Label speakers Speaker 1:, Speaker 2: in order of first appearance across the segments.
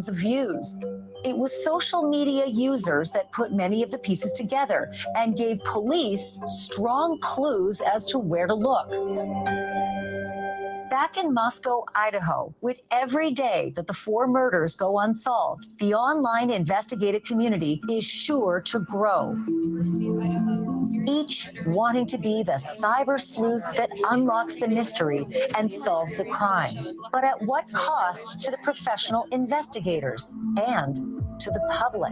Speaker 1: of views. It was social media users that put many of the pieces together and gave police strong clues as to where to look. Back in Moscow, Idaho, with every day that the 4 murders go unsolved, the online investigative community is sure to grow. Each wanting to be the cyber sleuth that unlocks the mystery and solves the crime. But at what cost to the professional investigators and to the public?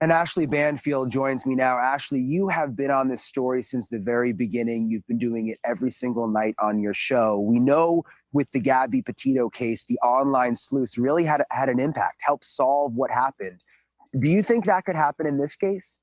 Speaker 2: And Ashley Banfield joins me now. Ashley, you have been on this story since the very beginning. You've been doing it every single night on your show. We know with the Gabby Petito case, the online sleuths really had an impact, helped solve what happened. Do you think that could happen in this case?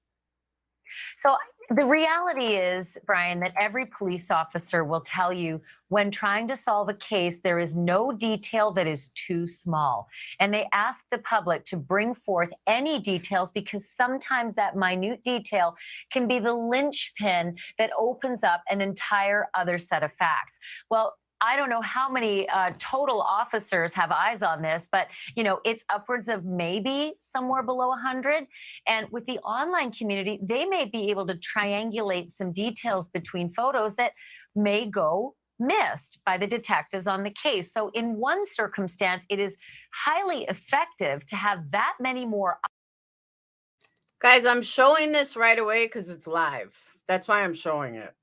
Speaker 3: So the reality is, Brian, that every police officer will tell you when trying to solve a case, there is no detail that is too small. And they ask the public to bring forth any details because sometimes that minute detail can be the linchpin that opens up an entire other set of facts. Well, I don't know how many total officers have eyes on this, but it's upwards of maybe somewhere below 100. And with the online community, they may be able to triangulate some details between photos that may go missed by the detectives on the case. So in one circumstance, it is highly effective to have that many more.
Speaker 4: Guys, I'm showing this right away because it's live. That's why I'm showing it.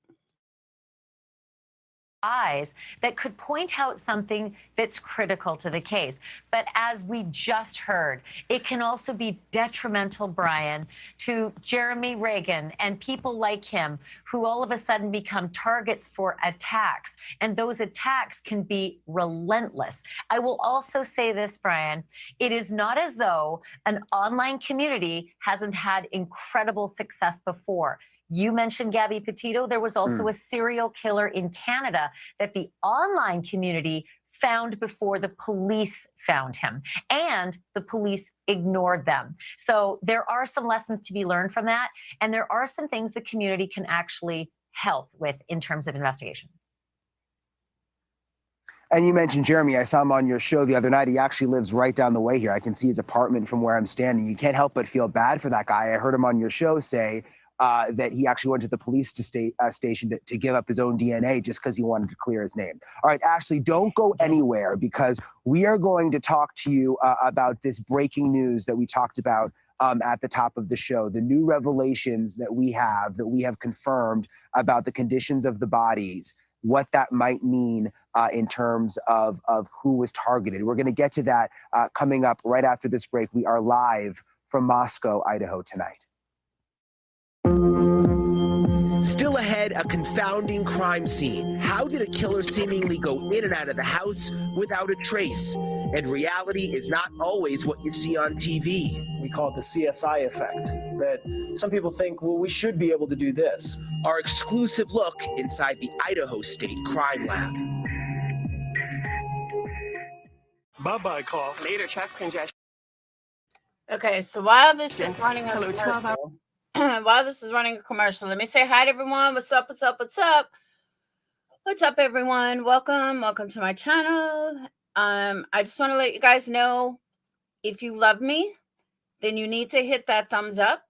Speaker 3: Eyes that could point out something that's critical to the case. But as we just heard, it can also be detrimental, Brian, to Jeremy Reagan and people like him who all of a sudden become targets for attacks. And those attacks can be relentless. I will also say this, Brian, it is not as though an online community hasn't had incredible success before. You mentioned Gabby Petito. There was also a serial killer in Canada that the online community found before the police found him, and the police ignored them. So there are some lessons to be learned from that, and there are some things the community can actually help with in terms of investigation.
Speaker 2: And you mentioned Jeremy. I saw him on your show the other night. He actually lives right down the way here. I can see his apartment from where I'm standing. You can't help but feel bad for that guy. I heard him on your show say that he actually went to the police station to give up his own DNA just because he wanted to clear his name. All right, Ashley, don't go anywhere because we are going to talk to you about this breaking news that we talked about at the top of the show, the new revelations that we have confirmed about the conditions of the bodies, what that might mean in terms of who was targeted. We're going to get to that coming up right after this break. We are live from Moscow, Idaho tonight.
Speaker 5: Still ahead, a confounding crime scene. How did a killer seemingly go in and out of the house without a trace? And reality is not always what you see on TV.
Speaker 6: We call it the CSI effect, that some people think, well, we should be able to do this.
Speaker 5: Our exclusive look inside the Idaho State Crime Lab.
Speaker 7: Bye-bye cough.
Speaker 8: Later, chest congestion.
Speaker 4: Okay, so while this is running a commercial, let me say hi to everyone. What's up? What's up? What's up? What's up, everyone? Welcome to my channel. I just want to let you guys know, if you love me, then you need to hit that thumbs up.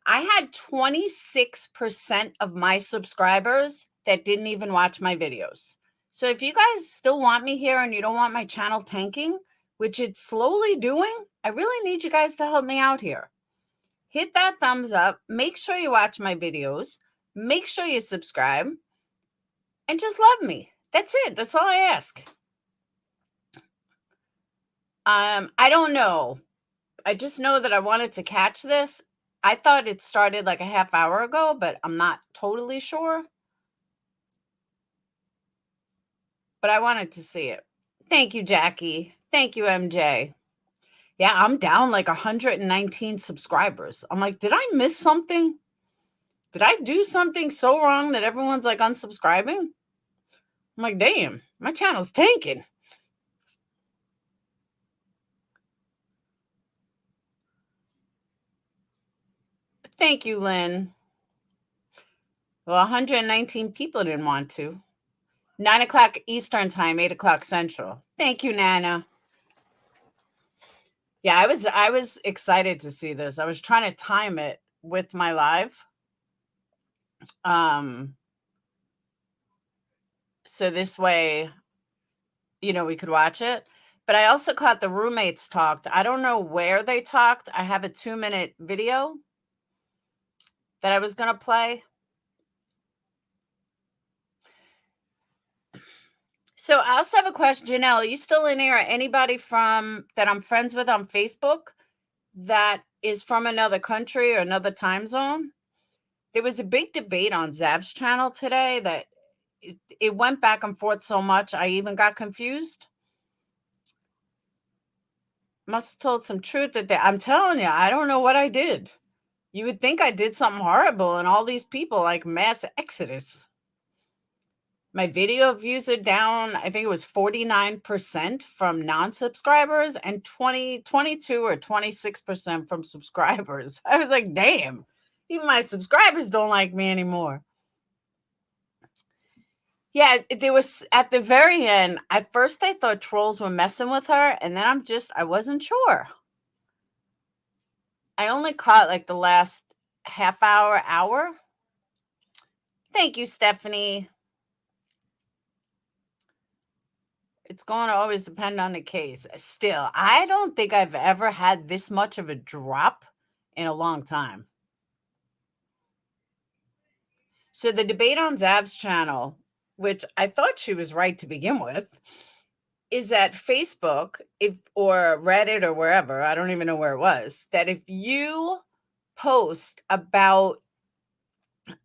Speaker 4: I had 26% of my subscribers that didn't even watch my videos. So if you guys still want me here and you don't want my channel tanking, which it's slowly doing, I really need you guys to help me out here. Hit that thumbs up. Make sure you watch my videos. Make sure you subscribe. And just love me. That's it. That's all I ask. I don't know. I just know that I wanted to catch this. I thought it started like a half hour ago, but I'm not totally sure. But I wanted to see it. Thank you, Jackie. Thank you, MJ. Yeah, I'm down like 119 subscribers. I'm like, did I miss something? Did I do something so wrong that everyone's like unsubscribing? I'm like, damn, my channel's tanking. Thank you, Lynn. Well, 119 people didn't want to. 9 o'clock Eastern time, 8 o'clock Central. Thank you, Nana. Yeah, I was excited to see this. I was trying to time it with my live. So this way, you know, we could watch it. But I also caught the roommates talked. I don't know where they talked. I have a 2-minute video that I was going to play. So I also have a question. Janelle, are you still in here? Anybody from that I'm friends with on Facebook that is from another country or another time zone? There was a big debate on Zav's channel today that it went back and forth so much, I even got confused. Must have told some truth that I'm telling you, I don't know what I did. You would think I did something horrible and all these people like mass exodus. My video views are down, I think it was 49% from non-subscribers and 22 or 26% from subscribers. I was like, damn, even my subscribers don't like me anymore. Yeah, there was at the very end, at first I thought trolls were messing with her, and then I wasn't sure. I only caught like the last half hour. Thank you, Stephanie. It's going to always depend on the case. Still, I don't think I've ever had this much of a drop in a long time. So the debate on Zav's channel, which I thought she was right to begin with, is that Facebook, or Reddit or wherever, I don't even know where it was, that if you post about,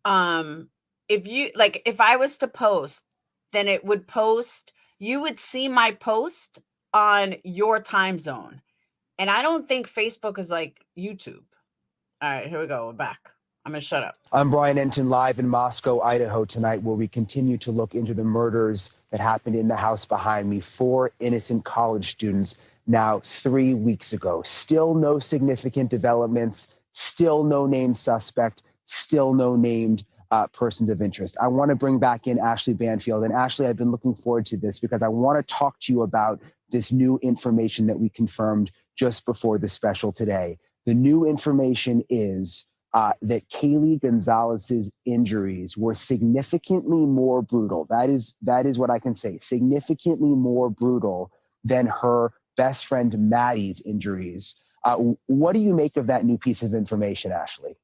Speaker 4: if I was to post, then it would post, you would see my post on your time zone. And I don't think Facebook is like YouTube. All right, here we go. We're back. I'm going to shut up.
Speaker 2: I'm Brian Enton, live in Moscow, Idaho tonight, where we continue to look into the murders that happened in the house behind me. 4 innocent college students now 3 weeks ago. Still no significant developments, still no named suspect, still no named persons of interest. I want to bring back in Ashley Banfield. And Ashley, I've been looking forward to this because I want to talk to you about this new information that we confirmed just before the special today. The new information is that Kaylee Gonzalez's injuries were significantly more brutal. That is what I can say. Significantly more brutal than her best friend Maddie's injuries. What do you make of that new piece of information, Ashley?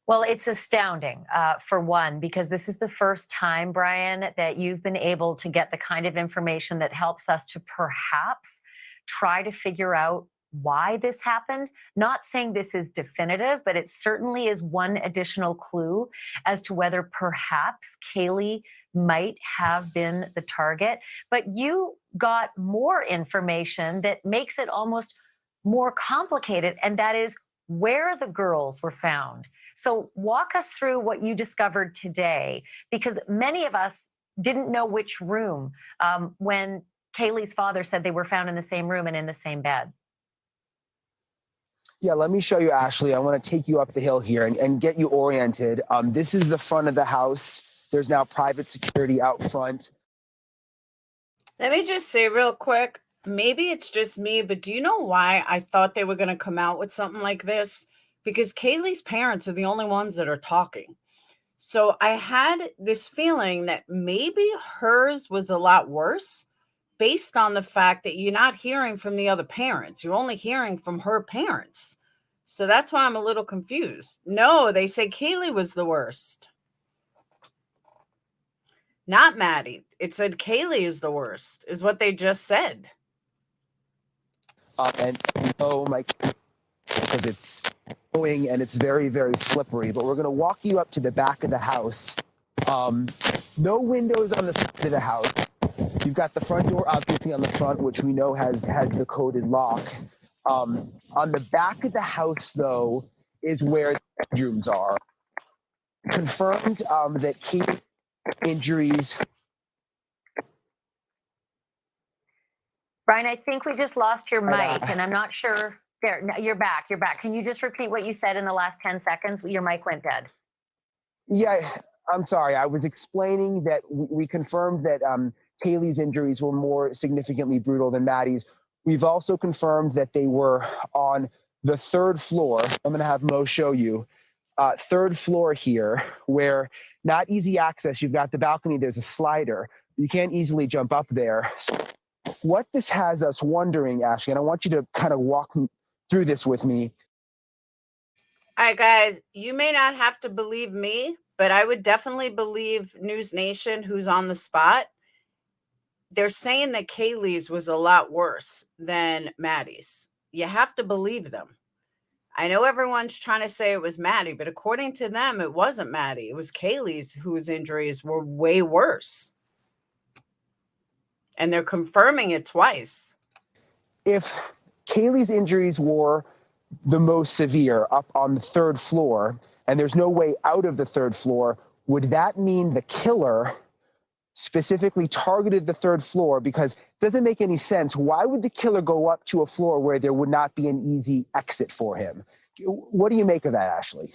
Speaker 3: Well, it's astounding, for one, because this is the first time, Brian, that you've been able to get the kind of information that helps us to perhaps try to figure out why this happened. Not saying this is definitive, but it certainly is one additional clue as to whether perhaps Kaylee might have been the target. But you got more information that makes it almost more complicated, and that is where the girls were found. So walk us through what you discovered today, because many of us didn't know which room when Kaylee's father said they were found in the same room and in the same bed.
Speaker 2: Yeah, let me show you, Ashley. I want to take you up the hill here and get you oriented. This is the front of the house. There's now private security out front.
Speaker 4: Let me just say real quick, maybe it's just me, but do you know why I thought they were going to come out with something like this? Because Kaylee's parents are the only ones that are talking. So I had this feeling that maybe hers was a lot worse based on the fact that you're not hearing from the other parents. You're only hearing from her parents. So that's why I'm a little confused. No, they say Kaylee was the worst. Not Maddie. It said Kaylee is the worst, is what they just said.
Speaker 2: And Mike, because it's going and it's very, very slippery, but we're going to walk you up to the back of the house. No windows on the side of the house. You've got the front door obviously on the front, which we know has the coded lock. On the back of the house, though, is where the bedrooms are. Confirmed that Kaylee's injuries.
Speaker 3: Brian, I think we just lost your mic, and I'm not sure. There, no, you're back. You're back. Can you just repeat what you said in the last 10 seconds? Your mic went dead.
Speaker 2: Yeah, I'm sorry. I was explaining that we confirmed that Kaylee's injuries were more significantly brutal than Maddie's. We've also confirmed that they were on the third floor. I'm going to have Mo show you. Third floor here, where not easy access. You've got the balcony. There's a slider. You can't easily jump up there. So what this has us wondering, Ashley, and I want you to kind of walk through this with me.
Speaker 4: All right, guys, you may not have to believe me, but I would definitely believe News Nation, who's on the spot. They're saying that Kaylee's was a lot worse than Maddie's. You have to believe them. I know everyone's trying to say it was Maddie, but according to them, it wasn't Maddie. It was Kaylee's whose injuries were way worse. And they're confirming it twice.
Speaker 2: If Kaylee's injuries were the most severe up on the third floor, and there's no way out of the third floor, would that mean the killer specifically targeted the third floor? Because it doesn't make any sense. Why would the killer go up to a floor where there would not be an easy exit for him? What do you make of that, Ashley?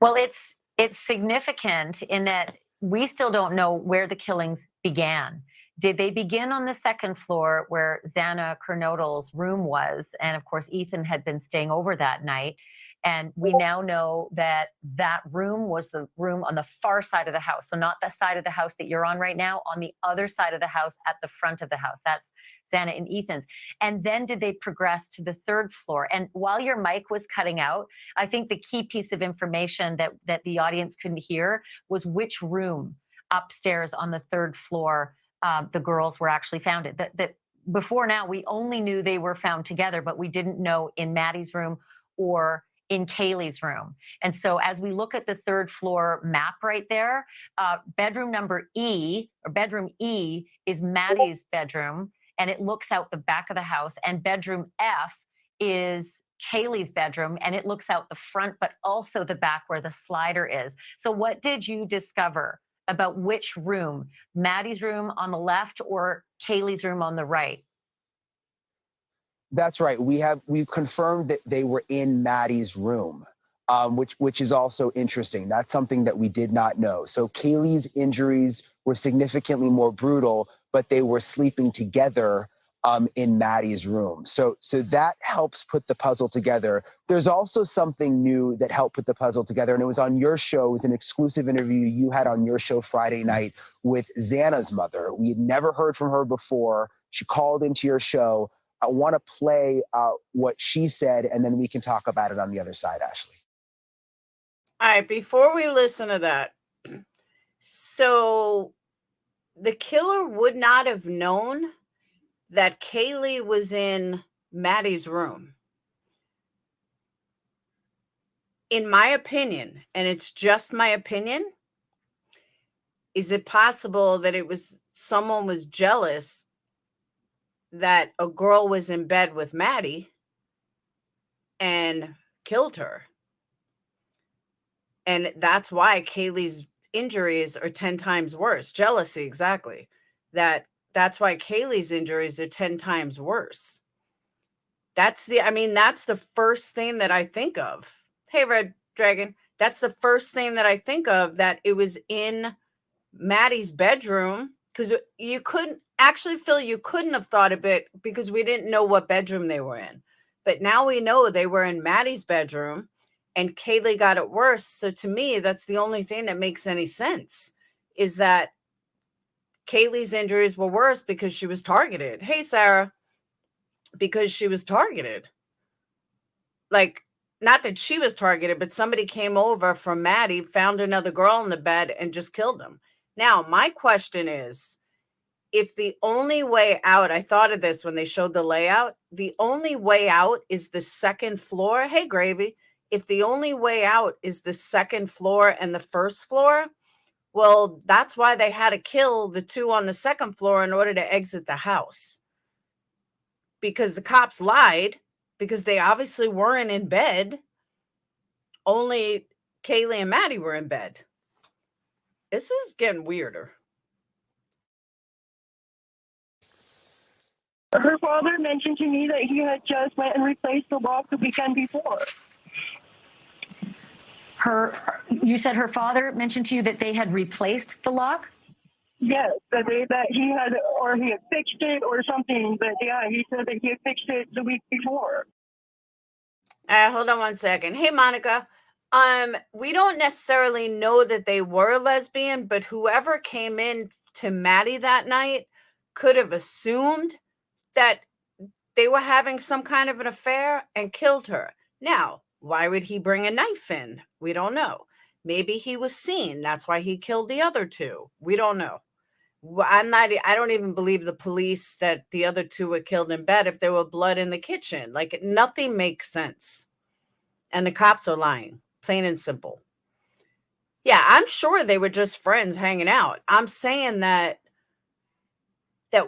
Speaker 3: Well, it's significant in that we still don't know where the killings began. Did they begin on the second floor where Xana Kernodle's room was? And of course, Ethan had been staying over that night. And we now know that that room was the room on the far side of the house. So not the side of the house that you're on right now, on the other side of the house at the front of the house. That's Xana and Ethan's. And then did they progress to the third floor? And while your mic was cutting out, I think the key piece of information that the audience couldn't hear was which room upstairs on the third floor the girls were actually found in. That before now, we only knew they were found together, but we didn't know in Maddie's room or in Kaylee's room. And so as we look at the third floor map right there, bedroom number E, or bedroom E, is Maddie's bedroom, and it looks out the back of the house. And bedroom F is Kaylee's bedroom, and it looks out the front, but also the back where the slider is. So what did you discover about which room, Maddie's room on the left or Kaylee's room on the right?
Speaker 2: That's right. We've confirmed that they were in Maddie's room, which is also interesting. That's something that we did not know. So Kaylee's injuries were significantly more brutal, but they were sleeping together in Maddie's room. So that helps put the puzzle together. There's also something new that helped put the puzzle together, and it was on your show. It was an exclusive interview you had on your show Friday night with Xana's mother. We had never heard from her before. She called into your show. I want to play what she said, and then we can talk about it on the other side, Ashley.
Speaker 4: All right, before we listen to that, so the killer would not have known that Kaylee was in Maddie's room. In my opinion, and it's just my opinion, is it possible that someone was jealous that a girl was in bed with Maddie and killed her? And that's why Kaylee's injuries are 10 times worse. Jealousy, exactly. That's why Kaylee's injuries are 10 times worse. That's the first thing that I think of. Hey, Red Dragon. That's the first thing that I think of, that it was in Maddie's bedroom, because you couldn't actually, Phil, you couldn't have thought of it because we didn't know what bedroom they were in. But now we know they were in Maddie's bedroom and Kaylee got it worse. So to me, that's the only thing that makes any sense, is that Kaylee's injuries were worse because she was targeted. Hey, Sarah, because she was targeted. Like, not that she was targeted, but somebody came over from Maddie, found another girl in the bed, and just killed him. Now, my question is, if the only way out, I thought of this when they showed the layout, the only way out is the second floor. Hey, Gravy, if the only way out is the second floor and the first floor, well, that's why they had to kill the two on the second floor in order to exit the house. Because the cops lied, because they obviously weren't in bed. Only Kaylee and Maddie were in bed. This is getting weirder.
Speaker 8: Her father mentioned to me that he had just went and replaced the lock the weekend before.
Speaker 1: You said her father mentioned to you that they had replaced the lock?
Speaker 8: Yes, that he had fixed it or something. But yeah, he said that he had fixed it the week before.
Speaker 4: Hold on one second. Hey, Monica. We don't necessarily know that they were lesbian, but whoever came in to Maddie that night could have assumed that they were having some kind of an affair and killed her. Now, why would he bring a knife in? We don't know. Maybe he was seen. That's why he killed the other two. We don't know. I don't even believe the police that the other two were killed in bed if there were blood in the kitchen. Like, nothing makes sense. And the cops are lying, plain and simple. Yeah, I'm sure they were just friends hanging out. I'm saying that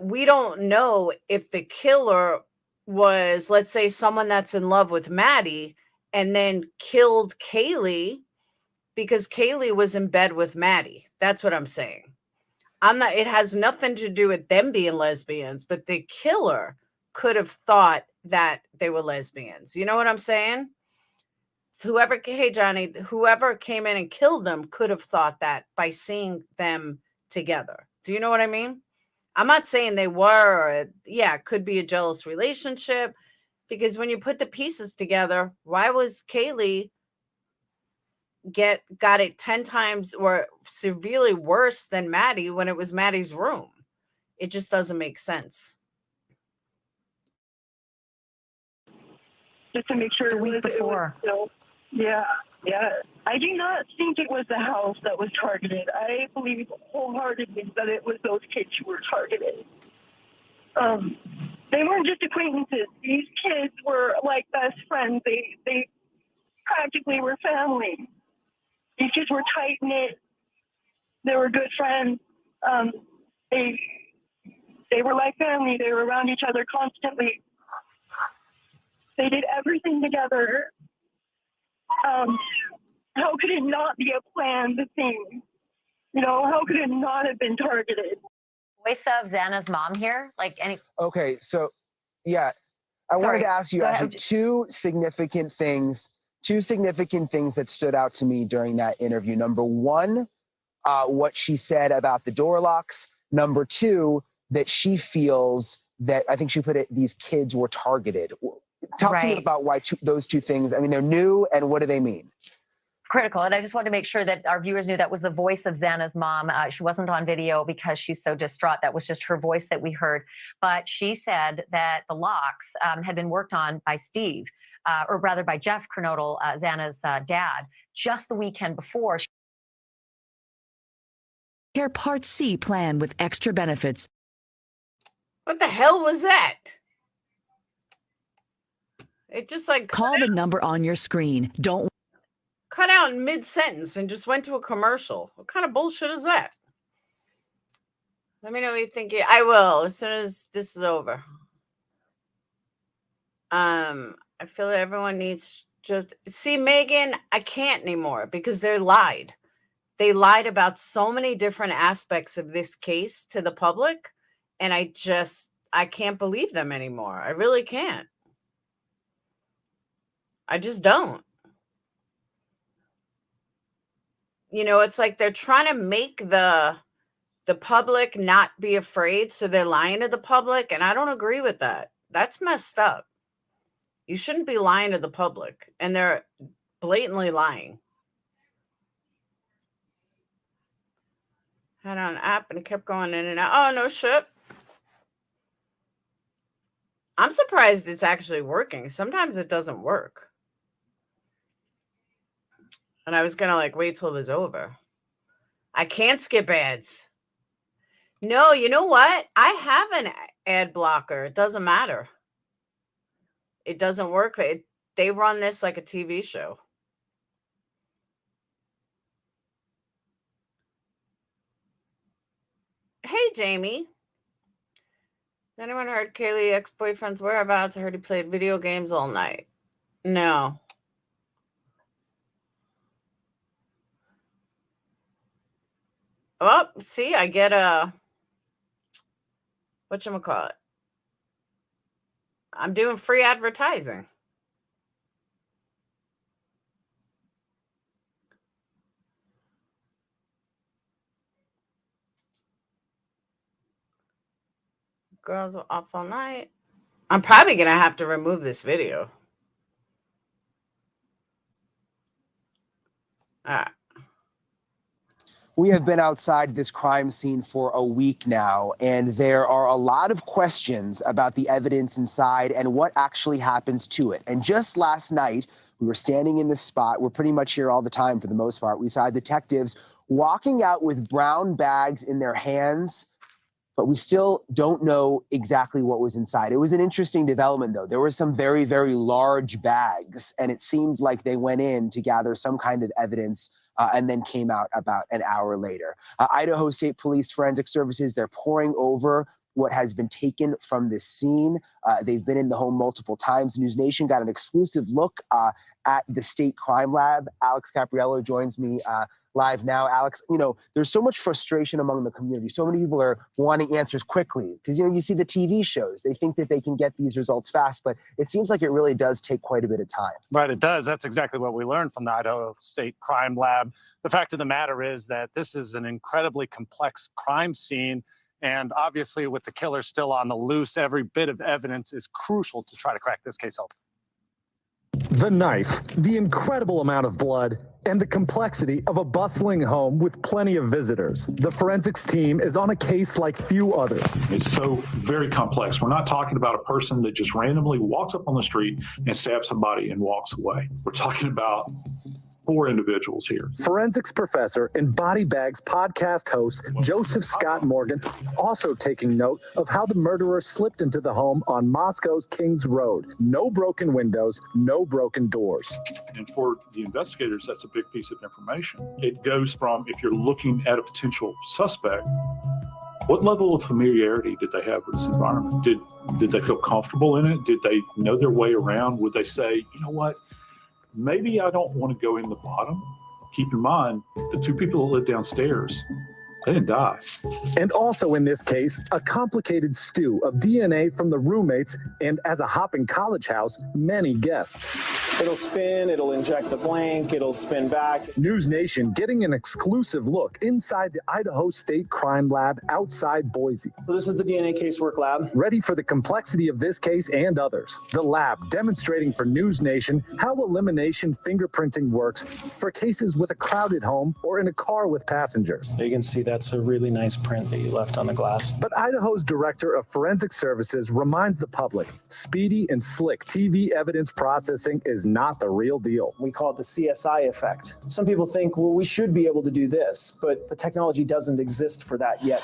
Speaker 4: we don't know if the killer was, let's say, someone that's in love with Maddie and then killed Kaylee because Kaylee was in bed with Maddie. That's what I'm saying. It has nothing to do with them being lesbians, but the killer could have thought that they were lesbians. You know what I'm saying? So hey, Johnny, whoever came in and killed them could have thought that by seeing them together. Do you know what I mean? I'm not saying they were, it could be a jealous relationship, because when you put the pieces together, why was Kaylee got it 10 times or severely worse than Maddie when it was Maddie's room? It just doesn't make sense.
Speaker 8: Just to make sure
Speaker 1: the week before.
Speaker 8: Yeah. I do not think it was the house that was targeted. I believe wholeheartedly that it was those kids who were targeted. They weren't just acquaintances. These kids were like best friends. They practically were family. These kids were tight-knit. They were good friends. They were like family. They were around each other constantly. They did everything together. How could it not be a planned thing? How could it not have been targeted?
Speaker 3: Voice of Xana's mom here?
Speaker 2: Okay, so yeah, I wanted to ask you actually two significant things that stood out to me during that interview. Number one, what she said about the door locks. Number two, that she feels that, I think she put it, these kids were targeted. Talk to me about why those two things. I mean, they're new, and what do they mean?
Speaker 3: Critical. And I just wanted to make sure that our viewers knew that was the voice of Xana's mom. She wasn't on video because she's so distraught. That was just her voice that we heard. But she said that the locks had been worked on by Steve, or rather by Jeff Kernodle, Xana's dad, just the weekend before.
Speaker 9: Care Part C plan with extra benefits.
Speaker 4: What the hell was that? It just
Speaker 9: call the number on your screen. Don't
Speaker 4: cut out in mid-sentence and just went to a commercial. What kind of bullshit is that? Let me know what you think. I will as soon as this is over. I feel that everyone needs see, Megan, I can't anymore because they lied. They lied about so many different aspects of this case to the public, and I can't believe them anymore. I really can't. I just don't. It's like they're trying to make the public not be afraid, so they're lying to the public, and I don't agree with that. That's messed up. You shouldn't be lying to the public, and they're blatantly lying. Had on an app, and it kept going in and out. Oh, no shit. I'm surprised it's actually working. Sometimes it doesn't work. And I was going to wait till it was over. I can't skip ads. No, you know what? I have an ad blocker. It doesn't matter. It doesn't work. They run this like a TV show. Hey, Jamie. Anyone heard Kaylee ex-boyfriend's whereabouts? I heard he played video games all night. No. Oh, see, I get a whatchamacallit. I'm doing free advertising. Girls are off all night. I'm probably going to have to remove this video. All right.
Speaker 2: We have been outside this crime scene for a week now, and there are a lot of questions about the evidence inside and what actually happens to it. And just last night, we were standing in this spot. We're pretty much here all the time for the most part. We saw detectives walking out with brown bags in their hands, but we still don't know exactly what was inside. It was an interesting development, though. There were some very, very large bags, and it seemed like they went in to gather some kind of evidence and then came out about an hour later. Idaho State Police Forensic Services, they're pouring over what has been taken from this scene. They've been in the home multiple times. News Nation got an exclusive look at the state crime lab. Alex Capriello joins me live now. Alex, you know, there's so much frustration among the community. So many people are wanting answers quickly because, you know, you see the TV shows. They think that they can get these results fast, but it seems like it really does take quite a bit of time.
Speaker 10: Right, it does. That's exactly what we learned from the Idaho State Crime Lab. The fact of the matter is that this is an incredibly complex crime scene. And obviously, with the killer still on the loose, every bit of evidence is crucial to try to crack this case open.
Speaker 11: The knife, the incredible amount of blood, and the complexity of a bustling home with plenty of visitors. The forensics team is on a case like few others.
Speaker 12: It's so very complex. We're not talking about a person that just randomly walks up on the street and stabs somebody and walks away. We're talking about 4 individuals here.
Speaker 11: Forensics professor and Body Bags podcast host Joseph Scott Morgan also taking note of how the murderer slipped into the home on Moscow's Kings Road. No broken windows, no broken doors.
Speaker 12: And for the investigators, that's a big piece of information. It goes from, if you're looking at a potential suspect, what level of familiarity did they have with this environment? Did they feel comfortable in it? Did they know their way around? Would they say, you know what, maybe I don't want to go in the bottom? Keep in mind, the 2 people that live downstairs, they didn't die.
Speaker 11: And also in this case, a complicated stew of DNA from the roommates and, as a hopping college house, many guests.
Speaker 6: It'll spin, it'll inject the blank, it'll spin back.
Speaker 11: News Nation getting an exclusive look inside the Idaho State Crime Lab outside Boise.
Speaker 6: So this is the DNA casework lab.
Speaker 11: Ready for the complexity of this case and others. The lab demonstrating for News Nation how elimination fingerprinting works for cases with a crowded home or in a car with passengers.
Speaker 6: You can see that's a really nice print that you left on the glass.
Speaker 11: But Idaho's Director of Forensic Services reminds the public, speedy and slick TV evidence processing is not the real deal.
Speaker 6: We call it the CSI effect. Some people think, well, we should be able to do this, but the technology doesn't exist for that yet.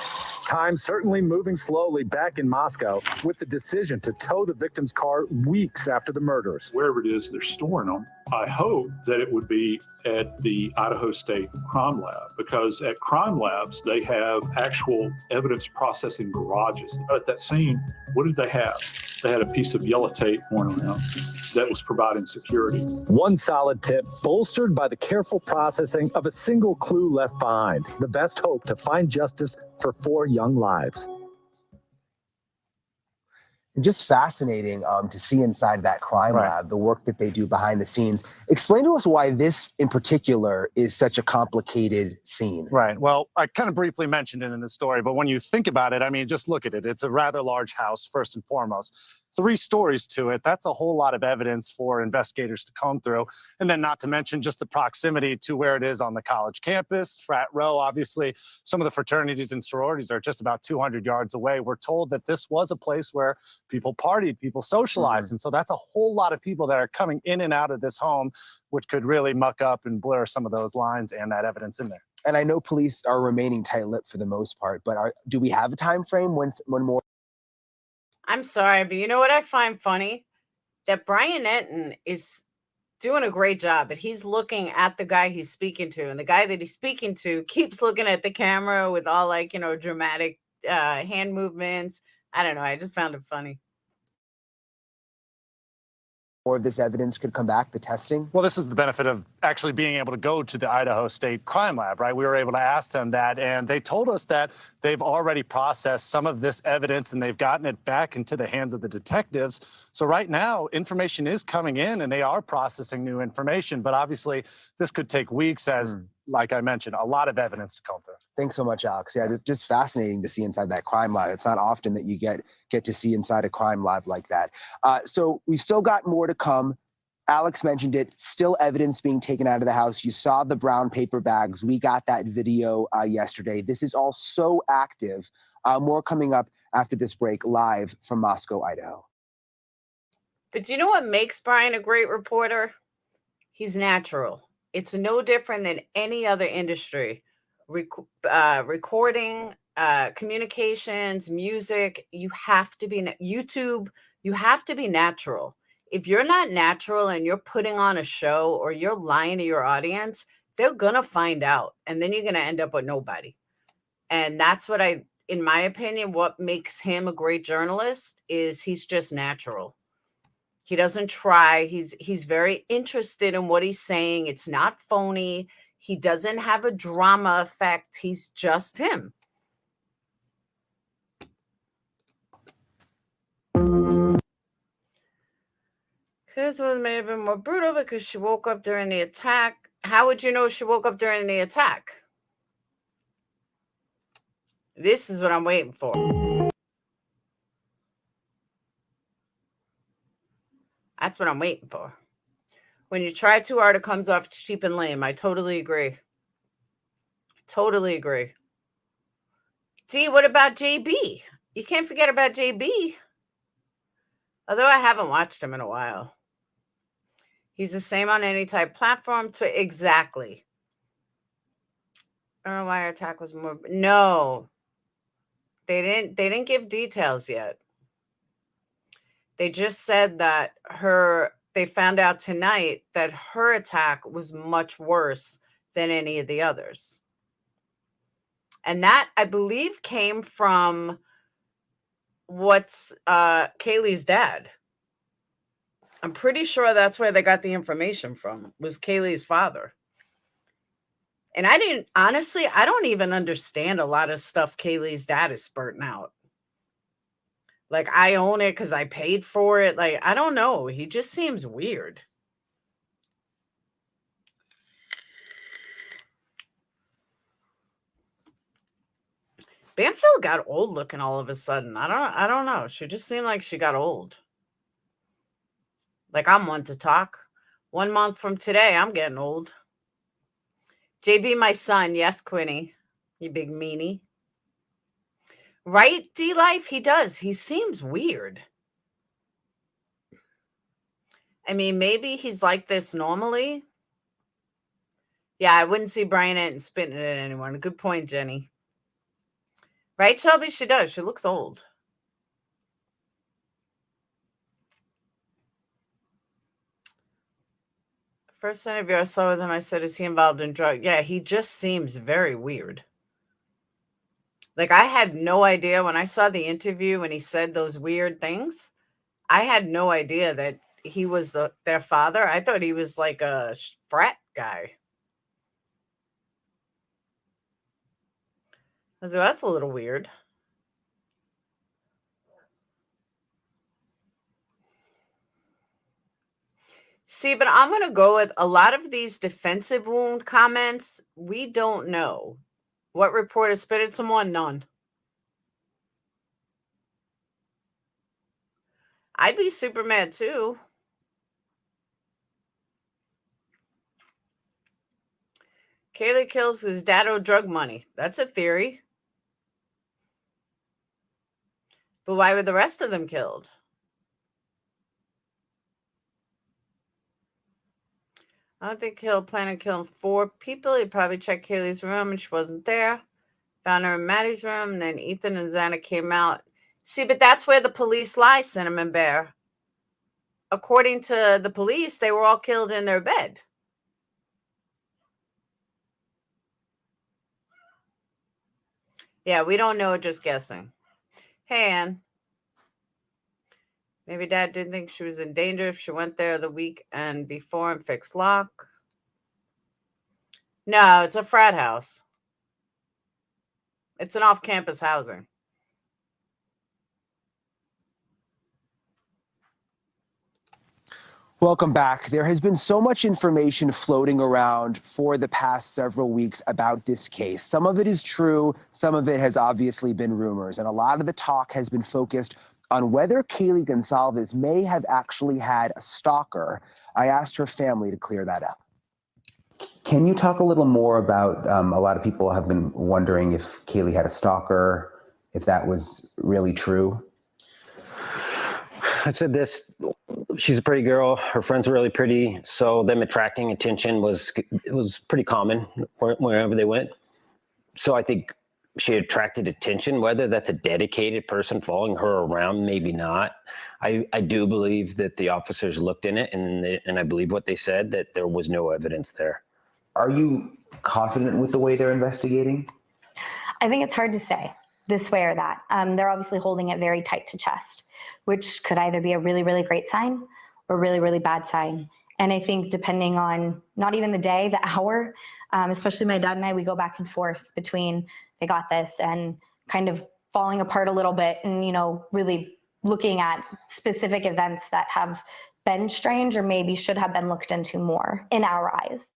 Speaker 11: Time certainly moving slowly back in Moscow with the decision to tow the victim's car weeks after the murders.
Speaker 12: Wherever it is they're storing them, I hope that it would be at the Idaho State Crime Lab, because at crime labs, they have actual evidence processing garages. At that scene, what did they have? They had a piece of yellow tape worn around that was providing security.
Speaker 11: One solid tip, bolstered by the careful processing of a single clue left behind. The best hope to find justice for 4 young lives.
Speaker 2: Just fascinating to see inside that crime lab, the work that they do behind the scenes. Explain to us why this in particular is such a complicated scene.
Speaker 10: Right. Well, I kind of briefly mentioned it in the story, but when you think about it, I mean, just look at it. It's a rather large house, first and foremost. 3 stories to it. That's a whole lot of evidence for investigators to comb through. And then not to mention just the proximity to where it is on the college campus, frat row. Obviously, some of the fraternities and sororities are just about 200 yards away. We're told that this was a place where people partied, people socialized. And so that's a whole lot of people that are coming in and out of this home, which could really muck up and blur some of those lines and that evidence in there.
Speaker 2: And I know police are remaining tight-lipped for the most part, but do we have a time frame when more?
Speaker 4: I'm sorry, but you know what I find funny? That Brian Enton is doing a great job, but he's looking at the guy he's speaking to, and the guy that he's speaking to keeps looking at the camera with all, like, you know, dramatic hand movements. I don't know. I just found it funny.
Speaker 2: More of this evidence could come back, the testing?
Speaker 10: Well, this is the benefit of actually being able to go to the Idaho State Crime Lab, right? We were able to ask them that, and they told us that they've already processed some of this evidence and they've gotten it back into the hands of the detectives. So right now, information is coming in and they are processing new information, but obviously this could take weeks as like I mentioned, a lot of evidence to comb through.
Speaker 2: Thanks so much, Alex. Yeah, it's just fascinating to see inside that crime lab. It's not often that you get to see inside a crime lab like that. So we've still got more to come. Alex mentioned it, still evidence being taken out of the house. You saw the brown paper bags. We got that video yesterday. This is all so active. More coming up after this break, live from Moscow, Idaho.
Speaker 4: But do you know what makes Brian a great reporter? He's natural. It's no different than any other industry. Recording, communications, music, you have to be YouTube, you have to be natural. If you're not natural and you're putting on a show or you're lying to your audience, they're going to find out. And then you're going to end up with nobody. And that's what in my opinion, what makes him a great journalist is he's just natural. He doesn't try. He's very interested in what he's saying. It's not phony. He doesn't have a drama effect. He's just him. This one may have been more brutal because she woke up during the attack. How would you know she woke up during the attack? This is what I'm waiting for. That's what I'm waiting for. When you try too hard, it comes off cheap and lame. I totally agree. Totally agree. D, what about JB? You can't forget about JB. Although I haven't watched him in a while. He's the same on any type platform. Exactly. I don't know why our attack was more. No. They didn't give details yet. They just said that they found out tonight that her attack was much worse than any of the others. And that, I believe, came from what's Kaylee's dad. I'm pretty sure that's where they got the information from, was Kaylee's father. And I don't even understand a lot of stuff Kaylee's dad is spurting out. Like, I own it because I paid for it. Like, I don't know. He just seems weird. Banfield got old looking all of a sudden. I don't know. She just seemed like she got old. Like, I'm one to talk. 1 month from today, I'm getting old. JB, my son. Yes, Quinny. You big meanie. Right, D-Life? He does. He seems weird. I mean, maybe he's like this normally. Yeah, I wouldn't see Brian and spitting it at anyone. Good point, Jenny. Right, Shelby? She does. She looks old. First interview I saw with him, I said, is he involved in drugs? Yeah, he just seems very weird. Like, I had no idea when I saw the interview when he said those weird things. I had no idea that he was their father. I thought he was like a frat guy. I was like, that's a little weird. See, but I'm going to go with a lot of these defensive wound comments. We don't know. What reporter spitted someone? None. I'd be super mad too. Kaylee kills his dad owed drug money. That's a theory. But why were the rest of them killed? I don't think he'll plan on killing 4 people. He probably checked Kaylee's room and she wasn't there. Found her in Maddie's room, and then Ethan and Xana came out. See, but that's where the police lie, Cinnamon Bear. According to the police, they were all killed in their bed. Yeah, we don't know, just guessing. Hey, Ann. Maybe Dad didn't think she was in danger if she went there the weekend before and fixed lock. No, it's a frat house. It's an off-campus housing.
Speaker 2: Welcome back. There has been so much information floating around for the past several weeks about this case. Some of it is true, some of it has obviously been rumors, and a lot of the talk has been focused on whether Kaylee Gonsalves may have actually had a stalker. I asked her family to clear that up.
Speaker 13: Can you talk a little more about, a lot of people have been wondering if Kaylee had a stalker, if that was really true?
Speaker 14: I said this, she's a pretty girl, her friends are really pretty, so them attracting attention was pretty common wherever they went. So I think she attracted attention, whether that's a dedicated person following her around, maybe not. I do believe that the officers looked in it, and I believe what they said, that there was no evidence there.
Speaker 13: Are you confident with the way they're investigating?
Speaker 15: I think it's hard to say this way or that. They're obviously holding it very tight to chest, which could either be a really, really great sign or a really, really bad sign. And I think depending on not even the day, the hour, especially my dad and I, we go back and forth between they got this and kind of falling apart a little bit and, you know, really looking at specific events that have been strange or maybe should have been looked into more in our eyes.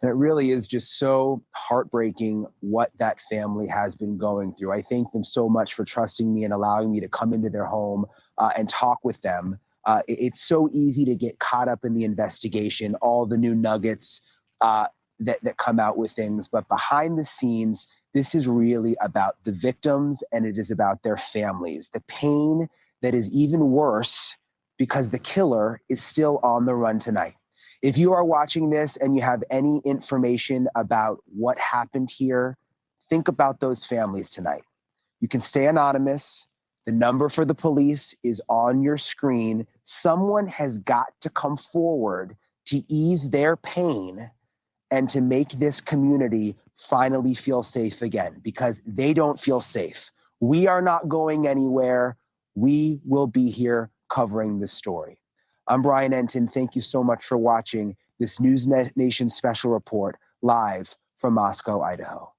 Speaker 2: And it really is just so heartbreaking what that family has been going through. I thank them so much for trusting me and allowing me to come into their home and talk with them. It's so easy to get caught up in the investigation, all the new nuggets that come out with things. But behind the scenes, this is really about the victims and it is about their families. The pain that is even worse because the killer is still on the run tonight. If you are watching this and you have any information about what happened here, think about those families tonight. You can stay anonymous. The number for the police is on your screen. Someone has got to come forward to ease their pain and to make this community finally feel safe again, because they don't feel safe. We are not going anywhere. We will be here covering this story. I'm Brian Enton. Thank you so much for watching this News Nation special report live from Moscow, Idaho.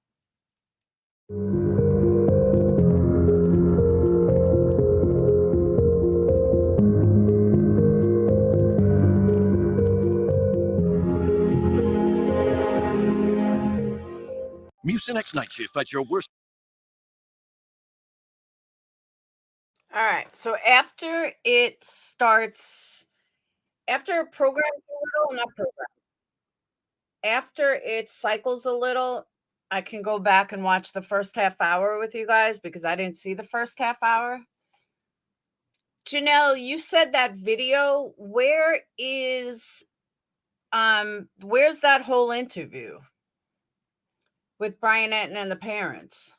Speaker 16: Mucinex Night Shift at your worst.
Speaker 4: All right. So after it starts, after a program, after it cycles a little, I can go back and watch the first half hour with you guys because I didn't see the first half hour. Janelle, you said that video. Where is, where's that whole interview with Brian Enton and the parents?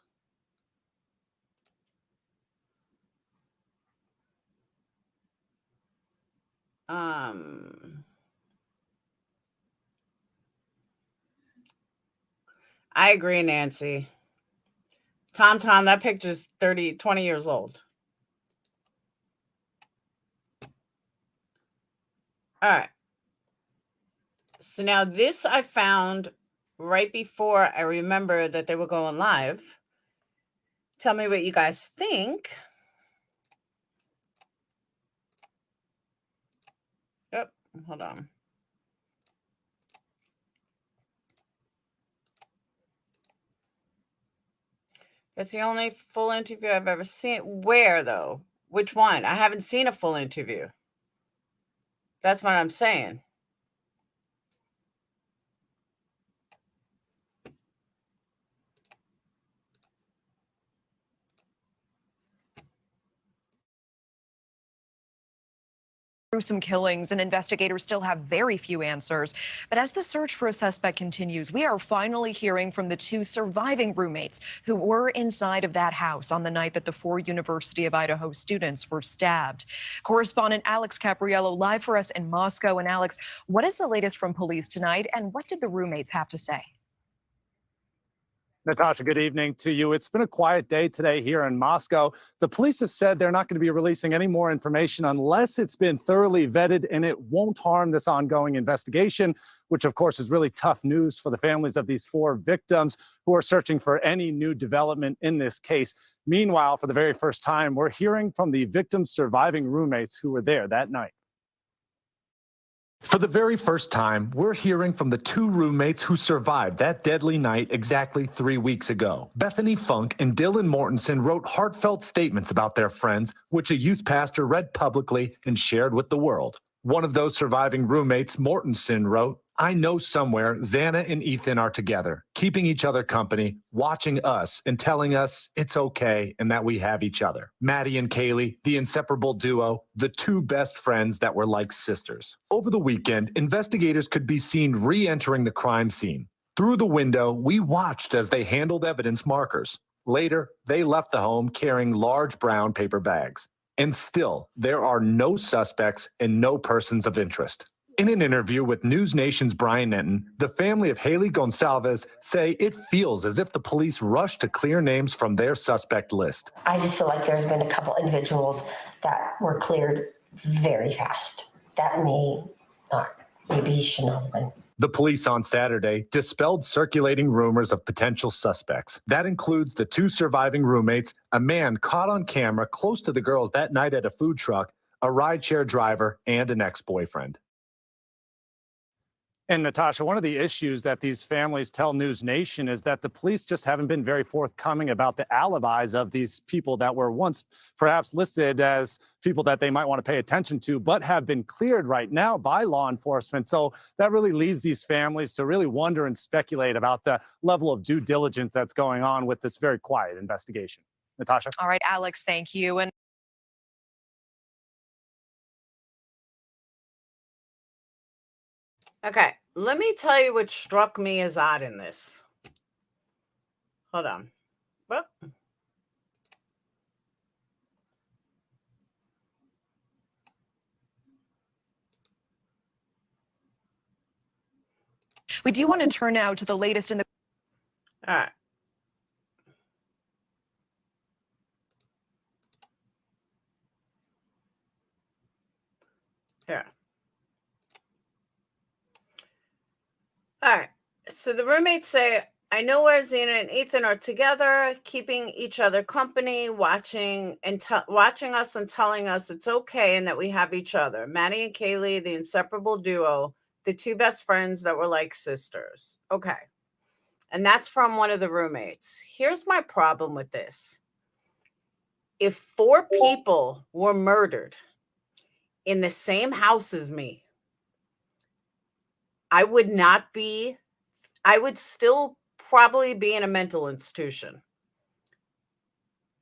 Speaker 4: I agree, Nancy. Tom, that picture's 20 years old. All right. So now this I found right before I remember that they were going live. Tell me what you guys think. Oh, hold on. That's the only full interview I've ever seen. Where, though? Which one? I haven't seen a full interview. That's what I'm saying.
Speaker 17: Gruesome killings, and investigators still have very few answers. But as the search for a suspect continues, we are finally hearing from the two surviving roommates who were inside of that house on the night that the 4 University of Idaho students were stabbed. Correspondent Alex Capriello live for us in Moscow. And Alex, what is the latest from police tonight, and what did the roommates have to say?
Speaker 10: Natasha, good evening to you. It's been a quiet day today here in Moscow. The police have said they're not going to be releasing any more information unless it's been thoroughly vetted and it won't harm this ongoing investigation, which of course is really tough news for the families of these 4 victims who are searching for any new development in this case. Meanwhile, for the very first time, we're hearing from the victims' surviving roommates who were there that night.
Speaker 11: For the very first time, we're hearing from the two roommates who survived that deadly night exactly 3 weeks ago. Bethany Funk and Dylan Mortensen wrote heartfelt statements about their friends, which a youth pastor read publicly and shared with the world. One of those surviving roommates, Mortensen, wrote, "I know somewhere Xana and Ethan are together, keeping each other company, watching us and telling us it's okay and that we have each other. Maddie and Kaylee, the inseparable duo, the two best friends that were like sisters." Over the weekend, investigators could be seen re-entering the crime scene. Through the window, we watched as they handled evidence markers. Later, they left the home carrying large brown paper bags. And still, there are no suspects and no persons of interest. In an interview with News Nation's Brian Nenton, the family of Haley Gonsalves say it feels as if the police rushed to clear names from their suspect list.
Speaker 18: I just feel like there's been a couple individuals that were cleared very fast. That may not, maybe he shouldn't have been.
Speaker 11: The police on Saturday dispelled circulating rumors of potential suspects. That includes the two surviving roommates, a man caught on camera close to the girls that night at a food truck, a rideshare driver, and an ex-boyfriend.
Speaker 10: And Natasha, one of the issues that these families tell News Nation is that the police just haven't been very forthcoming about the alibis of these people that were once perhaps listed as people that they might want to pay attention to, but have been cleared right now by law enforcement. So that really leaves these families to really wonder and speculate about the level of due diligence that's going on with this very quiet investigation. Natasha?
Speaker 17: All right, Alex, thank you. And
Speaker 4: Okay, let me tell you what struck me as odd in this. Hold on. Well,
Speaker 17: we do want to turn now to the latest in the.
Speaker 4: all right. Here. All right. So the roommates say, "I know where Xana and Ethan are together, keeping each other company, watching us and telling us it's okay and that we have each other. Maddie and Kaylee, the inseparable duo, the two best friends that were like sisters." Okay. And that's from one of the roommates. Here's my problem with this. If 4 people were murdered in the same house as me, I would still probably be in a mental institution.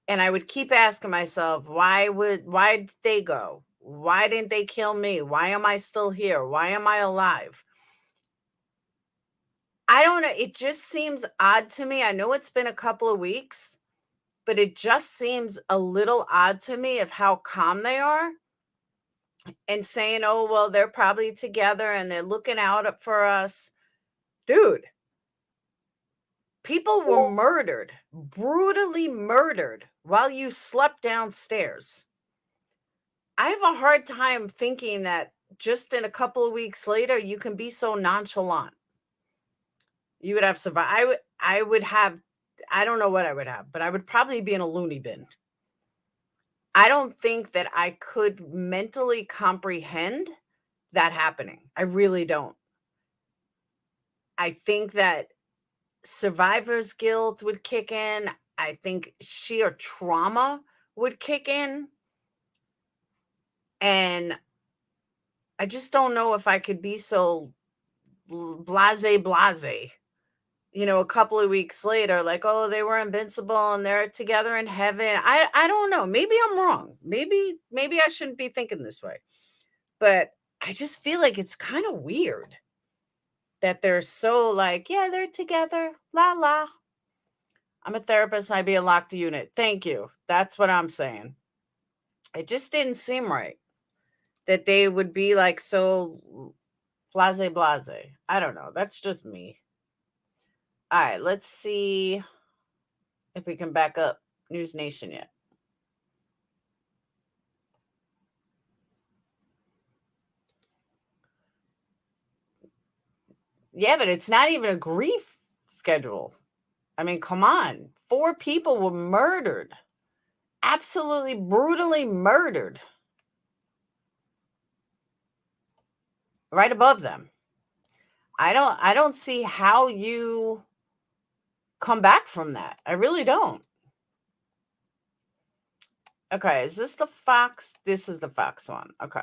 Speaker 4: And I would keep asking myself, why did they go? Why didn't they kill me? Why am I still here? Why am I alive? I don't know. It just seems odd to me. I know it's been a couple of weeks, but it just seems a little odd to me of how calm they are and saying, "Oh, well, they're probably together and they're looking out for us." Dude, people were murdered, brutally murdered while you slept downstairs. I have a hard time thinking that just in a couple of weeks later, you can be so nonchalant. You would have survived. I would have, I don't know what I would have, but I would probably be in a loony bin. I don't think that I could mentally comprehend that happening. I really don't. I think that survivor's guilt would kick in. I think sheer trauma would kick in. And I just don't know if I could be so blase, a couple of weeks later, like, "Oh, they were invincible and they're together in heaven." I don't know. Maybe I'm wrong. Maybe I shouldn't be thinking this way. But I just feel like it's kind of weird that they're so like, "Yeah, they're together. La la. I'm a therapist and I'd be a locked unit. Thank you." That's what I'm saying. It just didn't seem right that they would be like so blase. I don't know. That's just me. All right, let's see if we can back up News Nation yet. Yeah, but it's not even a grief schedule. I mean, come on. 4 people were murdered. Absolutely brutally murdered. right above them. I don't see how you come back from that. I really don't. Okay, is this the Fox? This is the Fox one. Okay.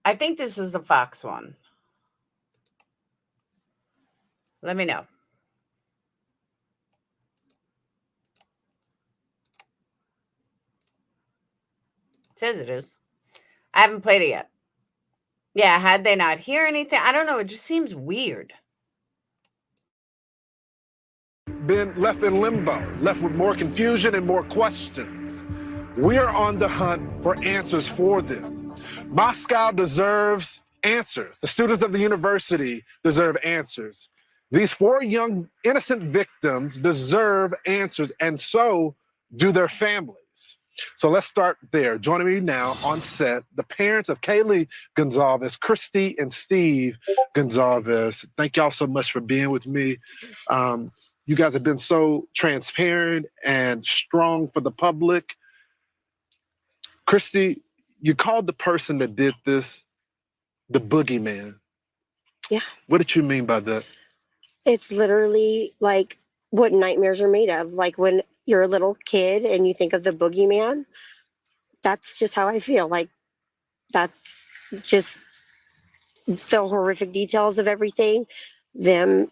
Speaker 4: I think this is the Fox one. Let me know. It says it is. I haven't played it yet. Yeah, had they not hear anything? I don't know. It just seems weird.
Speaker 19: Been left in limbo, left with more confusion and more questions. We are on the hunt for answers for them. Moscow deserves answers. The students of the university deserve answers. These 4 young innocent victims deserve answers, and so do their families. So let's start there. Joining me now on set, the parents of Kaylee Gonzalez, Christy and Steve Gonzalez. Thank y'all so much for being with me. You guys have been so transparent and strong for the public. Christy, you called the person that did this the boogeyman.
Speaker 20: Yeah.
Speaker 19: What did you mean by that?
Speaker 20: It's literally like what nightmares are made of. Like when you're a little kid and you think of the boogeyman, that's just how I feel. Like that's just the horrific details of everything. Them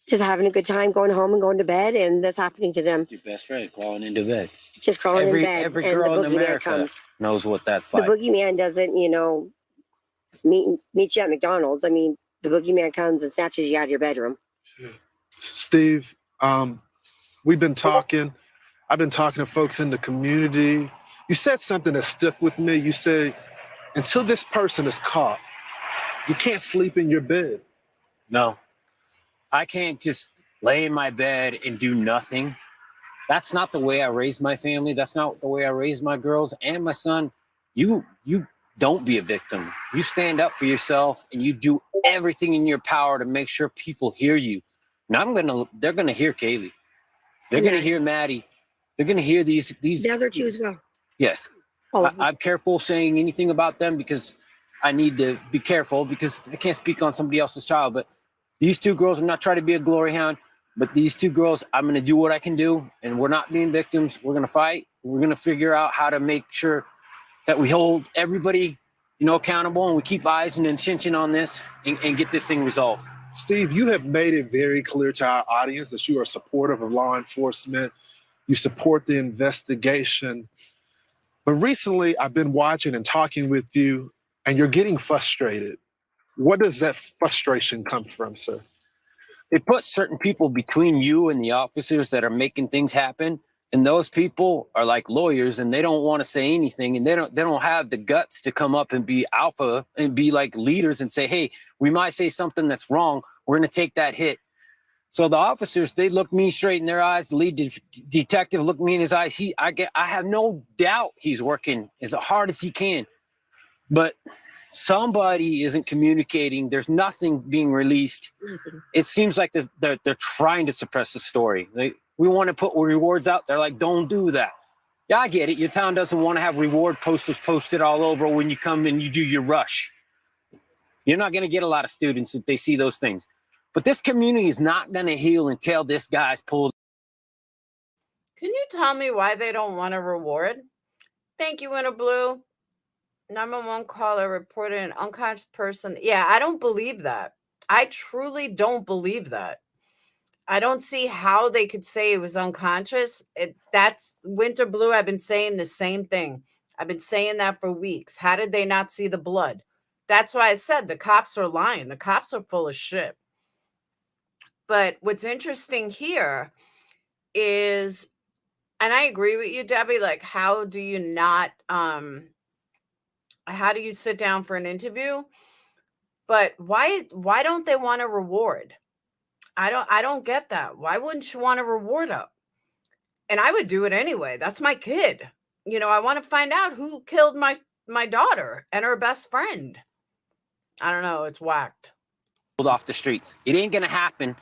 Speaker 20: just having a good time, going home and going to bed, and that's happening to them.
Speaker 14: Your best friend crawling into bed.
Speaker 20: Just crawling in bed.
Speaker 14: Every
Speaker 20: and
Speaker 14: girl
Speaker 20: the
Speaker 14: in
Speaker 20: boogeyman
Speaker 14: America
Speaker 20: comes.
Speaker 14: knows what that's
Speaker 20: The
Speaker 14: like.
Speaker 20: boogeyman doesn't, meet you at McDonald's. I mean, the boogeyman comes and snatches you out of your bedroom.
Speaker 19: Steve, we've been talking. I've been talking to folks in the community. You said something that stuck with me. You said, until this person is caught, you can't sleep in your bed.
Speaker 14: No, I can't just lay in my bed and do nothing. That's not the way I raised my family. That's not the way I raised my girls and my son. You don't be a victim. You stand up for yourself and you do everything in your power to make sure people hear you. And they're gonna hear Kaylee. They're gonna hear Maddie. They're gonna hear these.
Speaker 20: The other two as well.
Speaker 14: Yes. I'm careful saying anything about them because I need to be careful because I can't speak on somebody else's child. But these 2 girls, I'm not trying to be a glory hound, but these 2 girls, I'm going to do what I can do. And we're not being victims. We're going to fight. We're going to figure out how to make sure that we hold everybody, accountable, and we keep eyes and attention on this and get this thing resolved.
Speaker 19: Steve, you have made it very clear to our audience that you are supportive of law enforcement. You support the investigation. But recently, I've been watching and talking with you, and you're getting frustrated. What does that frustration come from, sir?
Speaker 14: It puts certain people between you and the officers that are making things happen. And those people are like lawyers and they don't want to say anything. And they don't have the guts to come up and be alpha and be like leaders and say, hey, we might say something that's wrong. We're going to take that hit. So the officers, they look me straight in their eyes. The lead detective looked me in his eyes. I have no doubt he's working as hard as he can. But somebody isn't communicating. There's nothing being released. It seems like they're trying to suppress the story. We want to put rewards out there. Like, don't do that. Yeah, I get it. Your town doesn't want to have reward posters posted all over when you come and you do your rush. You're not going to get a lot of students if they see those things. But this community is not going to heal until this guy's pulled.
Speaker 4: Can you tell me why they don't want a reward? Thank you, Winter Blue. 911 caller reported an unconscious person. Yeah, I don't believe that. I truly don't believe that. I don't see how they could say it was unconscious. That's Winter Blue. I've been saying the same thing. I've been saying that for weeks. How did they not see the blood? That's why I said the cops are lying. The cops are full of shit. But what's interesting here is, and I agree with you, Debbie, like, how do you not, how do you sit down for an interview? But why don't they want a reward? I don't get that. Why wouldn't you want a reward up? And I would do it anyway. That's my kid. I want to find out who killed my daughter and her best friend. I don't know. It's whacked.
Speaker 14: Off the streets. It ain't going to happen.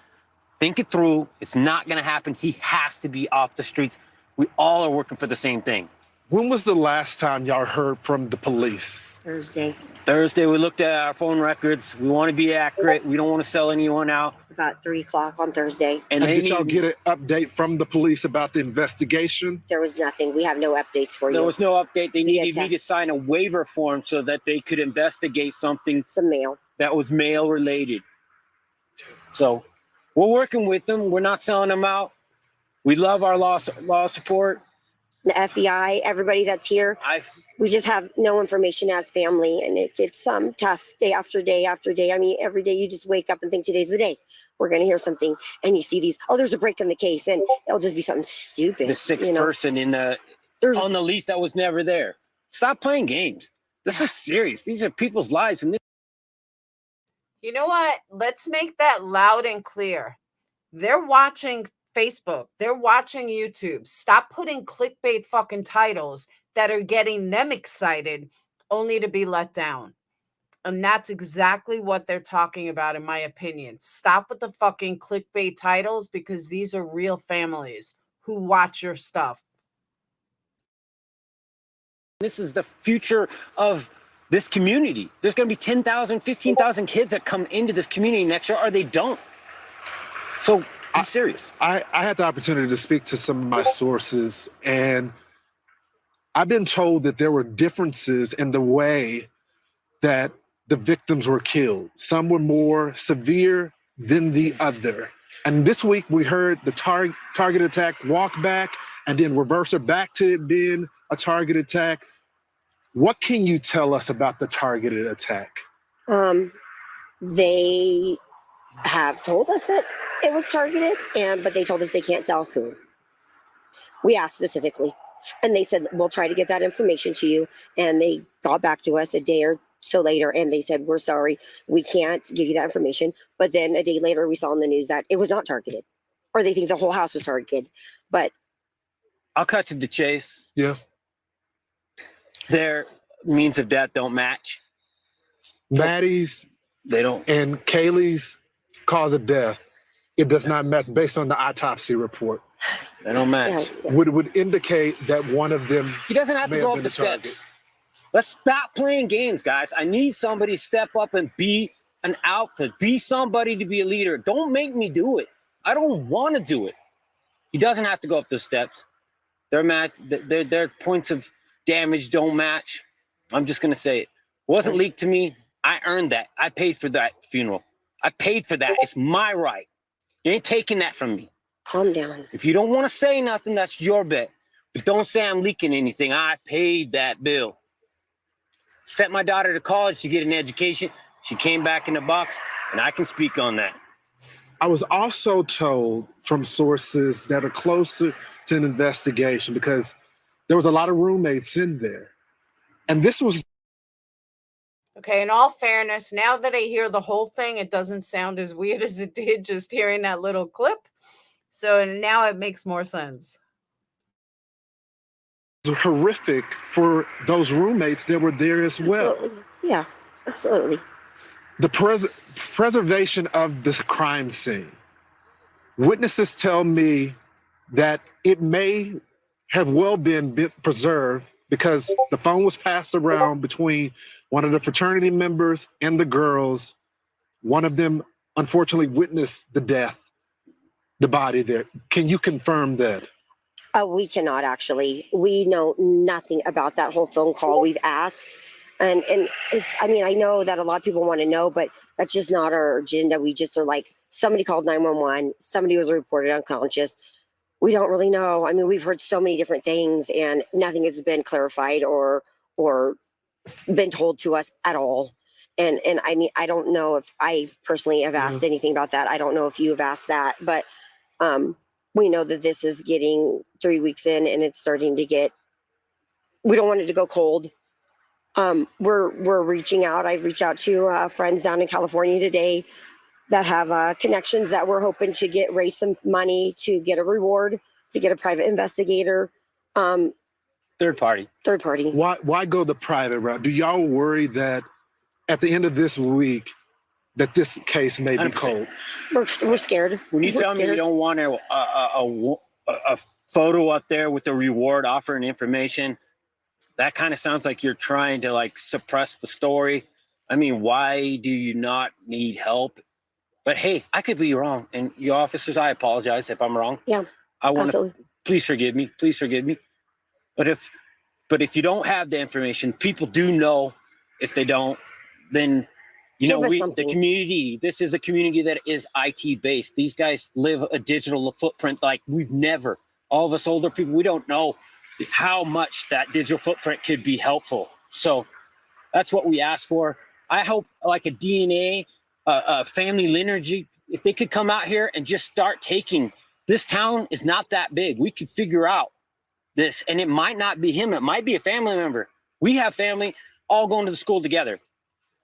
Speaker 14: Think it through. It's not going to happen. He has to be off the streets. We all are working for the same thing.
Speaker 19: When was the last time y'all heard from the police?
Speaker 20: Thursday.
Speaker 14: Thursday, we looked at our phone records. We want to be accurate. We don't want to sell anyone out.
Speaker 20: About 3 o'clock on Thursday.
Speaker 19: And did y'all get an update from the police about the investigation?
Speaker 20: There was nothing. We have no updates for you.
Speaker 14: There was no update. They needed me to sign a waiver form so that they could investigate something.
Speaker 20: Some mail.
Speaker 14: That was mail related. So we're working with them. We're not selling them out. We love our law support.
Speaker 20: The FBI, everybody that's here. We just have no information as family, and it gets tough day after day after day. I mean, every day you just wake up and think today's the day. We're going to hear something, and you see these, oh, there's a break in the case, and it'll just be something stupid.
Speaker 14: The sixth person on the lease that was never there. Stop playing games. This is serious. These are people's lives. And
Speaker 4: You know what? Let's make that loud and clear. They're watching Facebook. They're watching YouTube. Stop putting clickbait fucking titles that are getting them excited only to be let down. And that's exactly what they're talking about, in my opinion. Stop with the fucking clickbait titles, because these are real families who watch your stuff.
Speaker 14: this is the future of this community. There's going to be 10,000, 15,000 kids that come into this community next year, or they don't. So I'm serious.
Speaker 19: I had the opportunity to speak to some of my sources, and I've been told that there were differences in the way that the victims were killed. Some were more severe than the other. And this week we heard the target attack walk back and then reverse it back to it being a target attack. What can you tell us about the targeted attack?
Speaker 20: They have told us that it was targeted, but they told us they can't tell who. We asked specifically, and they said, we'll try to get that information to you. And they got back to us a day or so later, and they said, we're sorry, we can't give you that information. But then a day later, we saw in the news that it was not targeted, or they think the whole house was targeted. But
Speaker 14: I'll cut to the chase.
Speaker 19: Yeah.
Speaker 14: Their means of death don't match.
Speaker 19: Maddie's,
Speaker 14: they don't,
Speaker 19: and Kaylee's cause of death, it does not match based on the autopsy report.
Speaker 14: They don't match.
Speaker 19: Would indicate that one of them.
Speaker 14: He doesn't have to go up the steps. Let's stop playing games, guys. I need somebody to step up and be an alpha. Be somebody to be a leader. Don't make me do it. I don't want to do it. He doesn't have to go up the steps. Their points of damage don't match. I'm just going to say it. It wasn't leaked to me. I earned that. I paid for that funeral. I paid for that. It's my right. You ain't taking that from me.
Speaker 20: Calm down.
Speaker 14: If you don't want to say nothing, that's your bet. But don't say I'm leaking anything. I paid that bill. Sent my daughter to college to get an education. She came back in the box, and I can speak on that.
Speaker 19: I was also told from sources that are closer to an investigation, because there was a lot of roommates in there. And this was...
Speaker 4: Okay, in all fairness, now that I hear the whole thing, it doesn't sound as weird as it did just hearing that little clip. So now it makes more sense.
Speaker 19: It was horrific for those roommates that were there as well.
Speaker 20: Absolutely. Yeah, absolutely.
Speaker 19: The preservation of this crime scene. Witnesses tell me that it may have well been preserved because the phone was passed around between one of the fraternity members and the girls. One of them unfortunately witnessed the death, the body there. Can you confirm that?
Speaker 20: We cannot actually. We know nothing about that whole phone call. We've asked, and it's, I mean, I know that a lot of people want to know, but that's just not our agenda. We just are like, somebody called 911, somebody was reported unconscious. We don't really know. I mean, we've heard so many different things, and nothing has been clarified or been told to us at all. And I mean, I don't know if I personally have asked anything about that. I don't know if you have asked that, but we know that this is getting 3 weeks in, and it's starting to get, we don't want it to go cold. We're reaching out. I've reached out to friends down in California today that have connections that we're hoping to raise some money to get a reward, to get a private investigator.
Speaker 14: Third party.
Speaker 19: Why go the private route? Do y'all worry that at the end of this week that this case may be 100%. Cold?
Speaker 20: We're scared.
Speaker 14: When you tell me you don't want a photo up there with the reward offering information, that kind of sounds like you're trying to like suppress the story. I mean, why do you not need help? But hey, I could be wrong. And you officers, I apologize if I'm wrong.
Speaker 20: Yeah.
Speaker 14: I want
Speaker 20: absolutely.
Speaker 14: to, please forgive me. Please forgive me. But if you don't have the information, people do know. If they don't, then, you
Speaker 20: Give
Speaker 14: know,
Speaker 20: us
Speaker 14: the
Speaker 20: something.
Speaker 14: community, this is a community that is IT based. These guys live a digital footprint like we've never. All of us older people, we don't know how much that digital footprint could be helpful. So that's what we ask for. I hope like a DNA, a family lineage, if they could come out here and just start taking, this town is not that big. We could figure out this, and it might not be him. It might be a family member. We have family all going to the school together.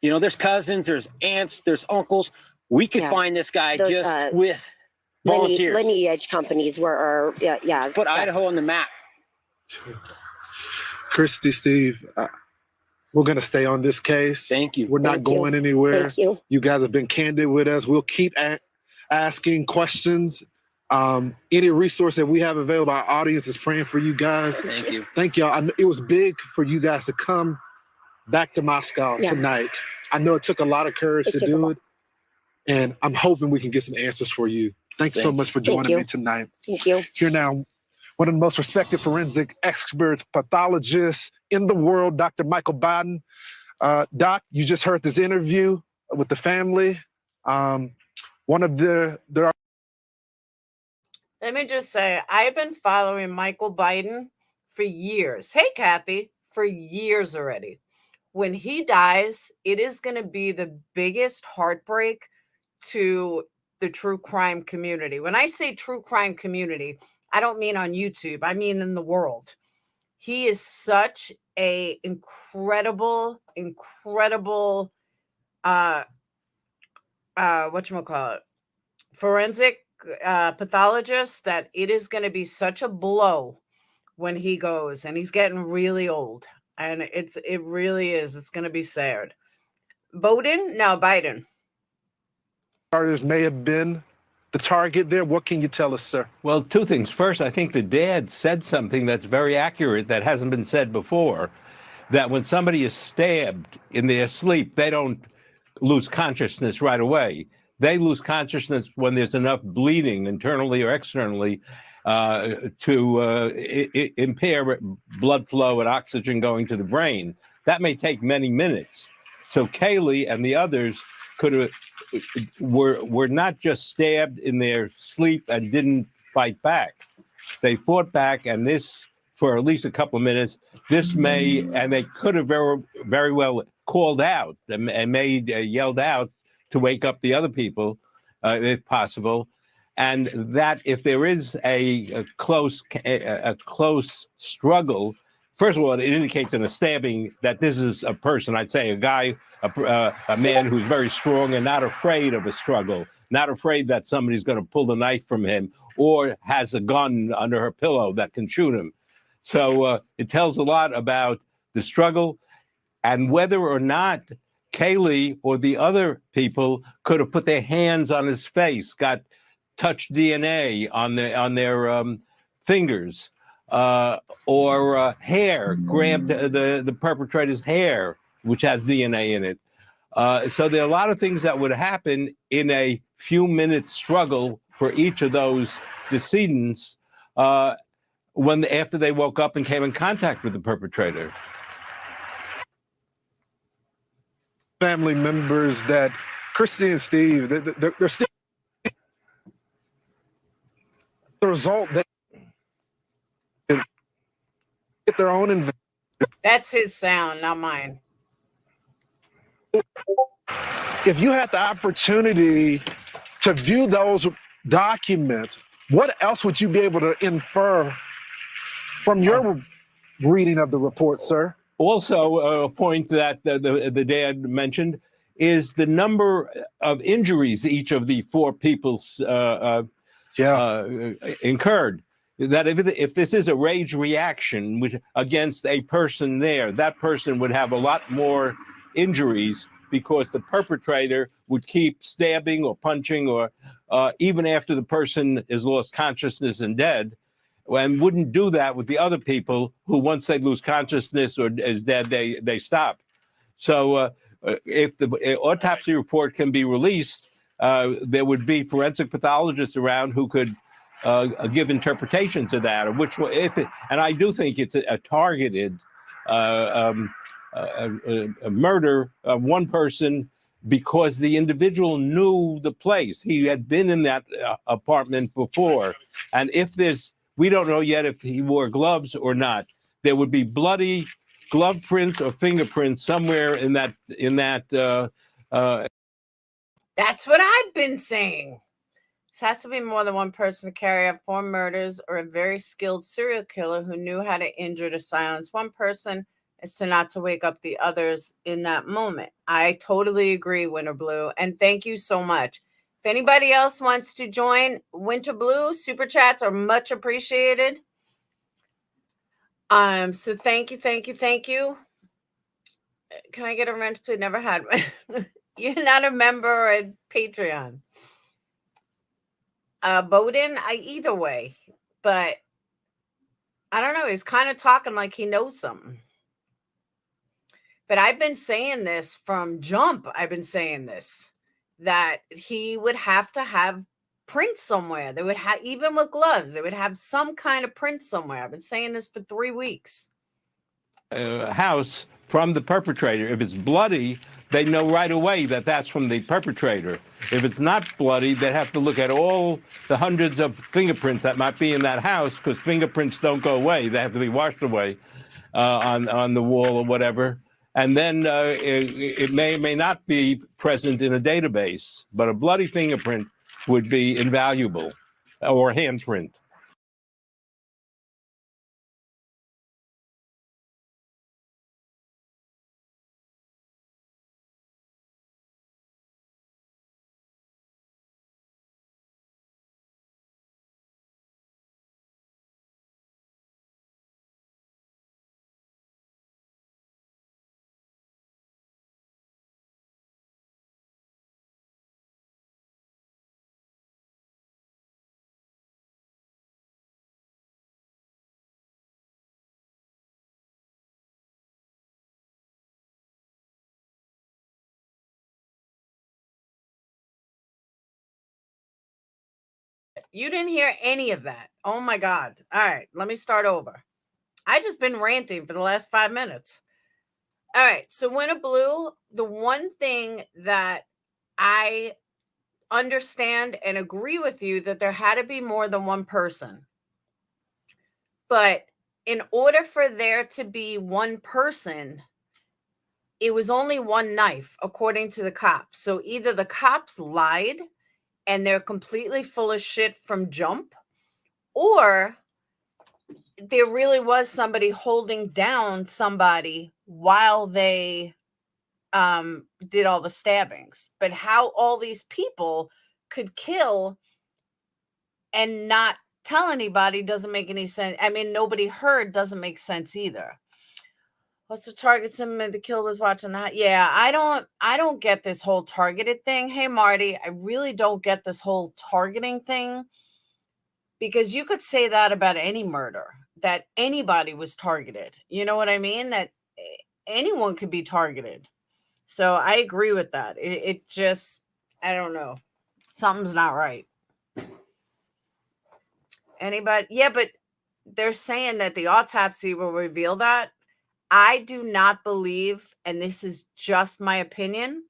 Speaker 14: You know, there's cousins, there's aunts, there's uncles. We could find this guy
Speaker 20: Those,
Speaker 14: just with volunteers.
Speaker 20: lineage companies were,
Speaker 14: Put Idaho on the map.
Speaker 19: Christy, Steve, we're going to stay on this case.
Speaker 14: Thank you.
Speaker 19: We're not going anywhere.
Speaker 20: Thank you.
Speaker 19: You guys have been candid with us. We'll keep asking questions. Any resource that we have available, our audience is praying for you guys.
Speaker 14: Thank you.
Speaker 19: Thank y'all. It was big for you guys to come back to Moscow tonight. I know it took a lot of courage to do it, and I'm hoping we can get some answers for you. Thanks so much for joining me tonight.
Speaker 20: Thank you.
Speaker 19: Here now, one of the most respected forensic experts, pathologists in the world, Dr. Michael Biden. Doc, you just heard this interview with the family. One of there are.
Speaker 4: Let me just say, I've been following Michael Biden for years. Hey, Kathy, for years already. When he dies, it is going to be the biggest heartbreak to the true crime community. When I say true crime community, I don't mean on YouTube. I mean in the world. He is such a incredible whatchamacallit, forensic pathologist that it is going to be such a blow when he goes, and he's getting really old, and it really is. It's going to be sad. Biden.
Speaker 19: Starters may have been the target there. What can you tell us, sir?
Speaker 21: Well, two things. First, I think the dad said something that's very accurate that hasn't been said before, that when somebody is stabbed in their sleep, they don't lose consciousness right away. They lose consciousness when there's enough bleeding internally or externally to impair blood flow and oxygen going to the brain. That may take many minutes. So Kaylee and the others were not just stabbed in their sleep and didn't fight back. They fought back, and this, for at least a couple of minutes, and they could have very well called out and yelled out to wake up the other people, if possible. And that if there is a close struggle, first of all, it indicates in a stabbing that this is a person, I'd say a guy, a man who's very strong and not afraid of a struggle, not afraid that somebody's going to pull the knife from him or has a gun under her pillow that can shoot him. So it tells a lot about the struggle and whether or not Kaylee or the other people could have put their hands on his face, got touched DNA on their fingers, or hair, grabbed the perpetrator's hair, which has DNA in it. So there are a lot of things that would happen in a few minute struggle for each of those decedents after they woke up and came in contact with the perpetrator.
Speaker 19: Family members that Christy and Steve, they're still the result that get their own.
Speaker 4: That's his sound, not mine.
Speaker 19: If you had the opportunity to view those documents, what else would you be able to infer from your reading of the report, sir?
Speaker 21: Also, a point that the dad mentioned is the number of injuries each of the four people incurred. That if this is a rage reaction against a person there, that person would have a lot more injuries because the perpetrator would keep stabbing or punching or even after the person is lost consciousness and dead. and wouldn't do that with the other people who, once they lose consciousness or is dead, they stop. So if the autopsy report can be released, there would be forensic pathologists around who could give interpretation to that, or which one, and I do think it's a targeted a murder of one person because the individual knew the place. He had been in that apartment before, and if we don't know yet if he wore gloves or not. There would be bloody glove prints or fingerprints somewhere in that.
Speaker 4: That's what I've been saying. This has to be more than one person to carry out 4 murders, or a very skilled serial killer who knew how to injure to silence one person is to not to wake up the others in that moment. I totally agree, Winter Blue, and thank you so much. If anybody else wants to join Winter Blue, super chats are much appreciated. So thank you. Can I get a rent, please? Never had one. You're not a member at Patreon. Bowden, either way, but I don't know. He's kind of talking like he knows something. But I've been saying this from jump. I've been saying this, that he would have to have prints somewhere. They would have, even with gloves, they would have some kind of print somewhere. I've been saying this for 3 weeks.
Speaker 21: House from the perpetrator. If it's bloody, they know right away that that's from the perpetrator. If it's not bloody, they have to look at all the hundreds of fingerprints that might be in that house, because fingerprints don't go away. They have to be washed away on the wall or whatever. And then it may or may not be present in a database, but a bloody fingerprint would be invaluable, or handprint.
Speaker 4: You didn't hear any of that. Oh my God. All right, let me start over. I just been ranting for the last 5 minutes. All right, so Winter Blue, the one thing that I understand and agree with you, that there had to be more than one person. But in order for there to be one person, it was only one knife, according to the cops. So either the cops lied and they're completely full of shit from jump, or there really was somebody holding down somebody while they did all the stabbings. But how all these people could kill and not tell anybody doesn't make any sense. I mean, nobody heard doesn't make sense either. What's the target symbol the kill was watching that? Yeah, I don't get this whole targeted thing. Hey, Marty, I really don't get this whole targeting thing, because you could say that about any murder, that anybody was targeted. You know what I mean? That anyone could be targeted. So I agree with that. It just, I don't know. Something's not right. Anybody? Yeah, but they're saying that the autopsy will reveal that. I do not believe, and this is just my opinion,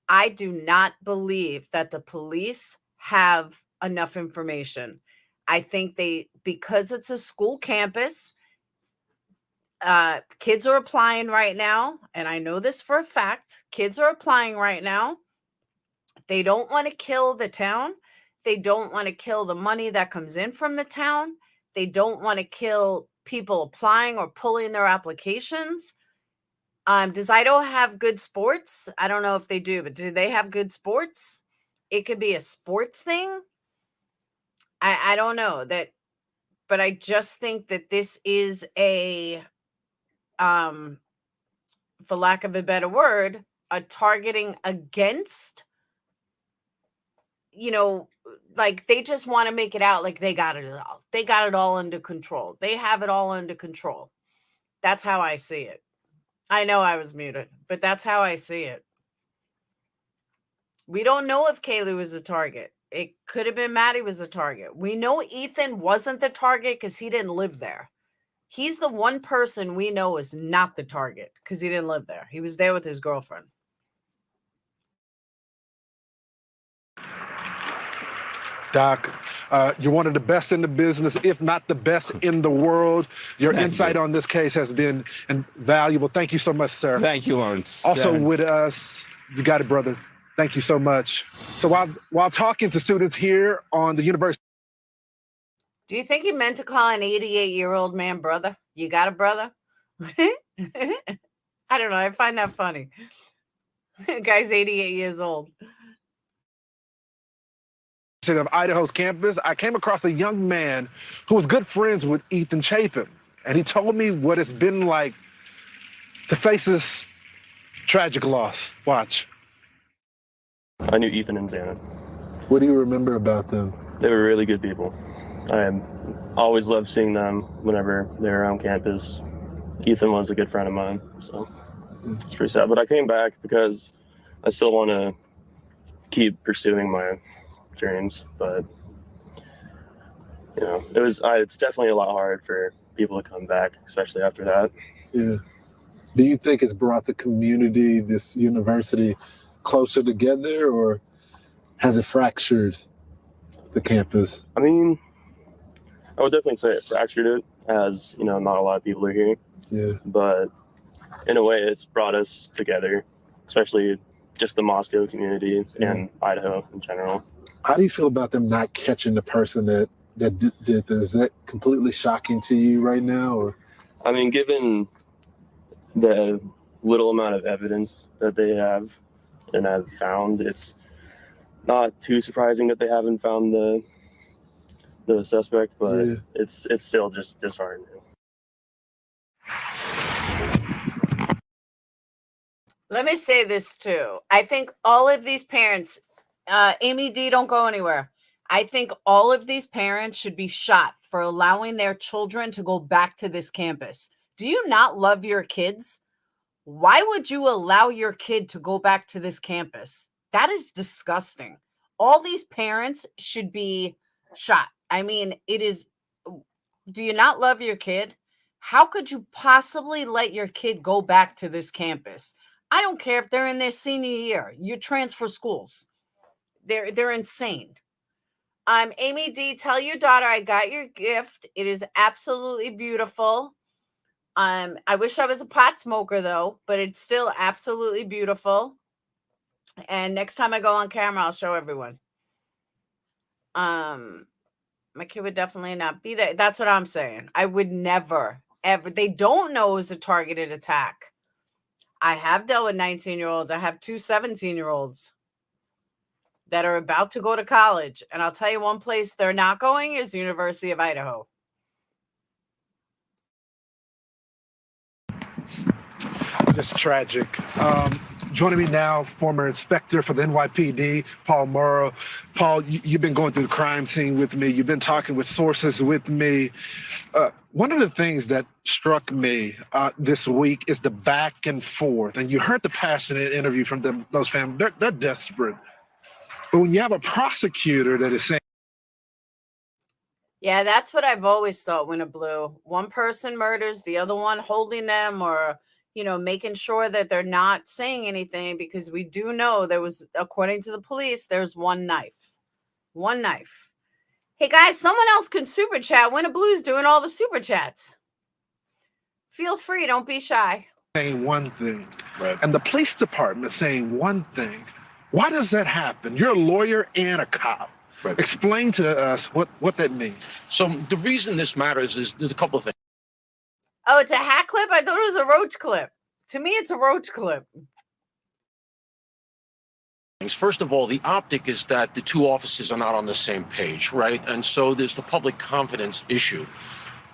Speaker 4: I do not believe that the police have enough information. I think because it's a school campus, kids are applying right now, and I know this for a fact. Kids are applying right now. They don't want to kill the town. They don't want to kill the money that comes in from the town. They don't want to kill people applying or pulling their applications. Does Idaho have good sports? I don't know if they do, but do they have good sports? It could be a sports thing. I don't know that, but I just think that this is a, for lack of a better word, a targeting against, like they just want to make it out like they got it all. They got it all under control. They have it all under control. That's how I see it. I know I was muted, but that's how I see it. We don't know if Kaylee was a target. It could have been Maddie was a target. We know Ethan wasn't the target because he didn't live there. He's the one person we know is not the target because he didn't live there. He was there with his girlfriend.
Speaker 19: Doc, you're one of the best in the business, if not the best in the world. Your insight on this case has been invaluable. Thank you so much, sir.
Speaker 21: Thank you, Lawrence.
Speaker 19: Also with us, you got it, brother. Thank you so much. So while talking to students here on the university.
Speaker 4: Do you think he meant to call an 88-year-old man brother? You got a brother? I don't know. I find that funny. The guy's 88 years old.
Speaker 19: Of Idaho's campus, I came across a young man who was good friends with Ethan Chapin, and he told me what it's been like to face this tragic loss. Watch.
Speaker 5: I knew Ethan and Xana.
Speaker 19: What do you remember about them?
Speaker 5: They were really good people. I always loved seeing them whenever they were around campus. Ethan was a good friend of mine, so it's pretty sad. But I came back because I still want to keep pursuing my dreams, but you know, it's definitely a lot hard for people to come back, especially after that.
Speaker 19: Yeah. Do you think it's brought the community, this university, closer together, or has it fractured the campus?
Speaker 5: I mean, I would definitely say it fractured it, as you know, not a lot of people are here.
Speaker 19: Yeah.
Speaker 5: But in a way, it's brought us together, especially just the Moscow community and Idaho in general.
Speaker 19: How do you feel about them not catching the person that did this? Is that completely shocking to you right now? Or?
Speaker 5: I mean, given the little amount of evidence that they have and have found, it's not too surprising that they haven't found the suspect, but it's still just disheartening.
Speaker 4: Let me say this too. I think all of these parents, Amy D, don't go anywhere. I think all of these parents should be shot for allowing their children to go back to this campus. Do you not love your kids? Why would you allow your kid to go back to this campus? That is disgusting. All these parents should be shot. I mean, do you not love your kid? How could you possibly let your kid go back to this campus? I don't care if they're in their senior year. You transfer schools. They're insane. Amy D, tell your daughter I got your gift. It is absolutely beautiful. I wish I was a pot smoker though, but it's still absolutely beautiful. And next time I go on camera, I'll show everyone. My kid would definitely not be there. That's what I'm saying. I would never, ever. They don't know it was a targeted attack. I have dealt with 19-year-olds. I have two 17-year-olds that are about to go to college. And I'll tell you one place they're not going is University of Idaho.
Speaker 19: Just tragic. Joining me now, former inspector for the NYPD, Paul Morrow. Paul, you've been going through the crime scene with me. You've been talking with sources with me. One of the things that struck me this week is the back and forth. And you heard the passionate interview from those families. They're desperate. But when you have a prosecutor that is saying,
Speaker 4: yeah, that's what I've always thought when it blew. One person murders, the other one holding them, or making sure that they're not saying anything, because we do know there was, according to the police, there's one knife. One knife. Hey guys, someone else can super chat. Winna Blue's doing all the super chats. Feel free, don't be shy.
Speaker 19: Saying one thing, right, and the police department saying one thing. Why does that happen? You're a lawyer and a cop. Right. Explain to us what that means.
Speaker 22: So the reason this matters is there's a couple of things.
Speaker 4: Oh, it's a hat clip? I thought it was a roach clip. To me, it's a roach clip.
Speaker 22: First of all, the optic is that the two officers are not on the same page, right? And so there's the public confidence issue.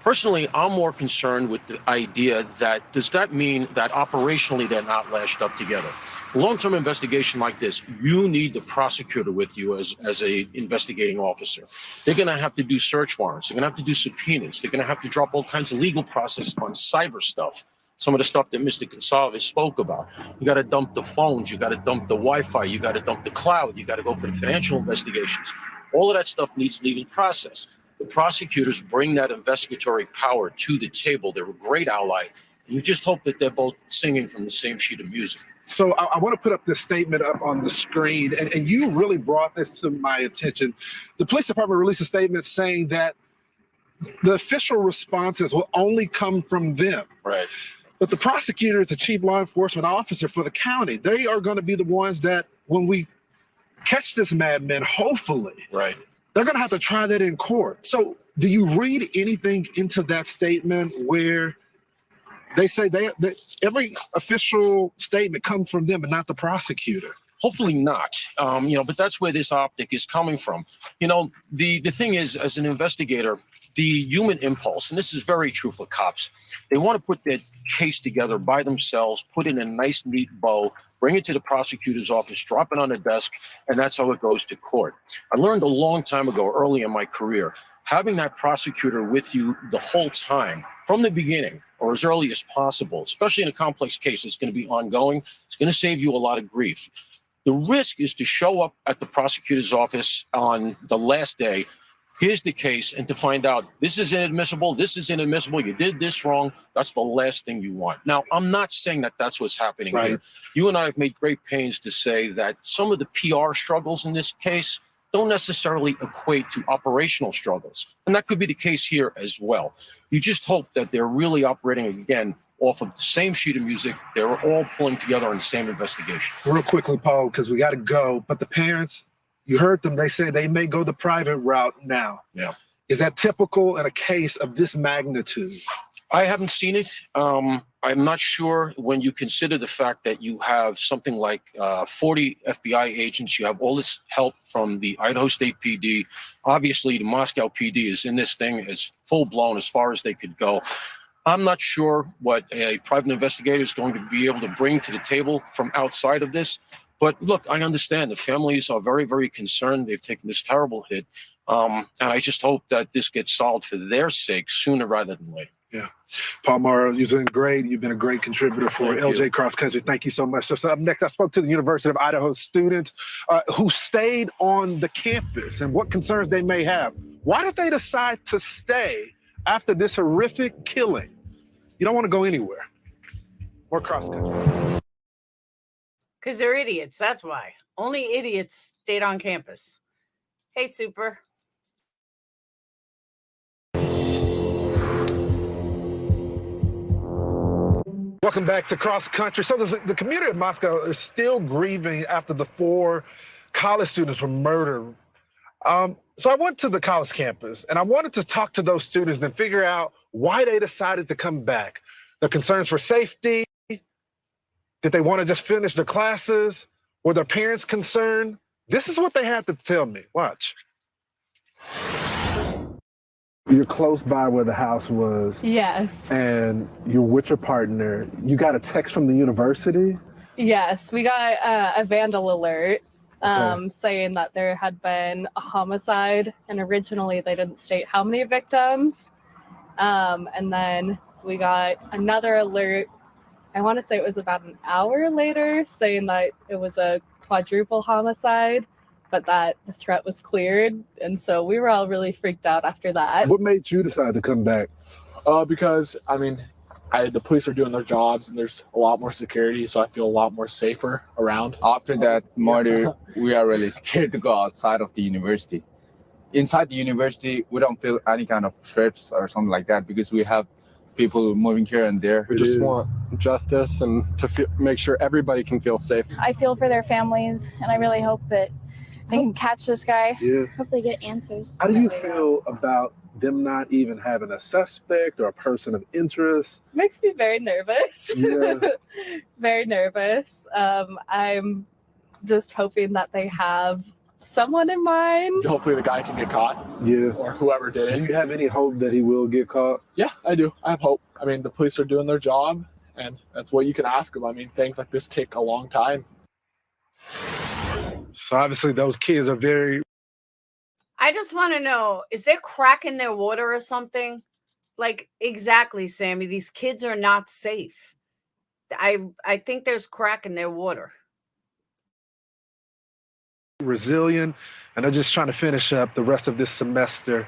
Speaker 22: Personally, I'm more concerned with the idea that does that mean that operationally they're not lashed up together? A long-term investigation like this, you need the prosecutor with you as a investigating officer. They're going to have to do search warrants. They're going to have to do subpoenas. They're going to have to drop all kinds of legal process on cyber stuff. Some of the stuff that Mr. Gonsalves spoke about. You got to dump the phones. You got to dump the Wi-Fi. You got to dump the cloud. You got to go for the financial investigations. All of that stuff needs legal process. The prosecutors bring that investigatory power to the table. They're a great ally. And you just hope that they're both singing from the same sheet of music.
Speaker 19: So I want to put up this statement up on the screen, and you really brought this to my attention. The police department released a statement saying that the official responses will only come from them.
Speaker 22: Right.
Speaker 19: But the prosecutor is the chief law enforcement officer for the county. They are going to be the ones that, when we catch this madman, hopefully,
Speaker 22: right,
Speaker 19: they're going to have to try that in court. So do you read anything into that statement where they say that every official statement comes from them and not the prosecutor?
Speaker 22: Hopefully not, but that's where this optic is coming from. The thing is, as an investigator, the human impulse, and this is very true for cops, they want to put their case together by themselves, put in a nice, neat bow, bring it to the prosecutor's office, drop it on the desk, and that's how it goes to court. I learned a long time ago, early in my career, having that prosecutor with you the whole time, from the beginning, or as early as possible, especially in a complex case that's going to be ongoing, it's going to save you a lot of grief. The risk is to show up at the prosecutor's office on the last day, here's the case, and to find out this is inadmissible, you did this wrong. That's the last thing you want. Now, I'm not saying that that's what's happening here. You and I have made great pains to say that some of the PR struggles in this case don't necessarily equate to operational struggles. And that could be the case here as well. You just hope that they're really operating, again, off of the same sheet of music. They're all pulling together on the same investigation.
Speaker 19: Real quickly, Paul, because we got to go, but the parents, you heard them, they said they may go the private route now.
Speaker 22: Yeah.
Speaker 19: Is that typical in a case of this magnitude?
Speaker 22: I haven't seen it. I'm not sure when you consider the fact that you have something like 40 FBI agents, you have all this help from the Idaho State PD. Obviously, the Moscow PD is in this thing as full blown as far as they could go. I'm not sure what a private investigator is going to be able to bring to the table from outside of this. But look, I understand the families are very, very concerned. They've taken this terrible hit. And I just hope that this gets solved for their sake sooner rather than later.
Speaker 19: Yeah. Paul Morrow, you've been great. You've been a great contributor for LJ Cross Country. Thank you so much. So up next, I spoke to the University of Idaho students who stayed on the campus and what concerns they may have. Why did they decide to stay after this horrific killing? You don't want to go anywhere. More cross country.
Speaker 4: Because they're idiots. That's why. Only idiots stayed on campus. Hey, Super.
Speaker 19: Welcome back to Cross Country. So the community of Moscow is still grieving after the 4 college students were murdered. So I went to the college campus and I wanted to talk to those students and figure out why they decided to come back. Their concerns for safety. Did they want to just finish their classes? Were their parents concerned? This is what they had to tell me. Watch. You're close by where the house was.
Speaker 1: Yes.
Speaker 19: And you're with your partner. You got a text from the university?
Speaker 1: Yes, we got a vandal alert saying that there had been a homicide, and originally they didn't state how many victims. And then we got another alert, I want to say it was about an hour later, saying that it was a quadruple homicide, but that the threat was cleared. And so we were all really freaked out after that.
Speaker 19: What made you decide to come back?
Speaker 7: Because, I mean, the police are doing their jobs and there's a lot more security, so I feel a lot more safer around.
Speaker 23: After that murder, we are really scared to go outside of the university. Inside the university, we don't feel any kind of threats or something like that because we have people moving here and there.
Speaker 24: We just want justice and to make sure everybody can feel safe.
Speaker 25: I feel for their families, and I really hope that they can catch this guy.
Speaker 19: Yeah.
Speaker 25: Hope they get answers.
Speaker 19: How do you feel about them not even having a suspect or a person of interest?
Speaker 1: Makes me very nervous.
Speaker 19: Yeah.
Speaker 1: Very nervous. I'm just hoping that they have someone in mind.
Speaker 7: Hopefully the guy can get caught.
Speaker 24: Yeah.
Speaker 7: Or whoever did it.
Speaker 24: Do you have any hope that he will get caught?
Speaker 7: Yeah, I do. I have hope. I mean, the police are doing their job, and that's what you can ask them. I mean, things like this take a long time.
Speaker 19: So obviously those kids are very.
Speaker 4: I just want to know, is there crack in their water or something? Like, exactly, Sammy. These kids are not safe. I think there's crack in their water.
Speaker 19: Resilient, and they're just trying to finish up the rest of this semester.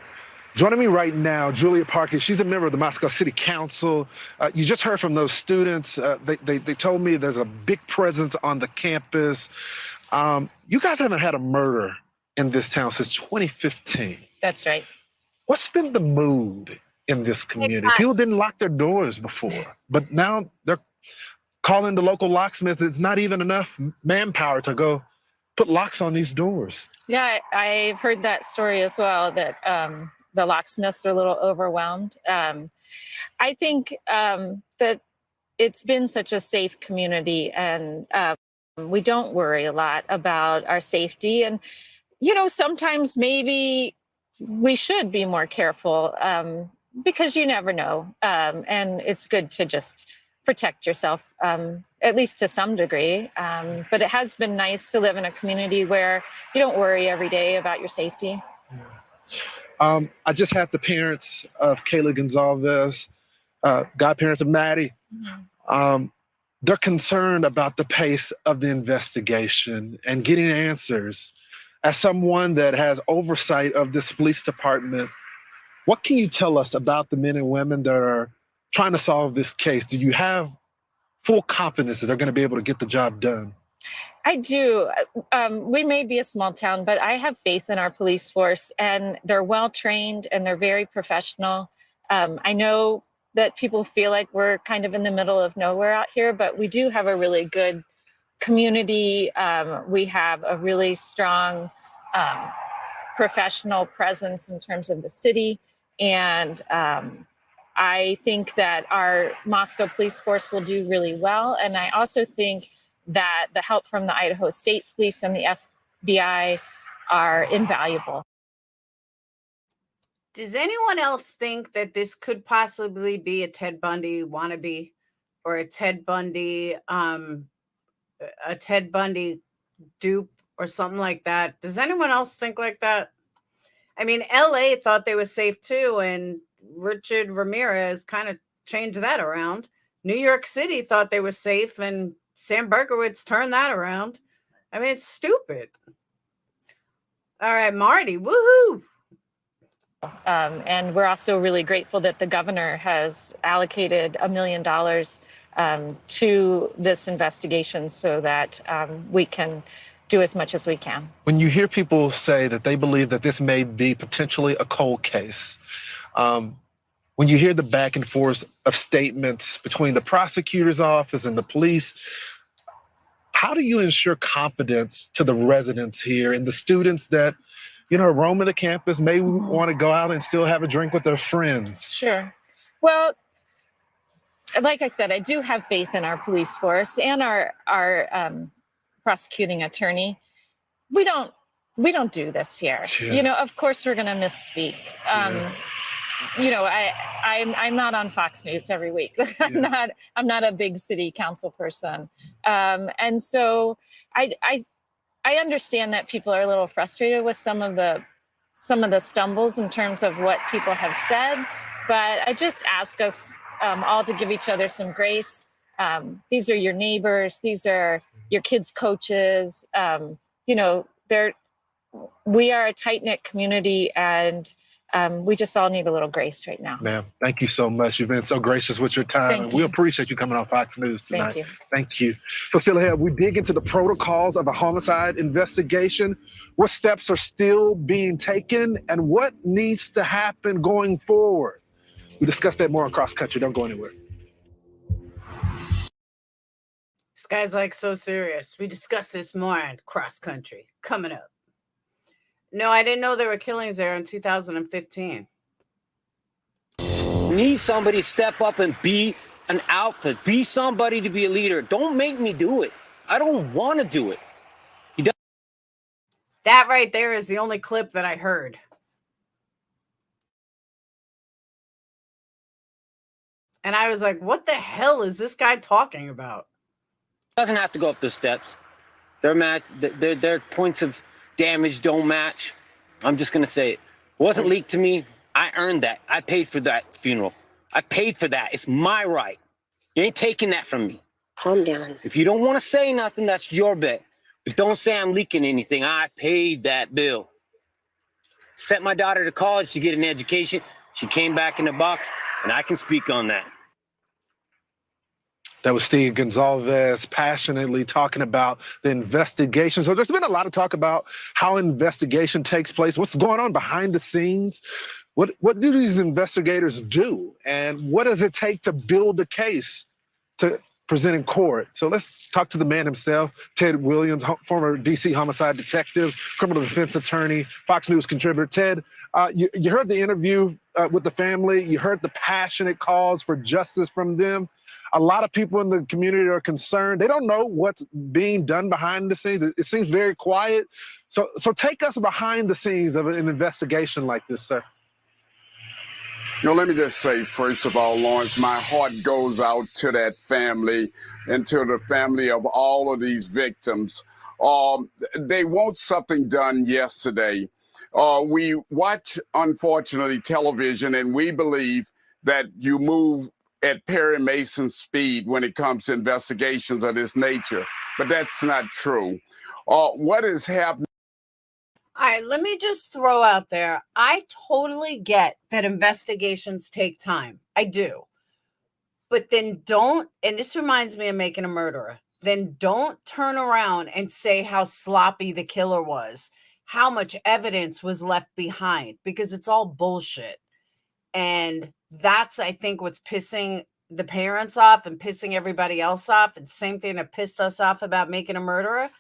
Speaker 19: Joining me right now, Julia Parker. She's a member of the Moscow City Council. You just heard from those students. They told me there's a big presence on the campus. You guys haven't had a murder in this town since 2015.
Speaker 3: That's right.
Speaker 19: What's been the mood in this community? People didn't lock their doors before, but now they're calling the local locksmith. It's not even enough manpower to go put locks on these doors.
Speaker 3: Yeah, I've heard that story as well, that the locksmiths are a little overwhelmed. I think that it's been such a safe community, and we don't worry a lot about our safety. And, you know, sometimes maybe we should be more careful because you never know. And it's good to just protect yourself, at least to some degree. But it has been nice to live in a community where you don't worry every day about your safety.
Speaker 19: I just had the parents of Kaylee Gonzalez, godparents of Maddie. They're concerned about the pace of the investigation and getting answers. As someone that has oversight of this police department, what can you tell us about the men and women that are trying to solve this case? Do you have full confidence that they're going to be able to get the job done?
Speaker 3: I do. We may be a small town, but I have faith in our police force, and they're well trained and they're very professional. I know that people feel like we're kind of in the middle of nowhere out here, but we do have a really good community. We have a really strong professional presence in terms of the city. And I think that our Moscow police force will do really well. And I also think that the help from the Idaho State Police and the FBI are invaluable.
Speaker 4: Does anyone else think that this could possibly be a Ted Bundy wannabe or a Ted Bundy dupe or something like that? Does anyone else think like that? I mean, LA thought they were safe too, and Richard Ramirez kind of changed that around. New York City thought they were safe, and Sam Berkowitz turned that around. I mean, it's stupid. All right, Marty, woohoo!
Speaker 3: And we're also really grateful that the governor has allocated $1 million to this investigation so that we can do as much as we can.
Speaker 19: When you hear people say that they believe that this may be potentially a cold case, when you hear the back and forth of statements between the prosecutor's office and the police, how do you ensure confidence to the residents here and the students that, you know, roaming the campus, may want to go out and still have a drink with their friends?
Speaker 3: Sure. Well, like I said, I do have faith in our police force and our prosecuting attorney. We don't do this here.
Speaker 19: Yeah.
Speaker 3: You know, of course we're going to misspeak. You know, I'm not on Fox News every week. I'm not a big city council person. And so I understand that people are a little frustrated with some of the stumbles in terms of what people have said, but I just ask us all to give each other some grace. These are your neighbors. These are your kids' coaches. You know, we are a tight-knit community, and we just all need a little grace right now.
Speaker 19: Ma'am, thank you so much. You've been so gracious with your time.
Speaker 3: Thank
Speaker 19: and
Speaker 3: you.
Speaker 19: we appreciate you coming on Fox News tonight.
Speaker 3: Thank you.
Speaker 19: Thank you. So still ahead, we dig into the protocols of a homicide investigation. What steps are still being taken and what needs to happen going forward? We discuss that more on Cross Country. Don't go anywhere.
Speaker 4: This guy's like so serious. We discussed this more in Cross Country coming up. No, I didn't know there were killings there in 2015.
Speaker 14: Need somebody to step up and be an alpha, be somebody to be a leader. Don't make me do it. I don't want to do it.
Speaker 4: That right there is the only clip that I heard. And I was like, what the hell is this guy talking about?
Speaker 14: Doesn't have to go up the steps. Their points of damage don't match. I'm just gonna say it. Wasn't leaked to me. I earned that. I paid for that funeral. I paid for that. It's my right. You ain't taking that from me.
Speaker 20: Calm down.
Speaker 14: If you don't want to say nothing, that's your bet. But don't say I'm leaking anything. I paid that bill. Sent my daughter to college to get an education. She came back in the box, and I can speak on that.
Speaker 19: That was Steve Gonzalez passionately talking about the investigation. So there's been a lot of talk about how investigation takes place, what's going on behind the scenes. What do these investigators do? And what does it take to build a case to present in court? So let's talk to the man himself, Ted Williams, former DC homicide detective, criminal defense attorney, Fox News contributor. Ted, you heard the interview with the family. You heard the passionate calls for justice from them. A lot of people in the community are concerned. They don't know what's being done behind the scenes. It seems very quiet. So take us behind the scenes of an investigation like this, sir.
Speaker 6: You know, let me just say, first of all, Lawrence, my heart goes out to that family and to the family of all of these victims. They want something done yesterday. We watch, unfortunately, television, and we believe that you move at Perry Mason speed when it comes to investigations of this nature, but that's not true. What is happening?
Speaker 4: All right, let me just throw out there. I totally get that investigations take time. I do. But then don't, and this reminds me of Making a Murderer, then don't turn around and say how sloppy the killer was, how much evidence was left behind, because it's all bullshit. And that's, I think, what's pissing the parents off and pissing everybody else off. And same thing that pissed us off about Making a Murderer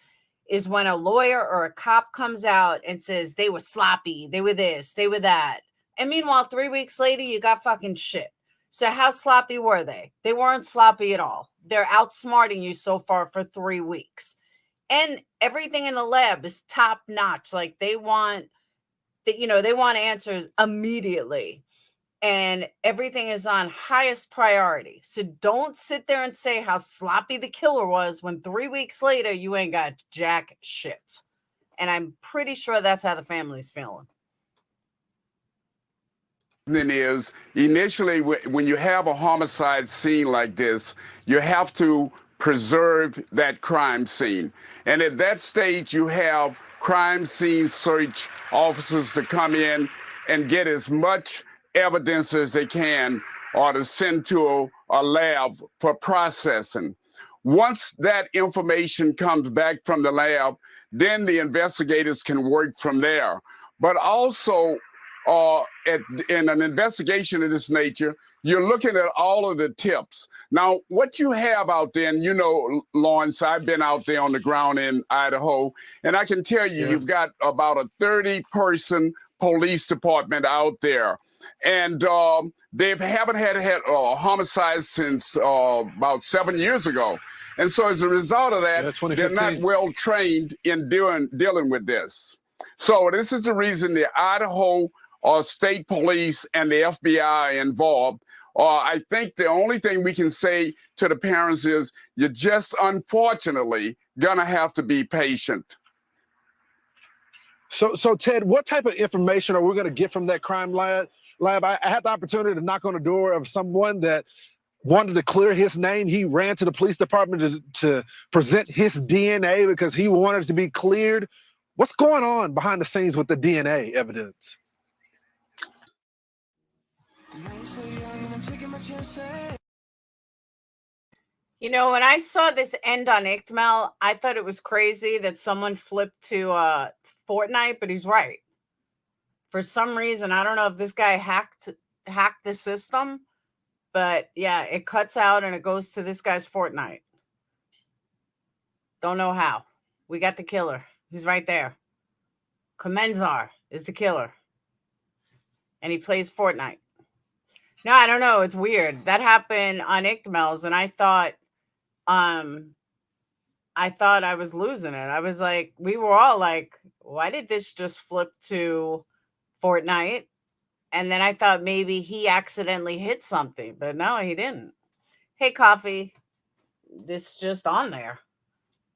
Speaker 4: is when a lawyer or a cop comes out and says they were sloppy, they were this, they were that. And meanwhile, 3 weeks later, you got fucking shit. So how sloppy were they? They weren't sloppy at all. They're outsmarting you so far for 3 weeks. And everything in the lab is top notch. Like they want answers immediately. And everything is on highest priority. So don't sit there and say how sloppy the killer was when 3 weeks later you ain't got jack shit. And I'm pretty sure that's how the family's feeling.
Speaker 6: Is initially when you have a homicide scene like this, you have to preserve that crime scene. And at that stage, you have crime scene search officers to come in and get as much evidence as they can or to send to a lab for processing. Once that information comes back from the lab, then the investigators can work from there. But also, in an investigation of this nature, you're looking at all of the tips. Now, what you have out there, and you know, Lawrence, I've been out there on the ground in Idaho, and I can tell you, you've got about a 30-person police department out there. And they haven't had a homicide since about 7 years ago. And so as a result of that, they're not well trained in dealing with this. So this is the reason the Idaho State Police and the FBI are involved. I think the only thing we can say to the parents is you're just unfortunately gonna have to be patient.
Speaker 19: So Ted, what type of information are we going to get from that crime lab? I had the opportunity to knock on the door of someone that wanted to clear his name. He ran to the police department to present his DNA because he wanted it to be cleared. What's going on behind the scenes with the DNA evidence?
Speaker 4: You know, when I saw this end on ICML, I thought it was crazy that someone flipped to Fortnite, but he's right. For some reason, I don't know if this guy hacked the system, but yeah, it cuts out and it goes to this guy's Fortnite. Don't know how. We got the killer. He's right there. Comenzar is the killer. And he plays Fortnite. No, I don't know. It's weird. That happened on ICMLs, and I thought I was losing it. I was like, we were all like, why did this just flip to Fortnite? And then I thought maybe he accidentally hit something, but no, he didn't. Hey, Coffee, this just on there.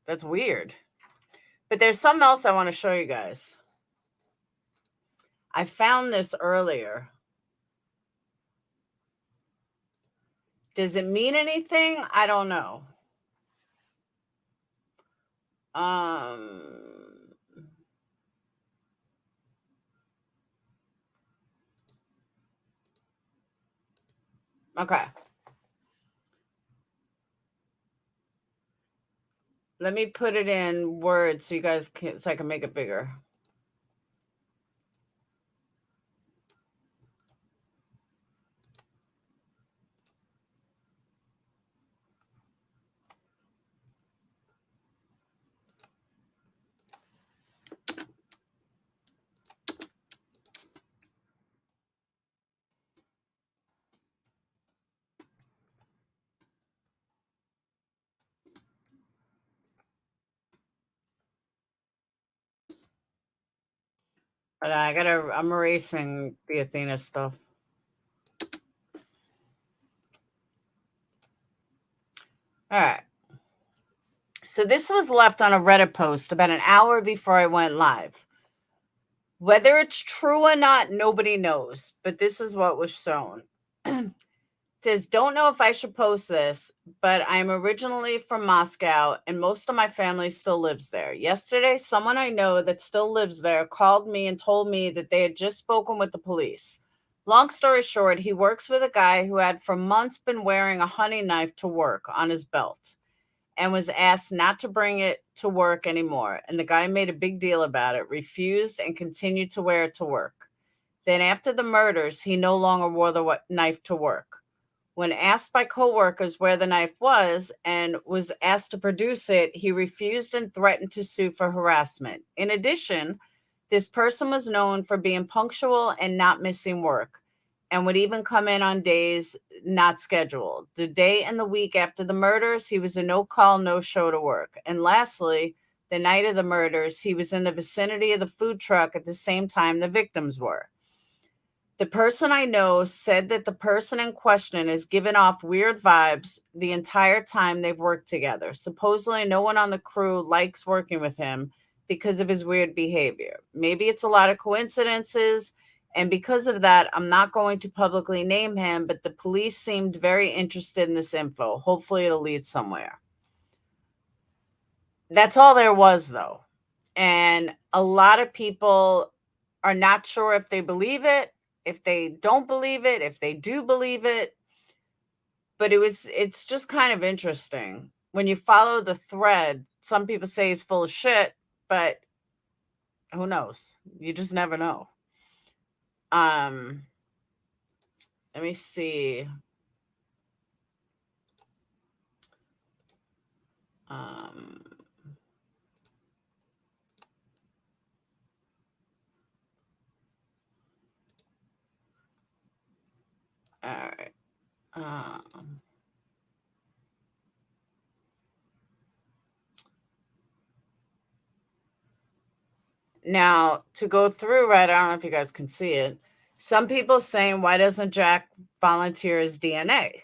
Speaker 4: That's weird. But there's something else I want to show you guys. I found this earlier. Does it mean anything? I don't know. Okay. Let me put it in words so you guys can, so I can make it bigger. But I'm erasing the Athena stuff. All right. So this was left on a Reddit post about an hour before I went live. Whether it's true or not, nobody knows, but this is what was shown. Says, don't know if I should post this, but I'm originally from Moscow and most of my family still lives there. Yesterday, someone I know that still lives there called me and told me that they had just spoken with the police. Long story short, he works with a guy who had for months been wearing a hunting knife to work on his belt and was asked not to bring it to work anymore. And the guy made a big deal about it, refused, and continued to wear it to work. Then after the murders, he no longer wore the knife to work. When asked by coworkers where the knife was and was asked to produce it, he refused and threatened to sue for harassment. In addition, this person was known for being punctual and not missing work, and would even come in on days not scheduled. The day and the week after the murders, he was a no-call, no-show to work. And lastly, the night of the murders, he was in the vicinity of the food truck at the same time the victims were. The person I know said that the person in question has given off weird vibes the entire time they've worked together. Supposedly, no one on the crew likes working with him because of his weird behavior. Maybe it's a lot of coincidences, and because of that, I'm not going to publicly name him, but the police seemed very interested in this info. Hopefully, it'll lead somewhere. That's all there was, though. And a lot of people are not sure if they believe it, if they don't believe it, if they do believe it. But it's just kind of interesting. When you follow the thread, some people say he's full of shit, but who knows? You just never know. Let me see. All right. Now, to go through Reddit, I don't know if you guys can see it. Some people saying, why doesn't Jack volunteer his DNA?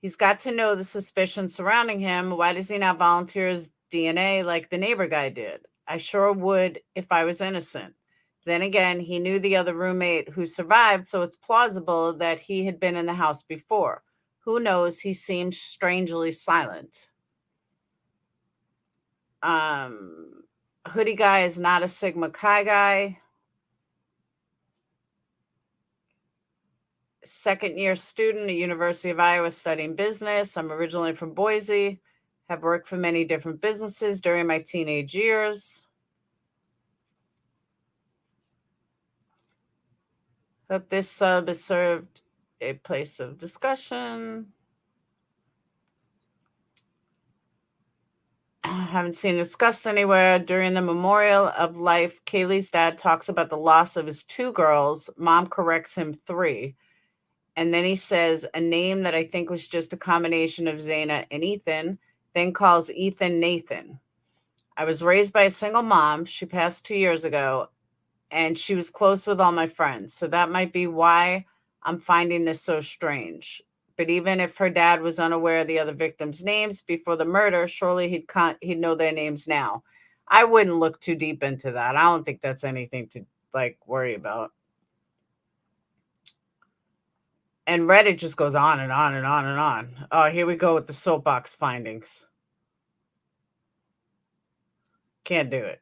Speaker 4: He's got to know the suspicion surrounding him. Why does he not volunteer his DNA like the neighbor guy did? I sure would if I was innocent. Then again, he knew the other roommate who survived, so it's plausible that he had been in the house before. Who knows? He seemed strangely silent. Hoodie guy is not a Sigma Chi guy. Second-year student at University of Iowa studying business. I'm originally from Boise. Have worked for many different businesses during my teenage years. Hope this sub has served a place of discussion. Haven't seen it discussed anywhere. During the memorial of life, Kaylee's dad talks about the loss of his 2 girls. Mom corrects him 3. And then he says a name that I think was just a combination of Zaina and Ethan, then calls Ethan Nathan. I was raised by a single mom. She passed 2 years ago, and she was close with all my friends. So that might be why I'm finding this so strange. But even if her dad was unaware of the other victims' names before the murder, surely he'd know their names now. I wouldn't look too deep into that. I don't think that's anything to worry about. And Reddit just goes on and on and on and on. Oh, here we go with the soapbox findings. Can't do it.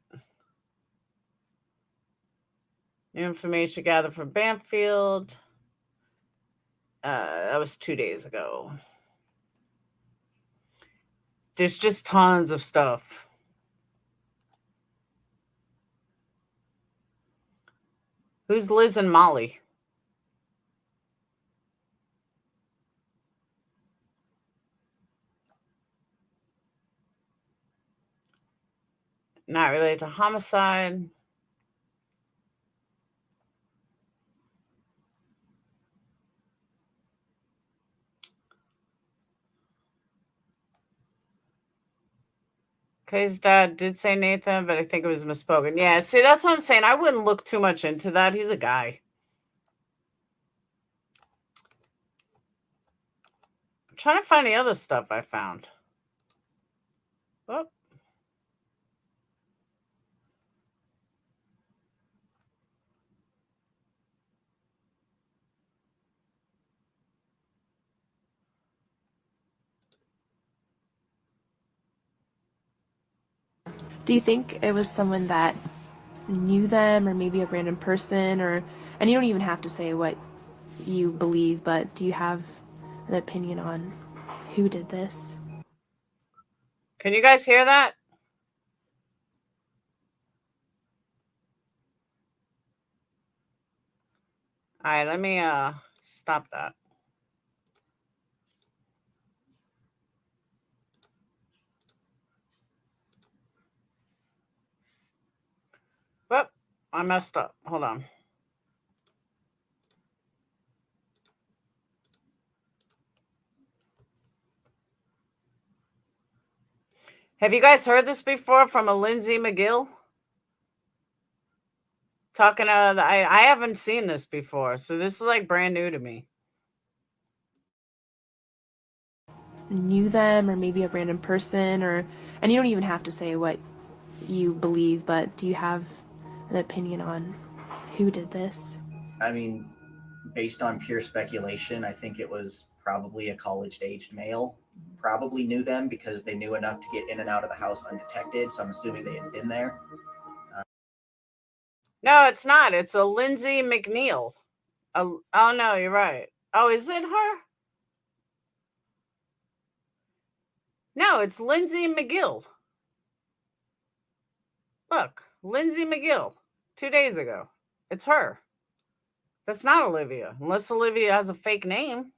Speaker 4: New information gathered from Banfield. That was 2 days ago. There's just tons of stuff. Who's Liz and Molly? Not related to homicide. Kay's dad did say Nathan, but I think it was misspoken. Yeah, see, that's what I'm saying. I wouldn't look too much into that. He's a guy. I'm trying to find the other stuff I found. Oh.
Speaker 8: Do you think it was someone that knew them, or maybe a random person, and you don't even have to say what you believe, but do you have an opinion on who did this?
Speaker 4: Can you guys hear that? All right, let me stop that. Whoop, I messed up. Hold on. Have you guys heard this before from a Lindsay McGill? Talking to, I haven't seen this before, so this is like brand new to me.
Speaker 8: Knew them, or maybe a random person, and you don't even have to say what you believe, but do you have an opinion on who did this?
Speaker 9: I mean, based on pure speculation, I think it was probably a college-aged male. Probably knew them because they knew enough to get in and out of the house undetected, so I'm assuming they had been there.
Speaker 4: No, it's not. It's a Lindsay McNeil. Oh, no, you're right. Oh, is it her? No, it's Lindsay McGill. Look, Lindsay McGill, 2 days ago. It's her. That's not Olivia, unless Olivia has a fake name.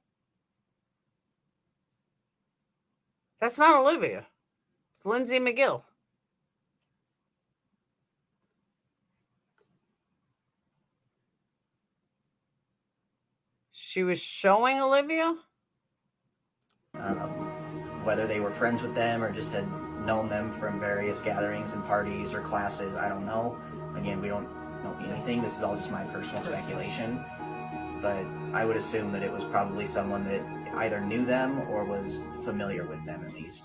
Speaker 4: That's not Olivia. It's Lindsay McGill. She was showing Olivia?
Speaker 9: Whether they were friends with them or just had known them from various gatherings and parties or classes, I don't know. Again, we don't know anything. This is all just my personal speculation. But I would assume that it was probably someone that either knew them or was familiar with them at least.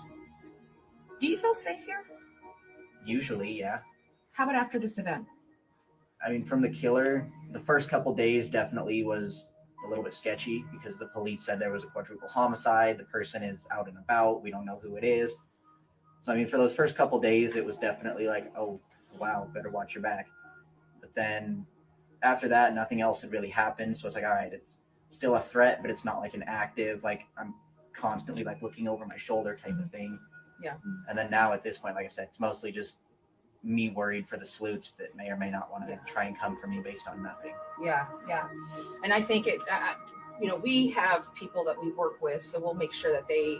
Speaker 12: Do you feel safe here?
Speaker 9: Usually, yeah.
Speaker 12: How about after this event?
Speaker 9: I mean, from the killer, the first couple days definitely was a little bit sketchy because the police said there was a quadruple homicide. The person is out and about. We don't know who it is. So, I mean, for those first couple days, it was definitely like, oh, wow, better watch your back. But then after that, nothing else had really happened. So it's like, all right, it's still a threat, but it's not like an active, like I'm constantly like looking over my shoulder type of thing.
Speaker 12: Yeah.
Speaker 9: And then now at this point, like I said, it's mostly just me worried for the sleuths that may or may not want to try and come for me based on nothing.
Speaker 12: Yeah, yeah. And I think it, we have people that we work with, so we'll make sure that they,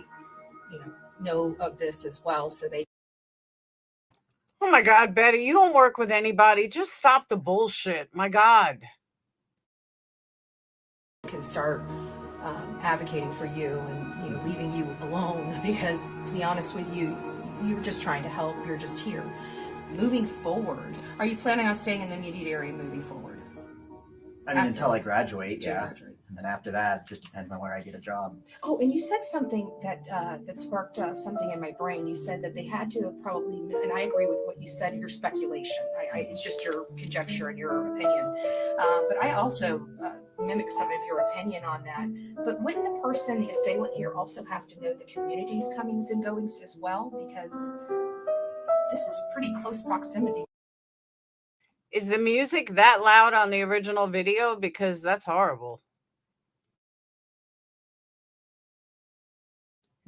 Speaker 12: know of this as well, so they.
Speaker 4: Oh my God, Betty, you don't work with anybody. Just stop the bullshit. My God.
Speaker 12: Can start advocating for you and leaving you alone, because to be honest with you, you were just trying to help. You're just here. Moving forward, are you planning on staying in the immediate area moving forward?
Speaker 9: I mean, until I graduate, yeah. And then after that, it just depends on where I get a job.
Speaker 12: Oh, and you said something that that sparked something in my brain. You said that they had to have probably, and I agree with what you said, your speculation. It's just your conjecture and your opinion. But I also mimic some of your opinion on that. But wouldn't the person, the assailant here, also have to know the community's comings and goings as well? Because this is pretty close proximity.
Speaker 4: Is the music that loud on the original video? Because that's horrible.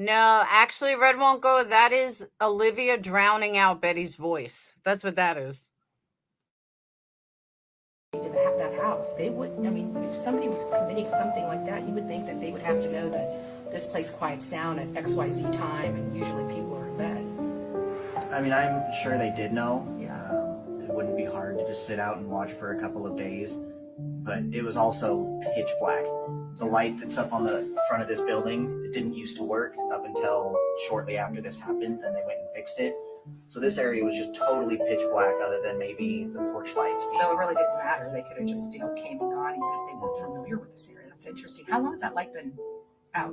Speaker 4: No, actually, Red won't go. That is Olivia drowning out Betty's voice. That's what that is.
Speaker 12: To that house, they wouldn't. I mean, if somebody was committing something like that, you would think that they would have to know that this place quiets down at XYZ time, and usually people are in bed.
Speaker 9: I mean, I'm sure they did know.
Speaker 12: Yeah.
Speaker 9: It wouldn't be hard to just sit out and watch for a couple of days, but it was also pitch black. The light that's up on the front of this building, it didn't used to work up until shortly after this happened. Then they went and fixed it. So this area was just totally pitch black, other than maybe the porch lights.
Speaker 12: So it really didn't matter. They could have just, came and gone, even if they weren't familiar with this area. That's interesting. How long has that light been out?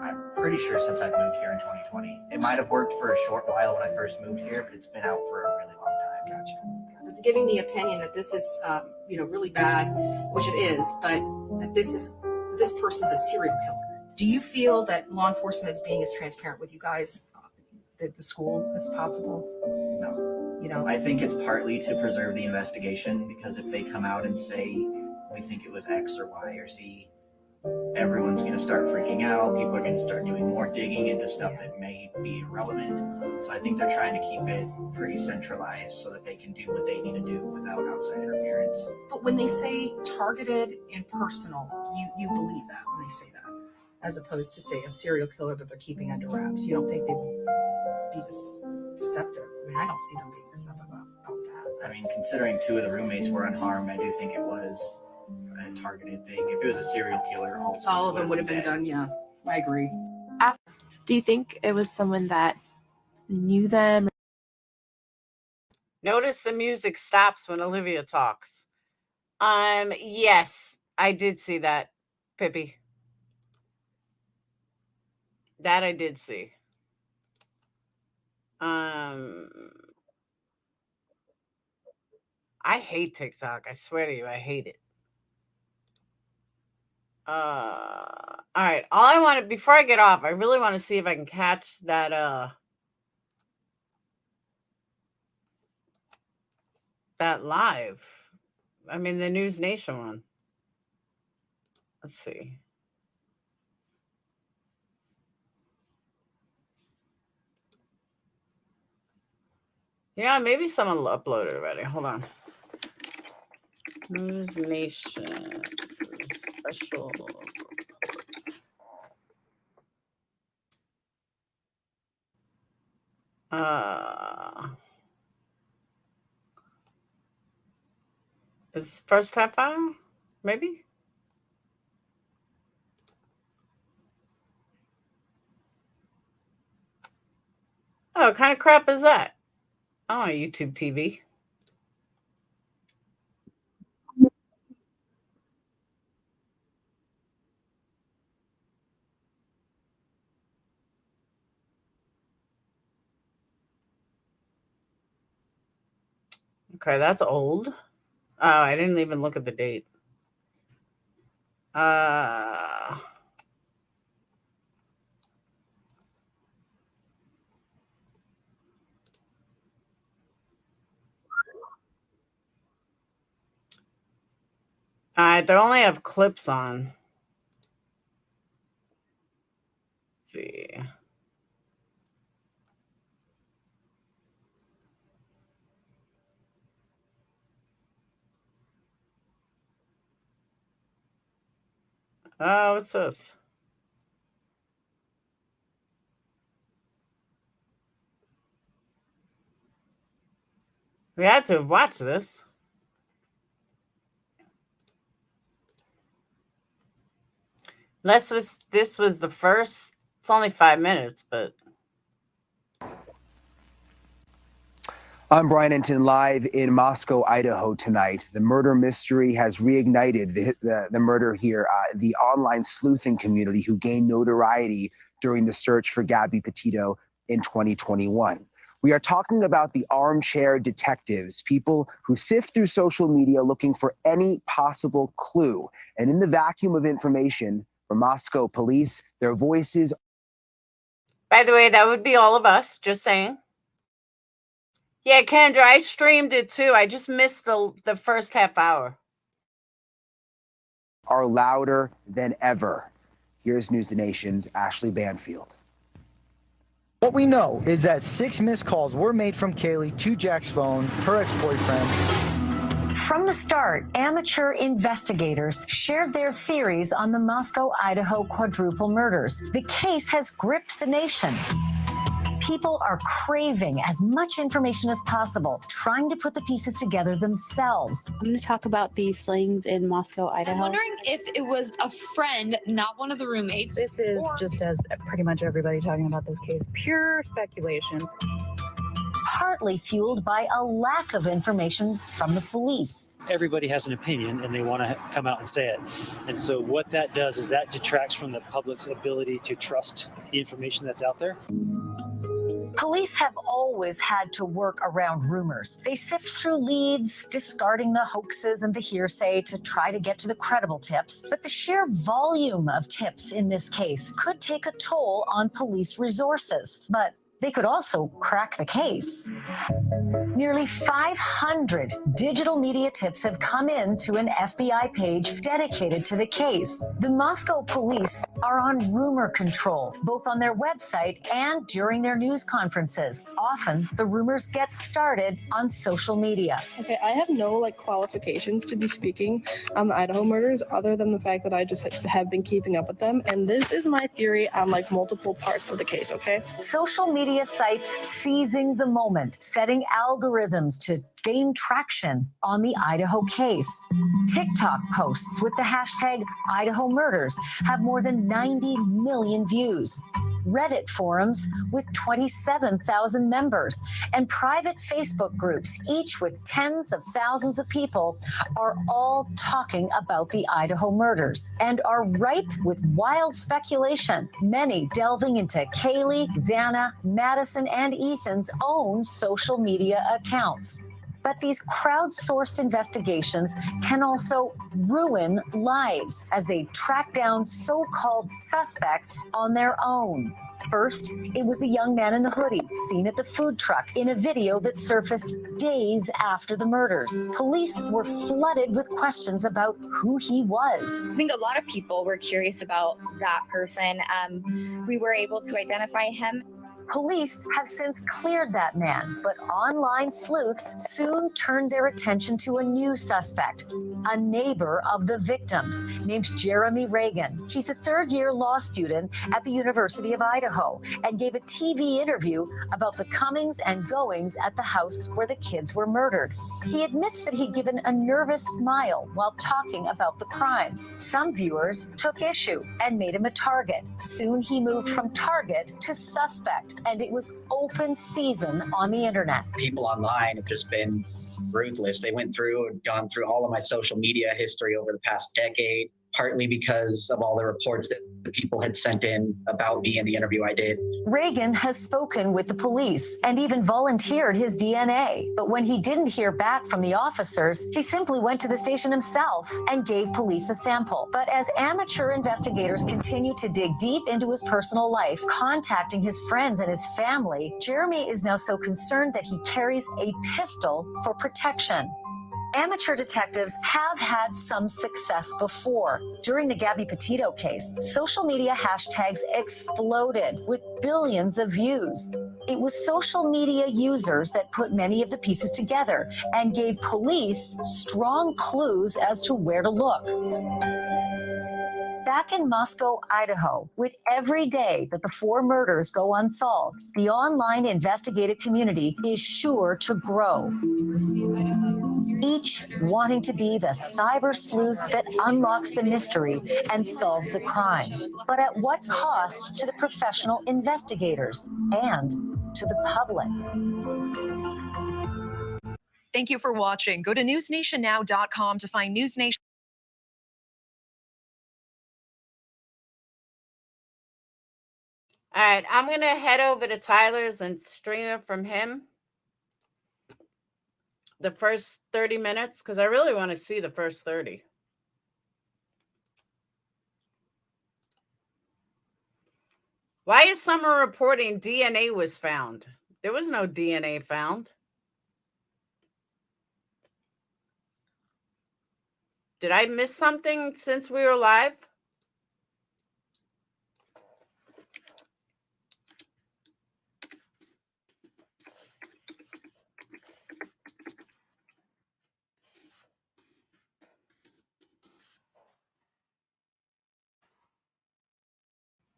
Speaker 9: I'm pretty sure since I've moved here in 2020. It might have worked for a short while when I first moved here, but it's been out for a really long time.
Speaker 12: Gotcha. But giving the opinion that this is, really bad, which it is, but that this person's a serial killer. Do you feel that law enforcement is being as transparent with you guys at the school as possible?
Speaker 9: No. I think it's partly to preserve the investigation, because if they come out and say we think it was X or Y or Z, everyone's going to start freaking out. People are going to start doing more digging into stuff that may be irrelevant. So I think they're trying to keep it pretty centralized so that they can do what they need to do without outside interference.
Speaker 12: But when they say targeted and personal, you believe that when they say that, as opposed to, say, a serial killer that they're keeping under wraps. You don't think they would be deceptive? I mean, I don't see them being deceptive about that.
Speaker 9: I mean, considering 2 of the roommates were unharmed, I do think it was a targeted thing. If it was a serial killer,
Speaker 12: all of them would have been done. Yeah, I agree.
Speaker 8: Do you think it was someone that knew them?
Speaker 4: Notice the music stops when Olivia talks. Yes, I did see that, Pippi. That I did see. I hate TikTok. I swear to you, I hate it. All right. All I want to, before I get off, I really want to see if I can catch that that live. I mean, the News Nation one. Let's see. Yeah, maybe someone uploaded already. Hold on. News Nation special report. Is first half hour? Maybe? Oh, what kind of crap is that? Oh, YouTube TV. Okay, that's old. Oh, I didn't even look at the date. They only have clips on. Let's see. Oh, what's this? We had to watch this. This was the first. It's only 5 minutes, but
Speaker 2: I'm Brian Enton, live in Moscow, Idaho tonight. The murder mystery has reignited the murder here. The online sleuthing community who gained notoriety during the search for Gabby Petito in 2021. We are talking about the armchair detectives, people who sift through social media looking for any possible clue. And in the vacuum of information from Moscow police, their voices.
Speaker 4: By the way, that would be all of us, just saying. Yeah, Kendra, I streamed it too. I just missed the first half hour.
Speaker 2: Are louder than ever. Here's News Nation's Ashley Banfield.
Speaker 13: What we know is that 6 missed calls were made from Kaylee to Jack's phone, her ex-boyfriend.
Speaker 15: From the start, amateur investigators shared their theories on the Moscow, Idaho quadruple murders. The case has gripped the nation. People are craving as much information as possible, trying to put the pieces together themselves.
Speaker 16: I'm going to talk about the slayings in Moscow, Idaho.
Speaker 18: I'm wondering if it was a friend, not one of the roommates.
Speaker 26: This is just as pretty much everybody talking about this case, pure speculation.
Speaker 15: Partly fueled by a lack of information from the police.
Speaker 27: Everybody has an opinion and they want to come out and say it. And so what that does is that detracts from the public's ability to trust the information that's out there.
Speaker 15: Police have always had to work around rumors. They sift through leads, discarding the hoaxes and the hearsay to try to get to the credible tips. But the sheer volume of tips in this case could take a toll on police resources. But they could also crack the case. Nearly 500 digital media tips have come in to an FBI page dedicated to the case. The Moscow police are on rumor control, both on their website and during their news conferences. Often, the rumors get started on social media.
Speaker 28: Okay, I have no qualifications to be speaking on the Idaho murders other than the fact that I just have been keeping up with them. And this is my theory on multiple parts of the case, okay?
Speaker 15: Social media sites seizing the moment, setting algorithms to gain traction on the Idaho case. TikTok posts with the hashtag Idaho Murders have more than 90 million views. Reddit forums with 27,000 members, and private Facebook groups, each with tens of thousands of people, are all talking about the Idaho murders and are ripe with wild speculation, many delving into Kaylee, Xana, Madison, and Ethan's own social media accounts. But these crowdsourced investigations can also ruin lives as they track down so-called suspects on their own. First, it was the young man in the hoodie seen at the food truck in a video that surfaced days after the murders. Police were flooded with questions about who he was.
Speaker 29: I think a lot of people were curious about that person. We were able to identify him.
Speaker 15: Police have since cleared that man, but online sleuths soon turned their attention to a new suspect, a neighbor of the victims named Jeremy Reagan. He's a third-year law student at the University of Idaho and gave a TV interview about the comings and goings at the house where the kids were murdered. He admits that he'd given a nervous smile while talking about the crime. Some viewers took issue and made him a target. Soon he moved from target to suspect, and it was open season on the internet.
Speaker 30: People online have just been ruthless. They went through and gone through all of my social media history over the past decade, partly because of all the reports that the people had sent in about me in the interview I did.
Speaker 15: Reagan has spoken with the police and even volunteered his DNA. But when he didn't hear back from the officers, he simply went to the station himself and gave police a sample. But as amateur investigators continue to dig deep into his personal life, contacting his friends and his family, Jeremy is now so concerned that he carries a pistol for protection. Amateur detectives have had some success before. During the Gabby Petito case, social media hashtags exploded with billions of views. It was social media users that put many of the pieces together and gave police strong clues as to where to look. Back in Moscow, Idaho, with every day that the 4 murders go unsolved, the online investigative community is sure to grow. Each wanting to be the cyber sleuth that unlocks the mystery and solves the crime. But at what cost to the professional investigators and to the public?
Speaker 1: Thank you for watching. Go to newsnationnow.com to find News Nation.
Speaker 4: All right, I'm going to head over to Tyler's and stream it from him. The first 30 minutes, because I really want to see the first 30. Why is Summer reporting DNA was found? There was no DNA found. Did I miss something since we were live?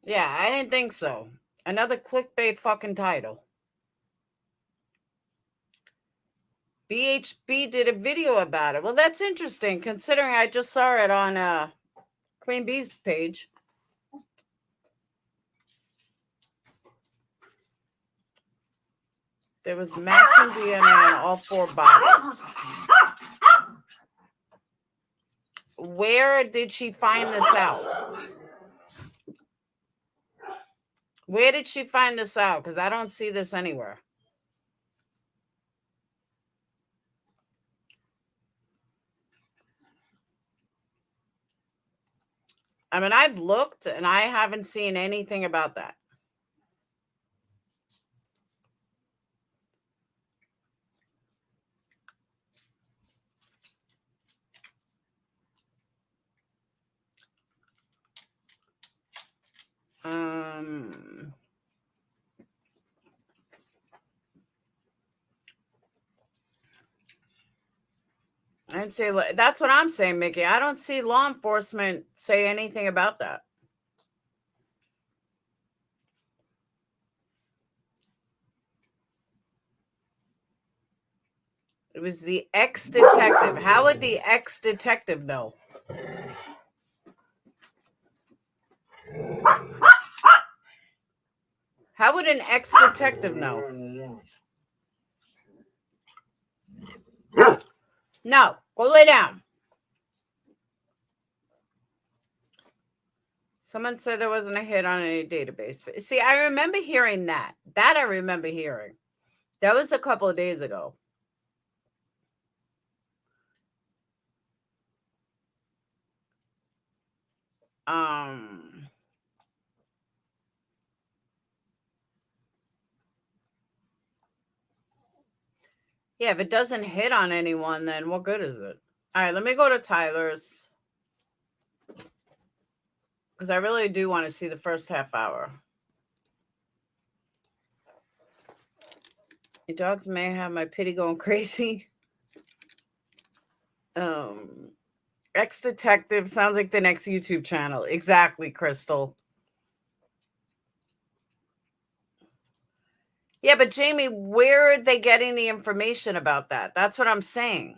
Speaker 4: Yeah, I didn't think so. Another clickbait fucking title. BHB did a video about it. Well, that's interesting considering I just saw it on Queen Bee's page. There was matching DNA on all 4 bodies. Where did she find this out? Where did she find this out? Because I don't see this anywhere. I mean, I've looked and I haven't seen anything about that. I'd say that's what I'm saying, Mickey. I don't see law enforcement say anything about that. It was the ex-detective. How would the ex-detective know? How would an ex-detective know? No, go lay down. Someone said there wasn't a hit on any database. See, I remember hearing that. That I remember hearing. That was a couple of days ago. Yeah, if it doesn't hit on anyone, then what good is it? All right, let me go to Tyler's. Because I really do want to see the first half hour. Your dogs may have my pity going crazy. Ex-detective sounds like the next YouTube channel. Exactly, Crystal. Yeah, but Jamie, where are they getting the information about that? That's what I'm saying.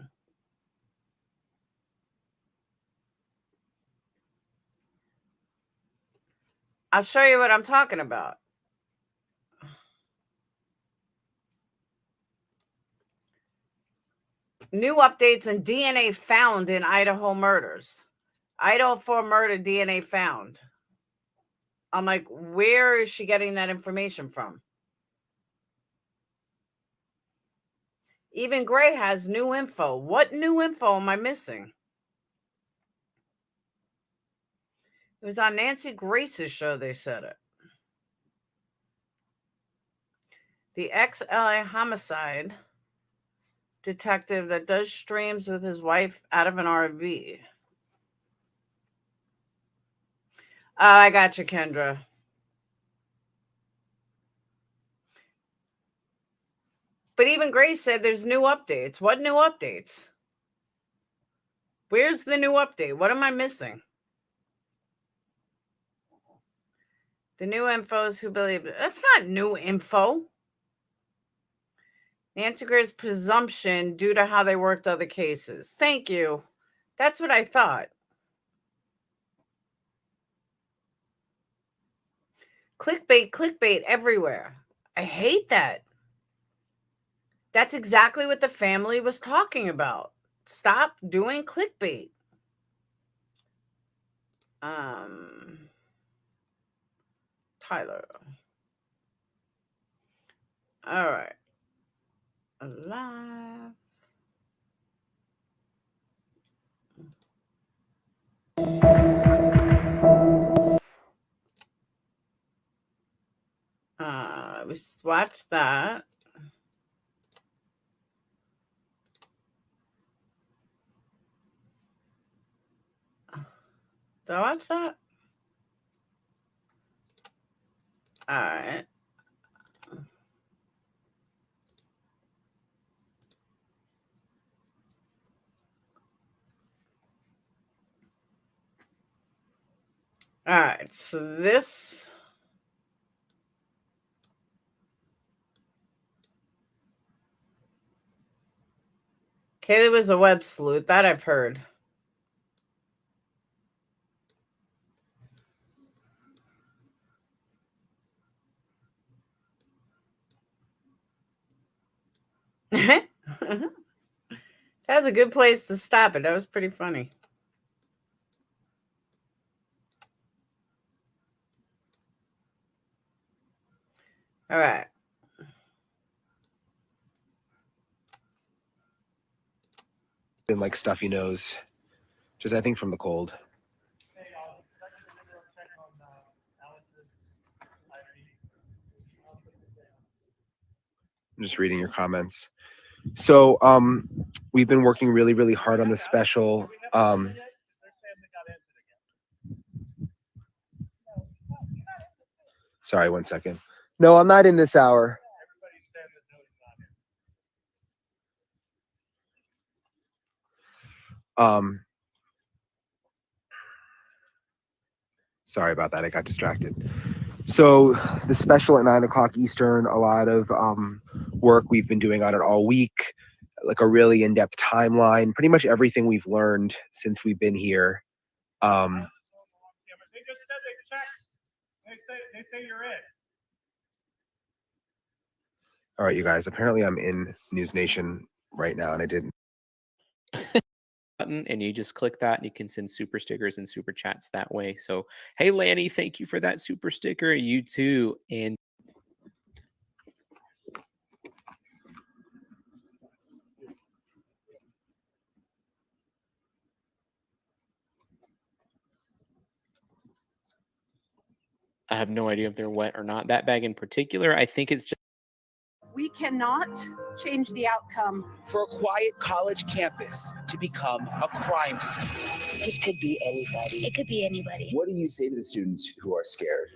Speaker 4: I'll show you what I'm talking about. New updates and DNA found in Idaho murders. Idaho 4 murder DNA found. I'm like, where is she getting that information from? Even Gray has new info. What new info am I missing? It was on Nancy Grace's show, they said it. The ex-LA homicide detective that does streams with his wife out of an RV. Oh, I got you, Kendra. But even Grace said there's new updates. What new updates? Where's the new update? What am I missing? The new info is who believe it. That's not new info. Nancy Grace's presumption due to how they worked other cases. Thank you. That's what I thought. Clickbait everywhere. I hate that. That's exactly what the family was talking about. Stop doing clickbait. Tyler. All right. Alive. We watched that. Did I watch that? All right. All right. So this. Kaylee was a web sleuth. That I've heard. That's a good place to stop it. That was pretty funny. All right.
Speaker 2: Been like stuffy nose, just I think from the cold. I'm just reading your comments. So we've been working really, really hard on the special. Sorry, 1 second. No, I'm not in this hour. Sorry about that. I got distracted. So the special at 9 o'clock Eastern, a lot of work we've been doing on it all week, like a really in-depth timeline, pretty much everything we've learned since we've been here.
Speaker 5: They just said they checked. They say you're in.
Speaker 2: All right, you guys, apparently I'm in News Nation right now and I didn't.
Speaker 7: Button and you just click that and you can send super stickers and super chats that way. So hey Lanny, thank you for that super sticker. You too. And I have no idea if they're wet or not. That bag in particular, I think it's just
Speaker 10: we cannot change the outcome.
Speaker 11: For a quiet college campus to become a crime scene.
Speaker 17: This could be anybody.
Speaker 29: It could be anybody.
Speaker 11: What do you say to the students who are scared?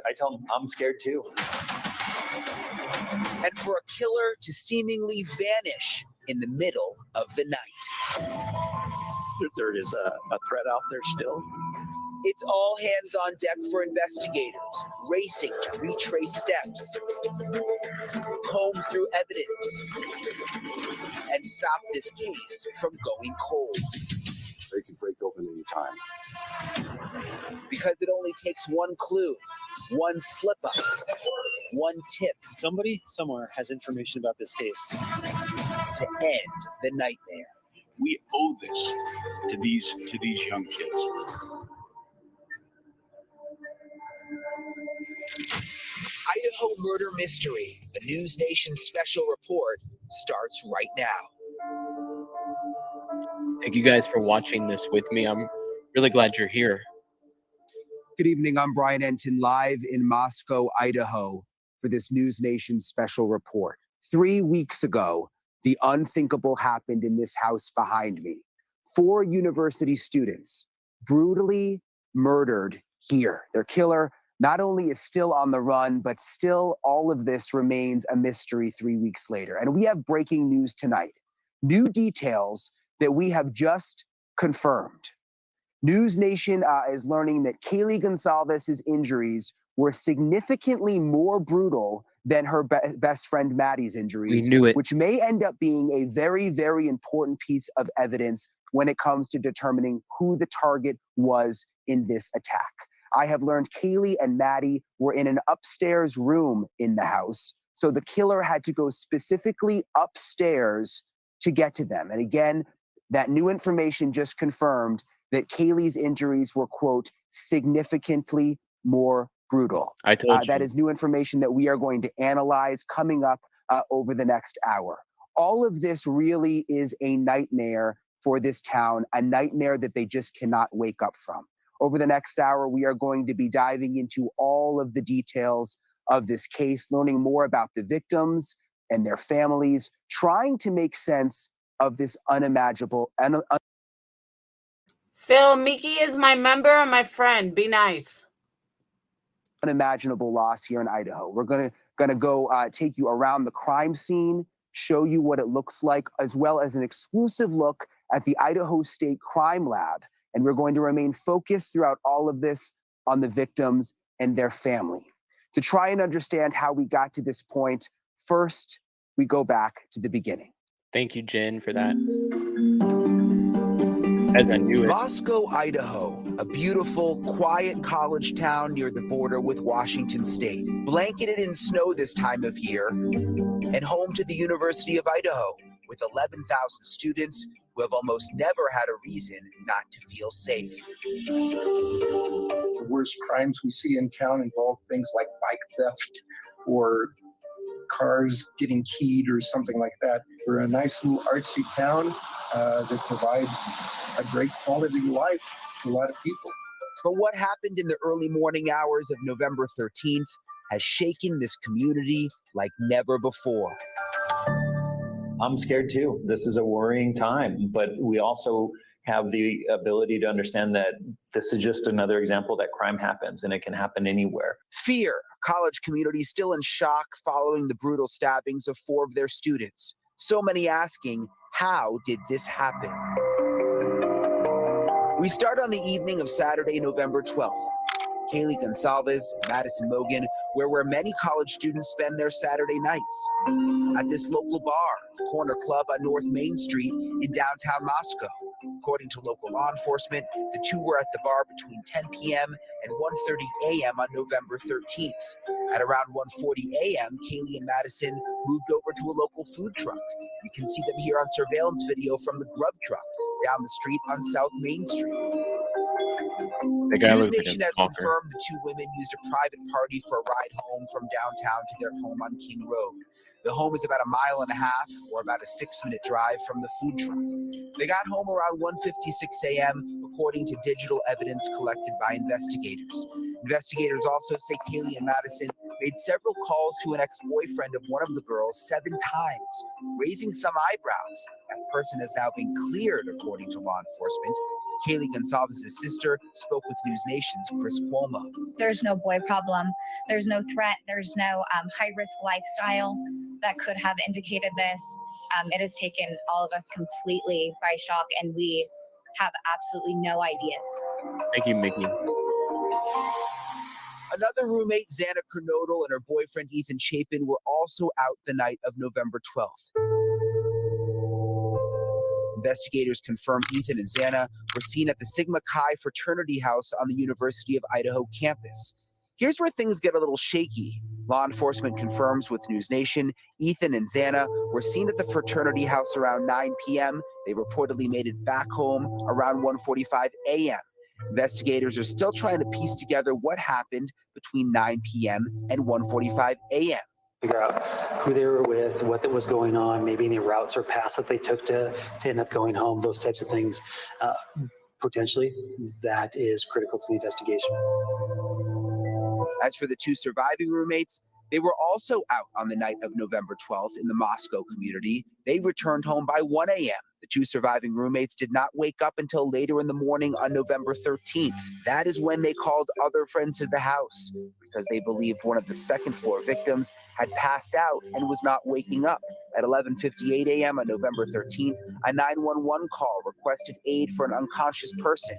Speaker 17: I tell them I'm scared too.
Speaker 11: And for a killer to seemingly vanish in the middle of the night.
Speaker 17: There is a threat out there still.
Speaker 11: It's all hands on deck for investigators, racing to retrace steps, comb through evidence, and stop this case from going cold.
Speaker 21: They could break open any time.
Speaker 11: Because it only takes one clue, one slip up, one tip.
Speaker 27: Somebody somewhere has information about this case.
Speaker 11: To end the nightmare.
Speaker 21: We owe this to these young kids.
Speaker 11: Idaho Murder Mystery, the News Nation special report, starts right now.
Speaker 7: Thank you guys for watching this with me. I'm really glad you're here.
Speaker 2: Good evening. I'm Brian Enton, live in Moscow, Idaho, for this News Nation special report. 3 weeks ago, the unthinkable happened in this house behind me. 4 university students brutally murdered here. Their killer not only is still on the run, but still all of this remains a mystery 3 weeks later. And we have breaking news tonight. New details that we have just confirmed. News Nation is learning that Kaylee Gonsalves's injuries were significantly more brutal than her best friend Maddie's injuries.
Speaker 7: We knew it.
Speaker 2: Which may end up being a very, very important piece of evidence when it comes to determining who the target was in this attack. I have learned Kaylee and Maddie were in an upstairs room in the house So the killer had to go specifically upstairs to get to them. And again, that new information just confirmed that Kaylee's injuries were, quote, significantly more brutal.
Speaker 7: I told you.
Speaker 2: That is new information that we are going to analyze coming up over the next hour. All of this really is a nightmare for this town, a nightmare that they just cannot wake up from. Over the next hour, we are going to be diving into all of the details of this case, learning more about the victims and their families, trying to make sense of this unimaginable.
Speaker 4: Phil, Miki is my member and my friend. Be nice.
Speaker 2: Unimaginable loss here in Idaho. We're gonna go take you around the crime scene, show you what it looks like, as well as an exclusive look at the Idaho State Crime Lab. And we're going to remain focused throughout all of this on the victims and their family. To try and understand how we got to this point, first, we go back to the beginning.
Speaker 7: Thank you, Jen, for that. As I knew it.
Speaker 11: Moscow, Idaho, a beautiful, quiet college town near the border with Washington State, blanketed in snow this time of year, and home to the University of Idaho, with 11,000 students who have almost never had a reason not to feel safe.
Speaker 21: The worst crimes we see in town involve things like bike theft or cars getting keyed or something like that. We're a nice little artsy town that provides a great quality of life to a lot of people.
Speaker 11: But what happened in the early morning hours of November 13th has shaken this community like never before.
Speaker 17: I'm scared too. This is a worrying time, but we also have the ability to understand that this is just another example that crime happens and it can happen anywhere.
Speaker 11: Fear, college community still in shock following the brutal stabbings of 4 of their students. So many asking, how did this happen? We start on the evening of Saturday, November 12th. Kaylee Gonsalves and Madison Mogan, where many college students spend their Saturday nights. At this local bar, the Corner Club on North Main Street in downtown Moscow. According to local law enforcement, the two were at the bar between 10 p.m. and 1:30 a.m. on November 13th. At around 1:40 a.m., Kaylee and Madison moved over to a local food truck. You can see them here on surveillance video from the grub truck down the street on South Main Street. News Nation has confirmed the 2 women used a private party for a ride home from downtown to their home on King Road. The home is about a mile and a half, or about a 6-minute drive from the food truck. They got home around 1:56 a.m., according to digital evidence collected by investigators. Investigators also say Kaylee and Madison made several calls to an ex-boyfriend of one of the girls 7 times, raising some eyebrows. That person has now been cleared, according to law enforcement. Kaylee Gonsalves' sister spoke with News Nation's Chris Cuomo.
Speaker 29: There's no boy problem. There's no threat. There's no high-risk lifestyle that could have indicated this. It has taken all of us completely by shock, and we have absolutely no ideas.
Speaker 7: Thank you, Mickey.
Speaker 11: Another roommate, Xana Kernodle, and her boyfriend, Ethan Chapin, were also out the night of November 12th. Investigators confirmed Ethan and Xana were seen at the Sigma Chi fraternity house on the University of Idaho campus. Here's where things get a little shaky. Law enforcement confirms with News Nation, Ethan and Xana were seen at the fraternity house around 9 p.m. They reportedly made it back home around 1:45 a.m. Investigators are still trying to piece together what happened between 9 p.m. and 1:45 a.m.
Speaker 27: Figure out who they were with, what was going on, maybe any routes or paths that they took to end up going home, those types of things. Potentially, that is critical to the investigation.
Speaker 11: As for the 2 surviving roommates, they were also out on the night of November 12th in the Moscow community. They returned home by 1 a.m. The 2 surviving roommates did not wake up until later in the morning on November 13th. That is when they called other friends to the house because they believed one of the second-floor victims had passed out and was not waking up. At 11:58 a.m. on November 13th, a 911 call requested aid for an unconscious person.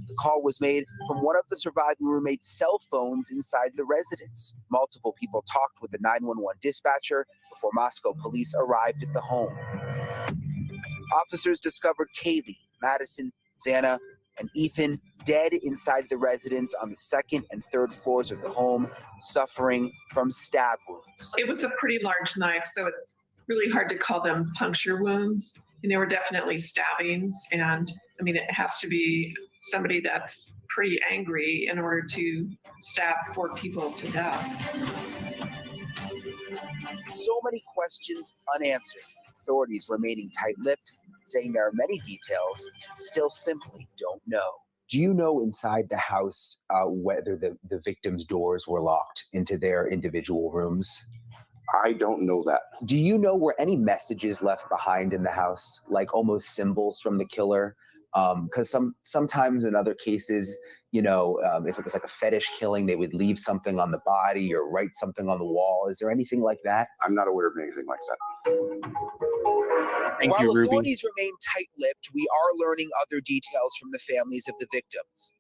Speaker 11: The call was made from one of the surviving roommates' cell phones inside the residence. Multiple people talked with the 911 dispatcher before Moscow police arrived at the home. Officers discovered Kaylee, Madison, Xana
Speaker 2: and Ethan dead inside the residence on the second and third floors of the home, suffering from stab wounds.
Speaker 3: It was a pretty large knife, so it's really hard to call them puncture wounds. And they were definitely stabbings. And I mean, it has to be somebody that's pretty angry in order to stab 4 people to death.
Speaker 2: So many questions unanswered. Authorities remaining tight-lipped, saying there are many details still simply don't know. Do you know inside the house whether the victims' doors were locked into their individual rooms?
Speaker 6: I don't know that.
Speaker 2: Do you know were any messages left behind in the house, like almost symbols from the killer? Because sometimes in other cases, you know, if it was like a fetish killing, they would leave something on the body or write something on the wall. Is there anything like that?
Speaker 6: I'm not aware of anything like that.
Speaker 2: While authorities remain tight-lipped, we are learning other details from the families of the victims.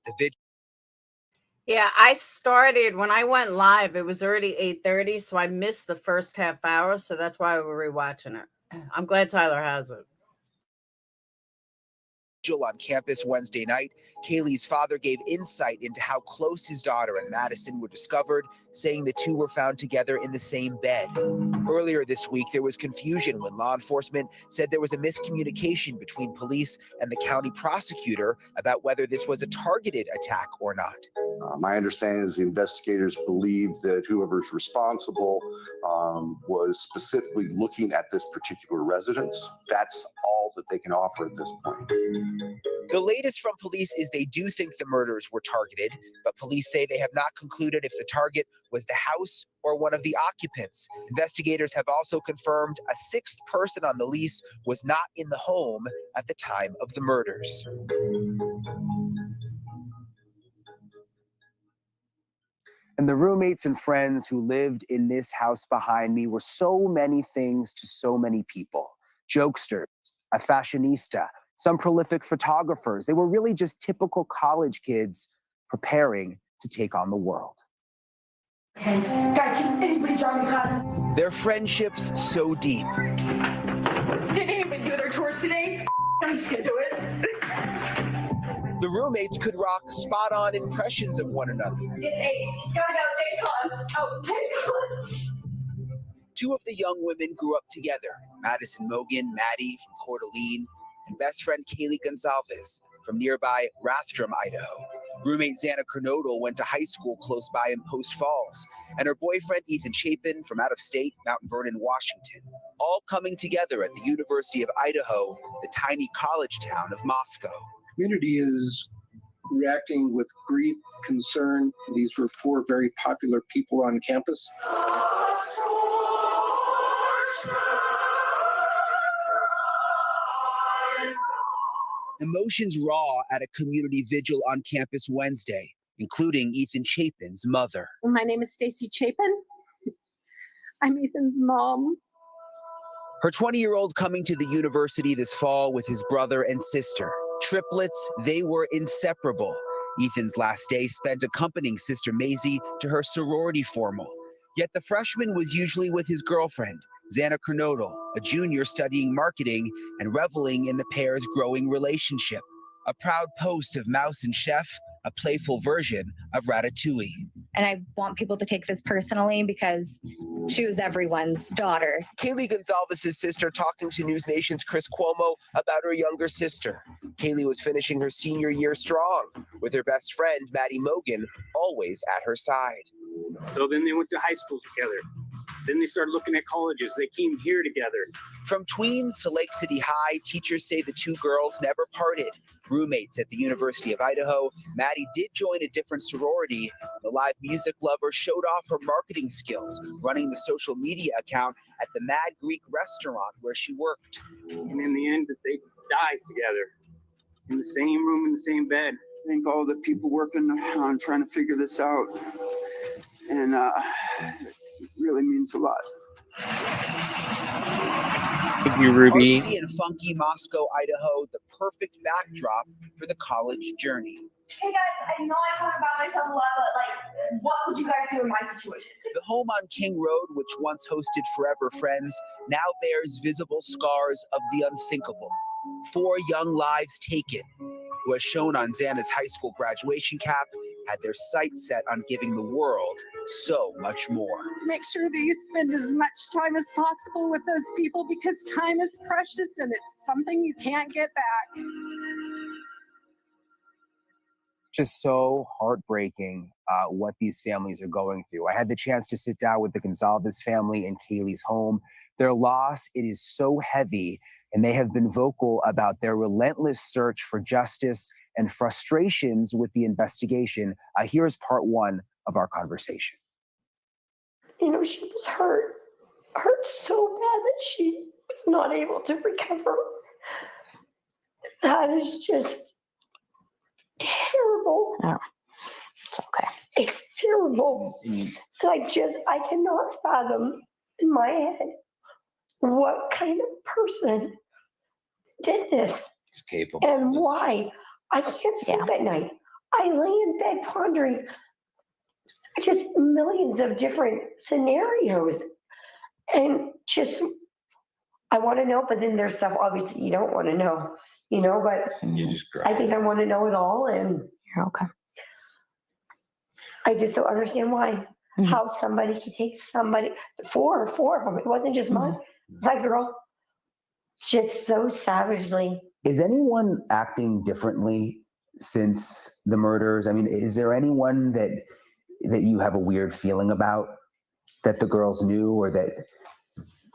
Speaker 4: Yeah, I started when I went live. It was already 8:30, so I missed the first half hour. So that's why we're rewatching it. I'm glad Tyler has it.
Speaker 2: On campus Wednesday night, Kaylee's father gave insight into how close his daughter and Madison were discovered, saying the two were found together in the same bed. Earlier this week, there was confusion when law enforcement said there was a miscommunication between police and the county prosecutor about whether this was a targeted attack or not.
Speaker 6: My understanding is the investigators believe that whoever's responsible was specifically looking at this particular residence. That's all that they can offer at this point.
Speaker 2: The latest from police is they do think the murders were targeted, but police say they have not concluded if the target was the house or one of the occupants. Investigators have also confirmed a 6th person on the lease was not in the home at the time of the murders. And the roommates and friends who lived in this house behind me were so many things to so many people. Jokesters, a fashionista, some prolific photographers. They were really just typical college kids preparing to take on the world.
Speaker 9: Guys, can anybody join me, class?
Speaker 2: Their friendships so deep.
Speaker 9: Did anyone do their chores today? I'm just gonna do it.
Speaker 2: The roommates could rock spot-on impressions of one another.
Speaker 9: It's 8. Gotta go. Jake's calling. Oh, Jake's calling.
Speaker 2: 2 of the young women grew up together. Madison Mogan, Maddie from Coeur d'Alene, and best friend Kaylee Gonzalez from nearby Rathdrum, Idaho. Roommate Xana Kernodle went to high school close by in Post Falls, and her boyfriend Ethan Chapin from out of state, Mount Vernon, Washington, all coming together at the University of Idaho, the tiny college town of Moscow.
Speaker 21: Community is reacting with grief, concern. These were 4 very popular people on campus.
Speaker 2: Emotions raw at a community vigil on campus Wednesday, including Ethan Chapin's mother.
Speaker 14: My name is Stacy Chapin. I'm Ethan's mom.
Speaker 2: Her 20-year-old coming to the university this fall with his brother and sister. Triplets, they were inseparable. Ethan's last day spent accompanying sister Maisie to her sorority formal. Yet the freshman was usually with his girlfriend, Xana Kernodle, a junior studying marketing and reveling in the pair's growing relationship. A proud post of Mouse and Chef, a playful version of Ratatouille.
Speaker 29: And I want people to take this personally because she was everyone's daughter.
Speaker 2: Kaylee Gonzalez's sister talking to News Nation's Chris Cuomo about her younger sister. Kaylee was finishing her senior year strong, with her best friend, Maddie Mogan, always at her side.
Speaker 19: So then they went to high school together. Then they started looking at colleges. They came here together.
Speaker 2: From tweens to Lake City High, teachers say the 2 girls never parted. Roommates at the University of Idaho, Maddie did join a different sorority. The live music lover showed off her marketing skills, running the social media account at the Mad Greek restaurant where she worked.
Speaker 19: And in the end, they died together in the same room, in the same bed.
Speaker 20: Thank all the people working on trying to figure this out. And it really means a lot.
Speaker 7: Thank you, Ruby.
Speaker 2: Artsy and funky Moscow, Idaho, the perfect backdrop for the college journey.
Speaker 9: Hey guys, I know I talk about myself a lot, but what would you guys do in my situation?
Speaker 2: The home on King Road, which once hosted Forever Friends, now bears visible scars of the unthinkable. 4 young lives taken. who, as shown on Xana's high school graduation cap, had their sights set on giving the world so much more.
Speaker 10: Make sure that you spend as much time as possible with those people because time is precious and it's something you can't get back.
Speaker 2: It's just so heartbreaking what these families are going through. I had the chance to sit down with the Gonzalez family in Kaylee's home. Their loss, it is so heavy, and they have been vocal about their relentless search for justice and frustrations with the investigation. Here's part one of our conversation.
Speaker 8: You know, she was hurt so bad that she was not able to recover. That is just terrible.
Speaker 12: Oh, it's okay.
Speaker 8: It's terrible. I cannot fathom in my head what kind of person did this.
Speaker 13: It's capable.
Speaker 8: And why. I can't sleep at night. I lay in bed pondering just millions of different scenarios. And just, I want to know, but then there's stuff obviously you don't want to know, you know, but
Speaker 13: You just cry.
Speaker 8: I think I want to know it all. And
Speaker 12: you're okay.
Speaker 8: I just don't understand why, how somebody could take somebody, four of them. It wasn't just my girl, just so savagely.
Speaker 2: Is anyone acting differently since the murders? I mean, is there anyone that you have a weird feeling about that the girls knew or that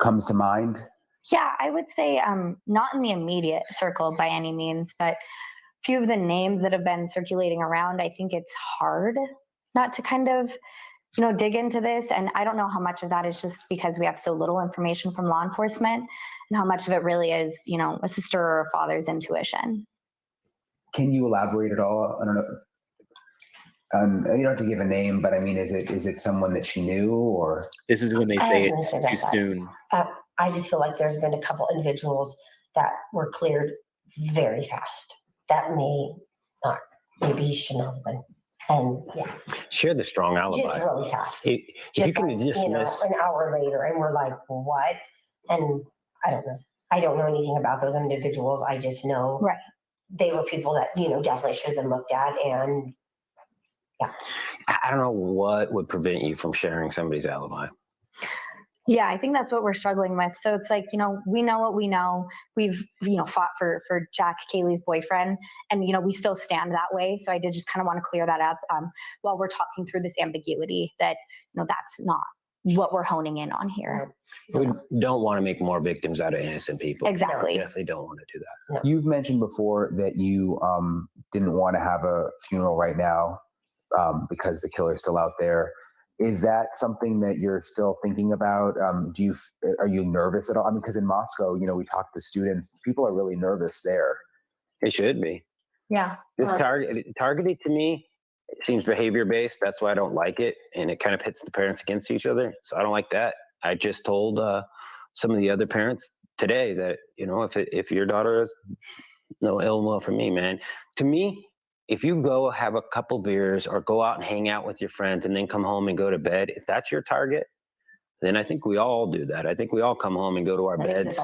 Speaker 2: comes to mind?
Speaker 12: Yeah, I would say not in the immediate circle by any means, but a few of the names that have been circulating around, I think it's hard not to kind of, you know, dig into this. And I don't know how much of that is just because we have so little information from law enforcement and how much of it really is, you know, a sister or a father's intuition.
Speaker 2: Can you elaborate at all? I don't know. You don't have to give a name, but I mean, is it someone that she knew, or?
Speaker 7: This is when they
Speaker 8: I
Speaker 7: say
Speaker 8: was
Speaker 7: it's
Speaker 8: gonna
Speaker 7: too
Speaker 8: say that.
Speaker 7: soon.
Speaker 8: I just feel like there's been a couple individuals that were cleared very fast. That may not, maybe shouldn't have been. And yeah,
Speaker 13: Share the strong alibi.
Speaker 8: just really fast.
Speaker 13: If you can
Speaker 8: like,
Speaker 13: dismiss.
Speaker 8: you know, an hour later, and we're like, what? And I don't know. I don't know anything about those individuals. I just know they were people that, you know, definitely should have been looked at. And yeah.
Speaker 13: I don't know what would prevent you from sharing somebody's alibi.
Speaker 12: Yeah, I think that's what we're struggling with. So it's like, you know, we know what we know. We've, you know, fought for Jack, Kaylee's boyfriend, and, you know, we still stand that way. So I did just kind of want to clear that up while we're talking through this ambiguity that, you know, that's not what we're honing in on here.
Speaker 13: We don't want to make more victims out of innocent people.
Speaker 12: Exactly.
Speaker 13: We definitely don't want to do that.
Speaker 2: You've mentioned before that you didn't want to have a funeral right now because the killer's still out there. Is that something that you're still thinking about? Are you nervous at all? I mean, because in Moscow, you know, we talk to students, people are really nervous there.
Speaker 13: They should be.
Speaker 12: Yeah.
Speaker 13: It's targeted to me. It seems behavior based. That's why I don't like it. And it kind of pits the parents against each other. So I don't like that. I just told some of the other parents today that, you know, if your daughter is no ill will for me, man. To me, if you go have a couple beers or go out and hang out with your friends and then come home and go to bed, if that's your target, then I think we all do that. I think we all come home and go to our beds.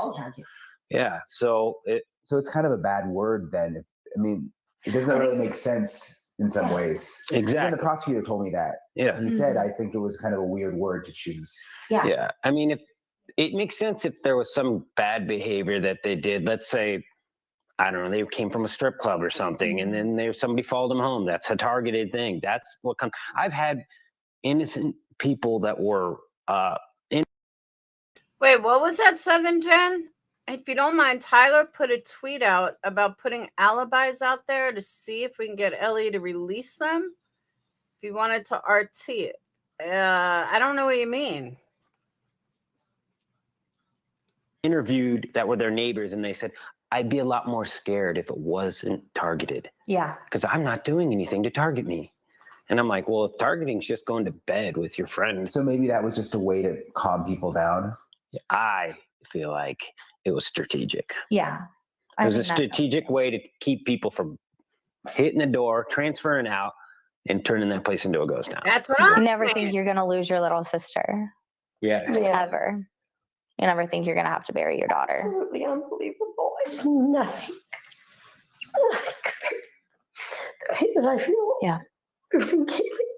Speaker 13: Yeah. So
Speaker 2: it's kind of a bad word then. I mean, it doesn't really make sense in some ways.
Speaker 13: Exactly.
Speaker 2: Even the prosecutor told me that.
Speaker 13: Yeah.
Speaker 2: He said, I think it was kind of a weird word to choose.
Speaker 13: Yeah. I mean, if it makes sense if there was some bad behavior that they did, let's say, I don't know, they came from a strip club or something, and then somebody followed them home. That's a targeted thing. That's what comes. I've had innocent people that were
Speaker 4: Wait, what was that, Southern Jen? If you don't mind, Tyler put a tweet out about putting alibis out there to see if we can get Ellie to release them. If you wanted to RT it. I don't know what you mean.
Speaker 13: interviewed that were their neighbors, and they said, I'd be a lot more scared if it wasn't targeted.
Speaker 12: Yeah.
Speaker 13: Because I'm not doing anything to target me. And I'm like, well, if targeting's just going to bed with your friends.
Speaker 2: So maybe that was just a way to calm people down?
Speaker 13: I feel like it was strategic.
Speaker 12: Yeah.
Speaker 13: It was a strategic way to keep people from hitting the door, transferring out, and turning that place into a ghost town.
Speaker 4: That's what
Speaker 12: You never think you're going to lose your little sister.
Speaker 13: Yeah.
Speaker 12: Ever. You never think you're going to have to bury your daughter.
Speaker 8: Absolutely unbelievable. It's nothing. way that I feel.
Speaker 12: Yeah.
Speaker 8: Griffin Kaylee.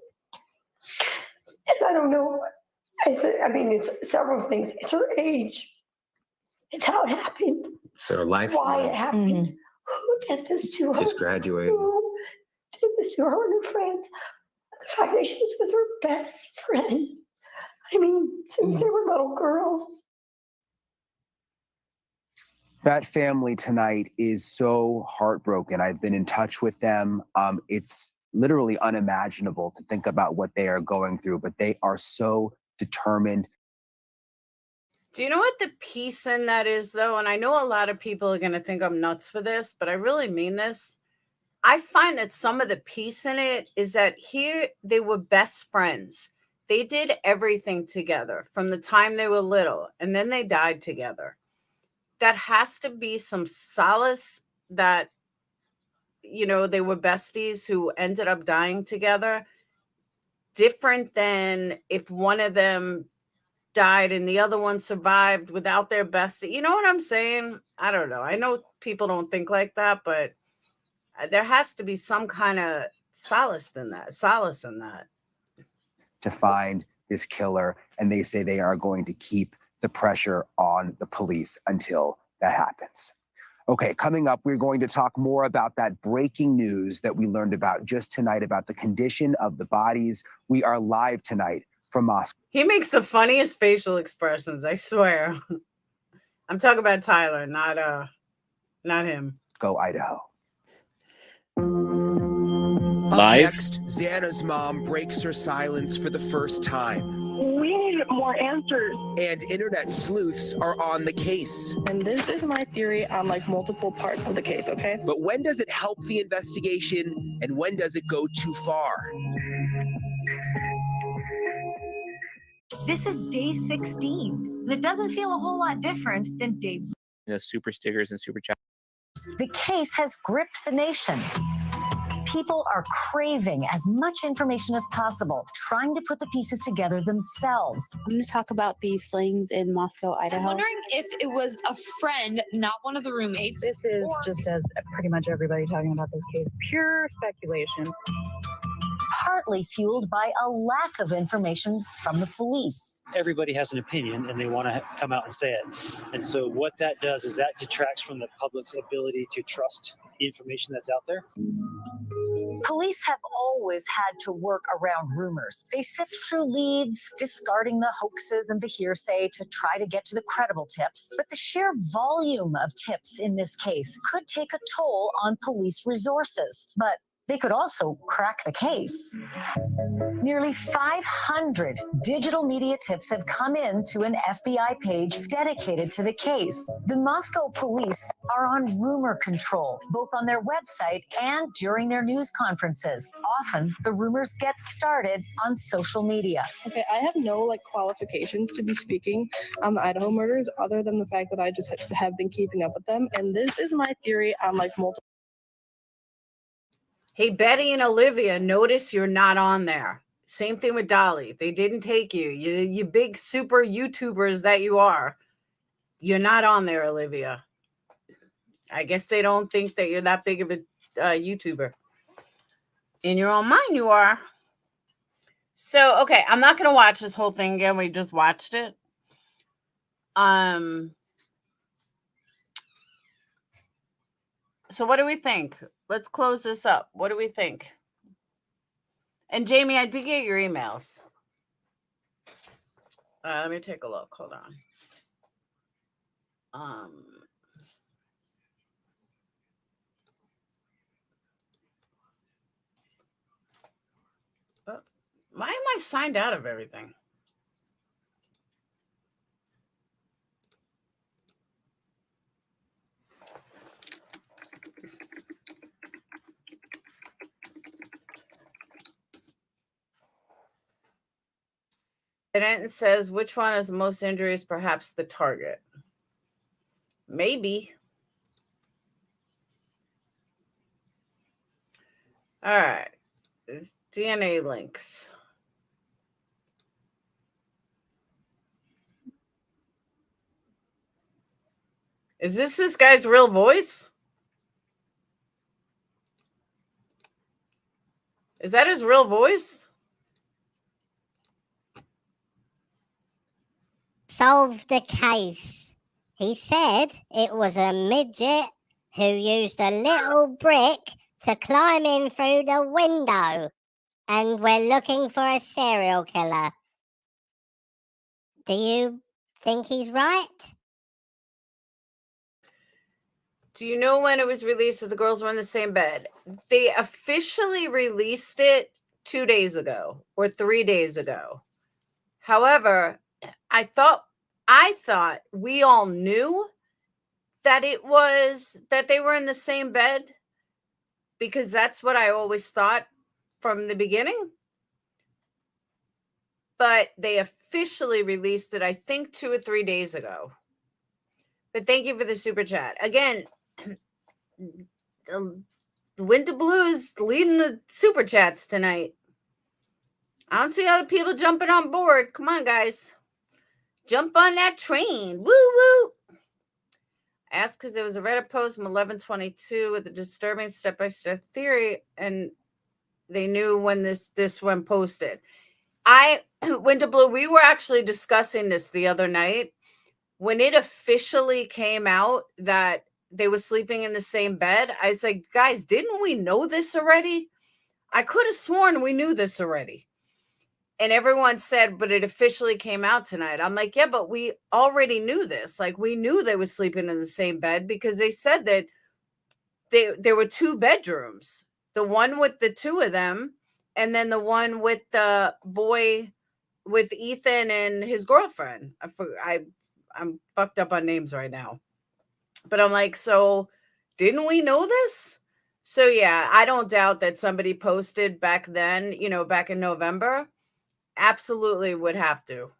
Speaker 8: And I don't know. It's several things. It's her age. It's how it happened.
Speaker 13: So life.
Speaker 8: Why it happened. Who did this to her?
Speaker 13: Just graduated.
Speaker 8: Who did this to her and her friends? The fact that she was with her best friend. I mean, since they were little girls.
Speaker 2: That family tonight is so heartbroken. I've been in touch with them. It's literally unimaginable to think about what they are going through, but they are so determined.
Speaker 4: Do you know what the peace in that is, though? And I know a lot of people are going to think I'm nuts for this, but I really mean this. I find that some of the peace in it is that here they were best friends. They did everything together from the time they were little, and then they died together. That has to be some solace that, you know, they were besties who ended up dying together. Different than if one of them died and the other one survived without their bestie. You know what I'm saying? I don't know. I know people don't think like that, but there has to be some kind of solace in that.
Speaker 2: To find this killer, and they say they are going to keep the pressure on the police until that happens. Okay, coming up, we're going to talk more about that breaking news that we learned about just tonight about the condition of the bodies. We are live tonight from Moscow.
Speaker 4: He makes the funniest facial expressions, I swear. I'm talking about Tyler, not him.
Speaker 2: Go, Idaho.
Speaker 7: Live.
Speaker 2: Up next, Xana's mom breaks her silence for the first time.
Speaker 15: We need more answers.
Speaker 2: And internet sleuths are on the case.
Speaker 15: And this is my theory on like multiple parts of the case, okay?
Speaker 2: But when does it help the investigation and when does it go too far?
Speaker 16: This is day 16, and it doesn't feel a whole lot different than day.
Speaker 7: Super stickers and super chats.
Speaker 16: The case has gripped the nation. People are craving as much information as possible, trying to put the pieces together themselves.
Speaker 18: I'm going to talk about the slayings in Moscow, Idaho.
Speaker 22: I'm wondering if it was a friend, not one of the roommates.
Speaker 23: This is just as pretty much everybody talking about this case, pure speculation.
Speaker 16: Partly fueled by a lack of information from the police.
Speaker 27: Everybody has an opinion and they want to come out and say it. And so what that does is that detracts from the public's ability to trust the information that's out there.
Speaker 16: Police have always had to work around rumors. They sift through leads, discarding the hoaxes and the hearsay to try to get to the credible tips. But the sheer volume of tips in this case could take a toll on police resources. But they could also crack the case. Nearly 500 digital media tips have come in to an FBI page dedicated to the case. The Moscow police are on rumor control, both on their website and during their news conferences. Often, the rumors get started on social media.
Speaker 15: Okay, I have no like qualifications to be speaking on the Idaho murders other than the fact that I just have been keeping up with them. And this is my theory on like multiple.
Speaker 4: Hey, Betty and Olivia, notice you're not on there. Same thing with Dolly. They didn't take you. You big super YouTubers that you are. You're not on there, Olivia. I guess they don't think that you're that big of a YouTuber. In your own mind, you are. So, okay, I'm not going to watch this whole thing again. We just watched it. So what do we think? Let's close this up. What do we think? And Jamie, I did get your emails. Let me take a look. Hold on. Why am I signed out of everything? And it says, which one is the most injuries? Perhaps the target. Maybe. All right. DNA links. Is this guy's real voice? Is that his real voice?
Speaker 1: Solved the case. He said it was a midget who used a little brick to climb in through the window. And we're looking for a serial killer. Do you think he's right?
Speaker 4: Do you know when it was released that the girls were in the same bed? They officially released it 2 days ago or 3 days ago. However, I thought we all knew that they were in the same bed, because that's what I always thought from the beginning. But they officially released it, I think, 2 or 3 days ago. But thank you for the super chat. Again, the Winter Blues leading the super chats tonight. I don't see other people jumping on board. Come on, guys. Jump on that train. Woo, woo. Asked because there was a Reddit post from 11/22 with a disturbing step-by-step theory, and they knew when this one posted. Winter Blue, we were actually discussing this the other night. When it officially came out that they were sleeping in the same bed, I was like, guys, didn't we know this already? I could have sworn we knew this already. And everyone said, but it officially came out tonight. I'm like, yeah, but we already knew this. Like, we knew they were sleeping in the same bed because they said that there were 2 bedrooms. The one with the 2 of them, and then the one with the boy with Ethan and his girlfriend. I'm fucked up on names right now. But I'm like, so didn't we know this? So yeah, I don't doubt that somebody posted back then, back in November. Absolutely would have to.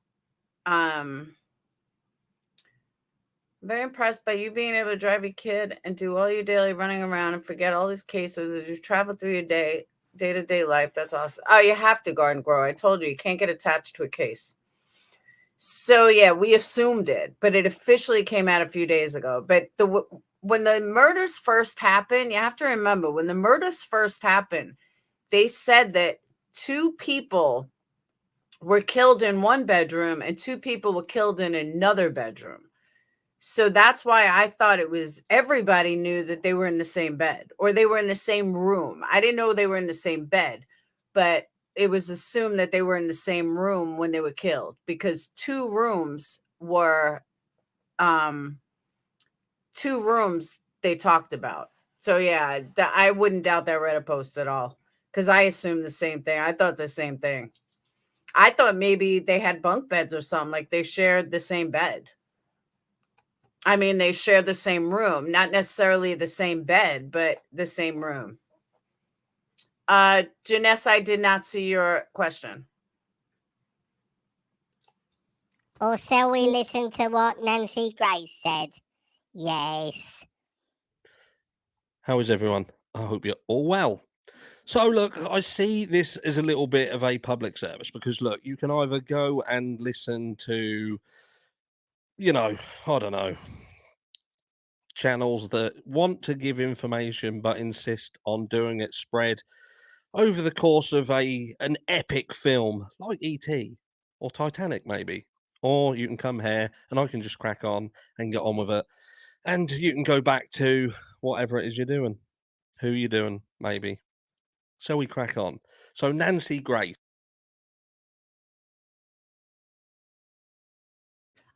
Speaker 4: Very impressed by you being able to drive your kid and do all your daily running around and forget all these cases as you travel through your day-to-day life. That's awesome. Oh, you have to garden grow. I told you can't get attached to a case. So yeah, we assumed it, but it officially came out a few days ago. But when the murders first happened, you have to remember, when the murders first happened, they said that 2 people were killed in one bedroom and 2 people were killed in another bedroom. So that's why I thought it was everybody knew that they were in the same bed or they were in the same room. I didn't know they were in the same bed, but it was assumed that they were in the same room when they were killed because 2 rooms were 2 rooms they talked about. So yeah, I wouldn't doubt that Reddit post at all because I assumed the same thing. I thought the same thing. I thought maybe they had bunk beds or something, like they shared the same bed. I mean, they share the same room, not necessarily the same bed, but the same room. Janessa, I did not see your question.
Speaker 1: Or shall we listen to what Nancy Grace said? Yes.
Speaker 3: How is everyone? I hope you're all well. So, look, I see this as a little bit of a public service because, look, you can either go and listen to, I don't know, channels that want to give information but insist on doing it spread over the course of an epic film like E.T. or Titanic, maybe. Or you can come here and I can just crack on and get on with it. And you can go back to whatever it is you're doing, who you're doing, maybe. So we crack on. So Nancy Grace.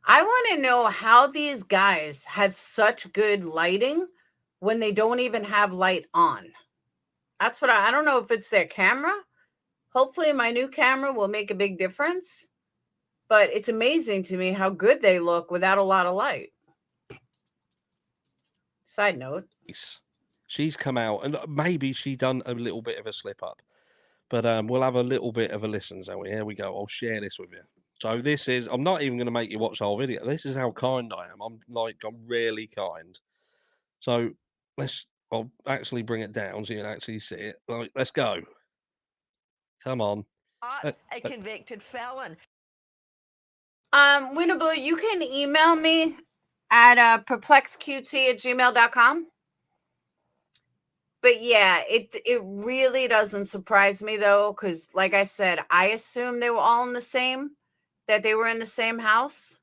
Speaker 4: I want to know how these guys have such good lighting when they don't even have light on. That's what I don't know if it's their camera. Hopefully my new camera will make a big difference. But it's amazing to me how good they look without a lot of light. Side note.
Speaker 3: She's come out and maybe she done a little bit of a slip up. But we'll have a little bit of a listen, Zoe. Here we go. I'll share this with you. So this is, I'm not even going to make you watch the whole video. This is how kind I am. I'm really kind. So I'll actually bring it down so you can actually see it. Like, let's go. Come on.
Speaker 5: A convicted felon.
Speaker 4: Winnable, you can email me at perplexeqt@gmail.com. But yeah, it really doesn't surprise me though, because like I said, I assumed they were all in the same, that they were in the same house.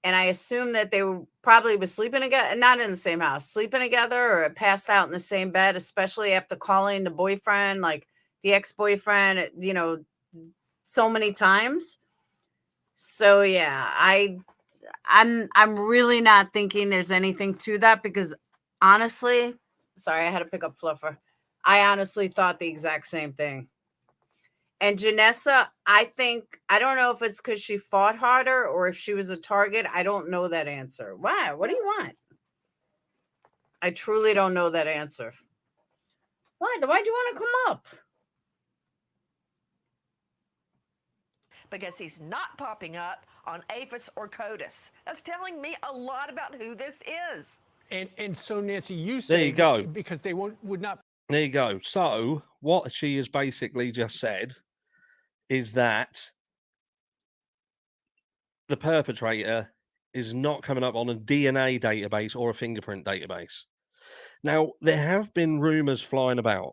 Speaker 4: And I assumed that they were probably was sleeping together, not in the same house, sleeping together or passed out in the same bed, especially after calling the boyfriend, like the ex-boyfriend, so many times. So yeah, I'm really not thinking there's anything to that because honestly, sorry, I had to pick up Fluffer. I honestly thought the exact same thing. And Janessa, I don't know if it's because she fought harder or if she was a target. I don't know that answer. Why? What do you want? I truly don't know that answer. Why? Why'd you want to come up?
Speaker 5: Because he's not popping up on APHIS or CODIS. That's telling me a lot about who this is.
Speaker 6: And so, Nancy, you
Speaker 3: There
Speaker 6: say
Speaker 3: you go.
Speaker 6: because they would not.
Speaker 3: There you go. So what she has basically just said is that the perpetrator is not coming up on a DNA database or a fingerprint database. Now, there have been rumors flying about.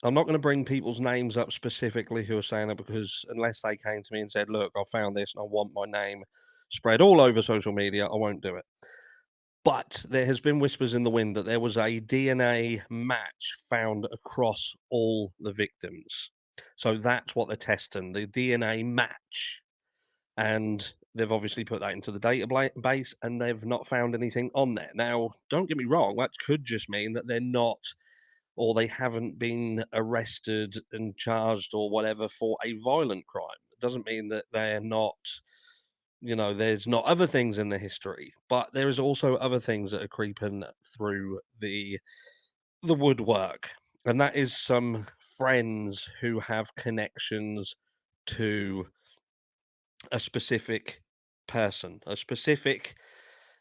Speaker 3: I'm not going to bring people's names up specifically who are saying it because unless they came to me and said, look, I found this and I want my name spread all over social media, I won't do it. But there has been whispers in the wind that there was a DNA match found across all the victims. So that's what they're testing, the DNA match. And they've obviously put that into the database and they've not found anything on there. Now, don't get me wrong, that could just mean that they're not, or they haven't been arrested and charged or whatever for a violent crime. It doesn't mean that they're not, there's not other things in the history, but there is also other things that are creeping through the woodwork. And that is some friends who have connections to a specific person,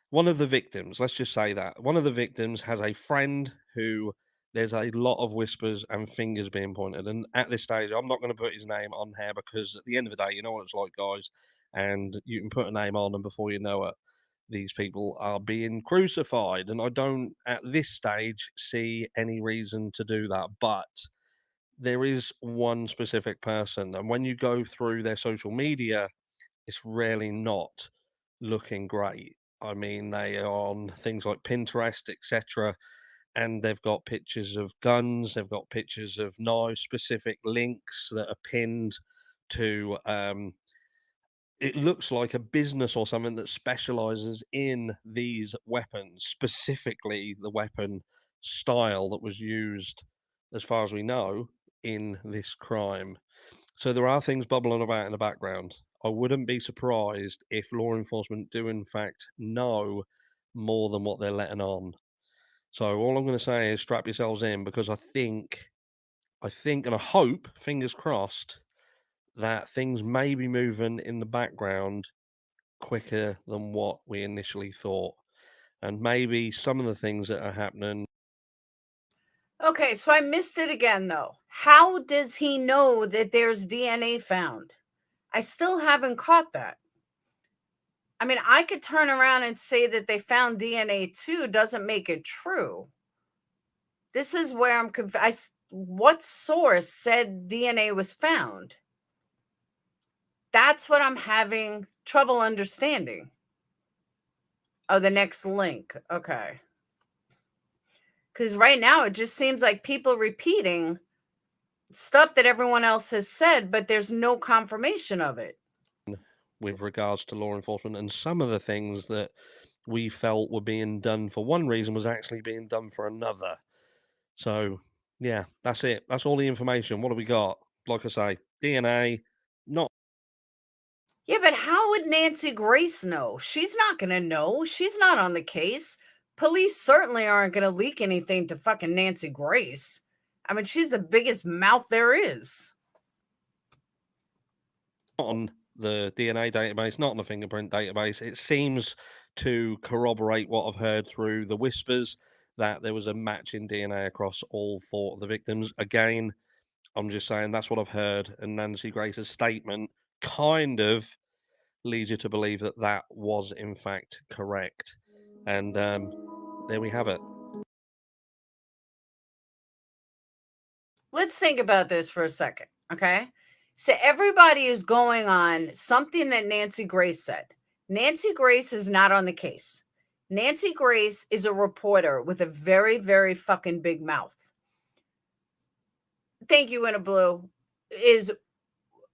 Speaker 3: one of the victims. Let's just say that one of the victims has a friend who there's a lot of whispers and fingers being pointed. And at this stage, I'm not going to put his name on here because at the end of the day, you know what it's like, guys. And you can put a name on, and before you know it, these people are being crucified. And I don't, at this stage, see any reason to do that. But there is one specific person. And when you go through their social media, it's really not looking great. I mean, they are on things like Pinterest, etc., and they've got pictures of guns, they've got pictures of knives, specific links that are pinned to. It looks like a business or something that specializes in these weapons, specifically the weapon style that was used, as far as we know, in this crime. So there are things bubbling about in the background. I wouldn't be surprised if law enforcement do in fact know more than what they're letting on. So all I'm going to say is strap yourselves in because I think and I hope, fingers crossed, that things may be moving in the background quicker than what we initially thought. And maybe some of the things that are happening.
Speaker 4: Okay, so I missed it again though. How does he know that there's DNA found? I still haven't caught that. I mean, I could turn around and say that they found DNA too, doesn't make it true. This is where I'm confused. What source said DNA was found? That's what I'm having trouble understanding. Oh, the next link. Okay. Because right now it just seems like people repeating stuff that everyone else has said, but there's no confirmation of it.
Speaker 3: With regards to law enforcement, and some of the things that we felt were being done for one reason was actually being done for another. So, yeah, that's it. That's all the information. What do we got? Like I say, DNA, not.
Speaker 4: Yeah, but how would Nancy Grace know? She's not going to know. She's not on the case. Police certainly aren't going to leak anything to fucking Nancy Grace. I mean, she's the biggest mouth there is.
Speaker 3: On the DNA database, not on the fingerprint database. It seems to corroborate what I've heard through the whispers that there was a match in DNA across all 4 of the victims. Again, I'm just saying that's what I've heard, and Nancy Grace's statement kind of leads you to believe that that was in fact correct. And there we have it.
Speaker 4: let's think about this for a second, okay? So everybody is going on something that Nancy Grace said. Nancy Grace is not on the case. Nancy Grace is a reporter with a very, very fucking big mouth. Thank you, Winter Blue. Is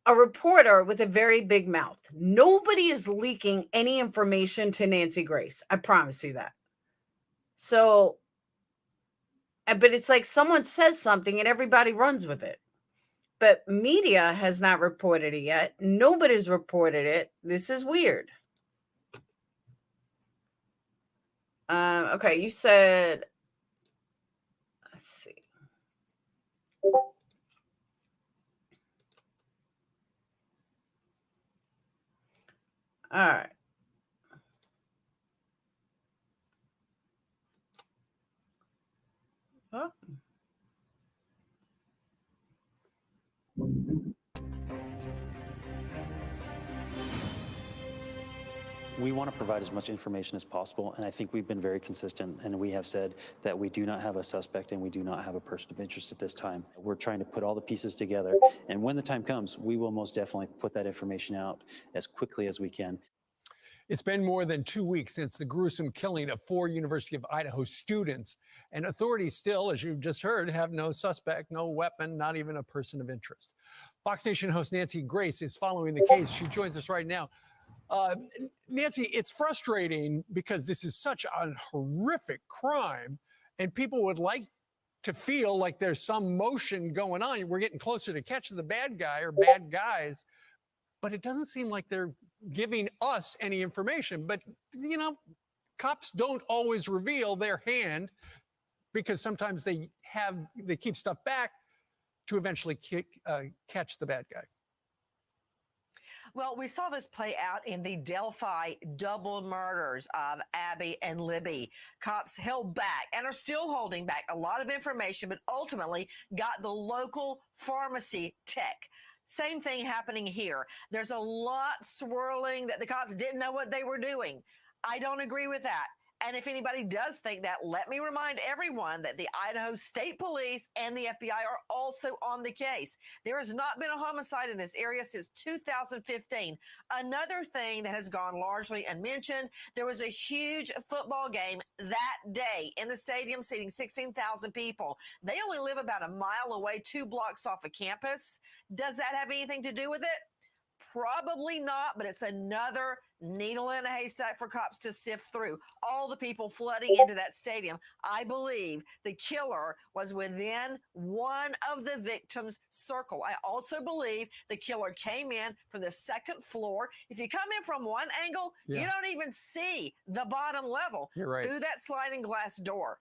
Speaker 4: a reporter with a very big mouth. Nobody is leaking any information to Nancy Grace. I promise you that. So, but it's like someone says something and everybody runs with it. But media has not reported it yet. Nobody's reported it. This is weird. Okay, you said, let's see. All right. Oh.
Speaker 27: We want to provide as much information as possible, and I think we've been very consistent, and we have said that we do not have a suspect and we do not have a person of interest at this time. We're trying to put all the pieces together, and when the time comes, we will most definitely put that information out as quickly as we can.
Speaker 6: It's been more than 2 weeks since the gruesome killing of 4 University of Idaho students, and authorities still, as you've just heard, have no suspect, no weapon, not even a person of interest. Fox Nation host Nancy Grace is following the case. She joins us right now. Nancy, it's frustrating because this is such a horrific crime, and people would like to feel like there's some motion going on. We're getting closer to catching the bad guy or bad guys, but it doesn't seem like they're giving us any information. But, you know, cops don't always reveal their hand because sometimes they keep stuff back to eventually catch the bad guy.
Speaker 5: Well, we saw this play out in the Delphi double murders of Abby and Libby. Cops held back and are still holding back a lot of information, but ultimately got the local pharmacy tech. Same thing happening here. There's a lot swirling that the cops didn't know what they were doing. I don't agree with that. And if anybody does think that, let me remind everyone that the Idaho State Police and the FBI are also on the case. There has not been a homicide in this area since 2015. Another thing that has gone largely unmentioned, there was a huge football game that day in the stadium seating 16,000 people. They only live about a mile away, 2 blocks off of campus. Does that have anything to do with it? Probably not, but it's another needle in a haystack for cops to sift through. All the people flooding into that stadium. I believe the killer was within one of the victims' circle. I also believe the killer came in from the second floor. If you come in from one angle, you don't even see the bottom level.
Speaker 6: You're right.
Speaker 5: Through that sliding glass door.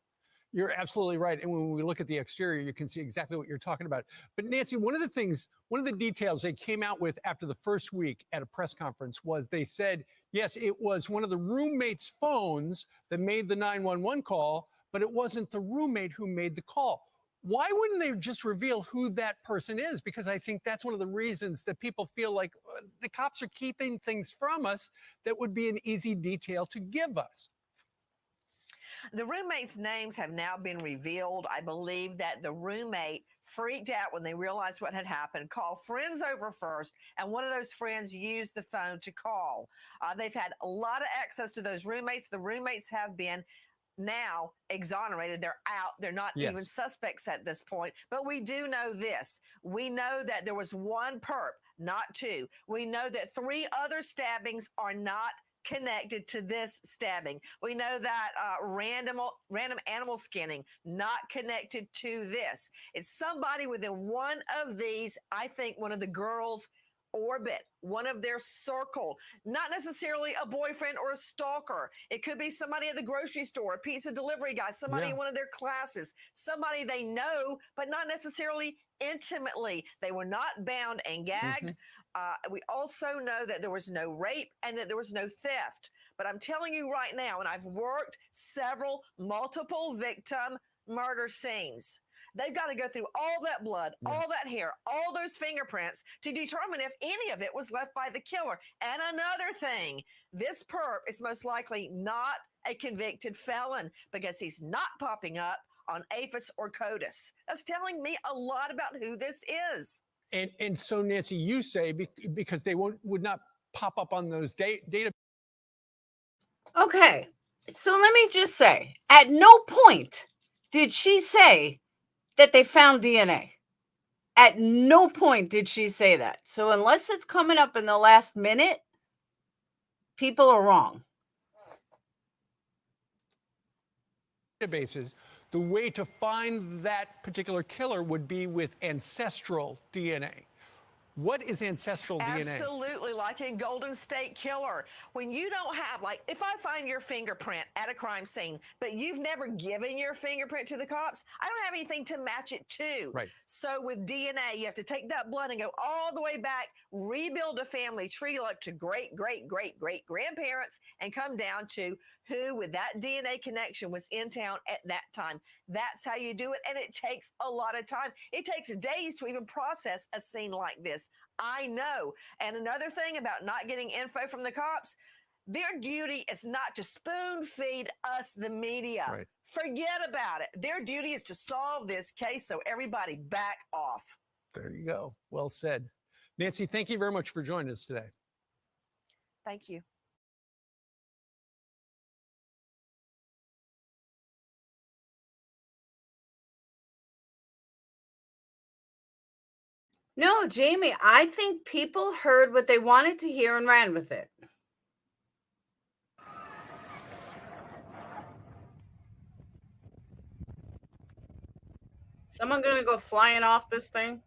Speaker 6: You're absolutely right. And when we look at the exterior, you can see exactly what you're talking about. But Nancy, one of the details they came out with after the first week at a press conference was they said, yes, it was one of the roommates' phones that made the 911 call, but it wasn't the roommate who made the call. Why wouldn't they just reveal who that person is? Because I think that's one of the reasons that people feel like the cops are keeping things from us that would be an easy detail to give us.
Speaker 5: The roommates' names have now been revealed. I believe that the roommate freaked out when they realized what had happened, called friends over first, and one of those friends used the phone to call. They've had a lot of access to those roommates. The roommates have been now exonerated. They're out. They're not even suspects at this point. But we do know this. We know that there was one perp, not 2. We know that 3 other stabbings are not connected to this stabbing. We know that random animal skinning, not connected to this. It's somebody within one of these, I think one of the girls' orbit, one of their circle, not necessarily a boyfriend or a stalker. It could be somebody at the grocery store, a pizza delivery guy, somebody in one of their classes, somebody they know, but not necessarily intimately. They were not bound and gagged. We also know that there was no rape and that there was no theft. But I'm telling you right now, and I've worked several multiple victim murder scenes, they've got to go through all that blood, all that hair, all those fingerprints to determine if any of it was left by the killer. And another thing, this perp is most likely not a convicted felon because he's not popping up on aphis or CODIS. That's telling me a lot about who this is.
Speaker 6: And so, Nancy, you say because they would not pop up on those data.
Speaker 4: Okay, so let me just say, at no point did she say that they found DNA. At no point did she say that. So unless it's coming up in the last minute, people are wrong.
Speaker 6: Databases, the way to find that particular killer would be with ancestral DNA. What is ancestral DNA?
Speaker 5: Absolutely, like in Golden State Killer. When you don't have, like, if I find your fingerprint at a crime scene, but you've never given your fingerprint to the cops, I don't have anything to match it to.
Speaker 6: Right.
Speaker 5: So with DNA, you have to take that blood and go all the way back, rebuild a family tree like to great, great, great, great grandparents, and come down to who with that DNA connection was in town at that time. That's how you do it, and it takes a lot of time. It takes days to even process a scene like this. I know. And another thing about not getting info from the cops, their duty is not to spoon feed us, the media.
Speaker 6: Right.
Speaker 5: Forget about it. Their duty is to solve this case, so everybody back off.
Speaker 6: There you go. Well said. Nancy, thank you very much for joining us today.
Speaker 5: Thank you.
Speaker 4: No, Jamie, I think people heard what they wanted to hear and ran with it. Someone gonna go flying off this thing?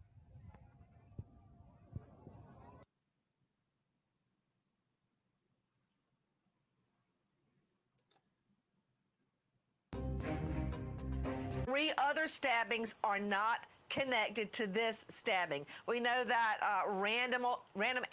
Speaker 5: Three other stabbings are not connected to this stabbing. We know that random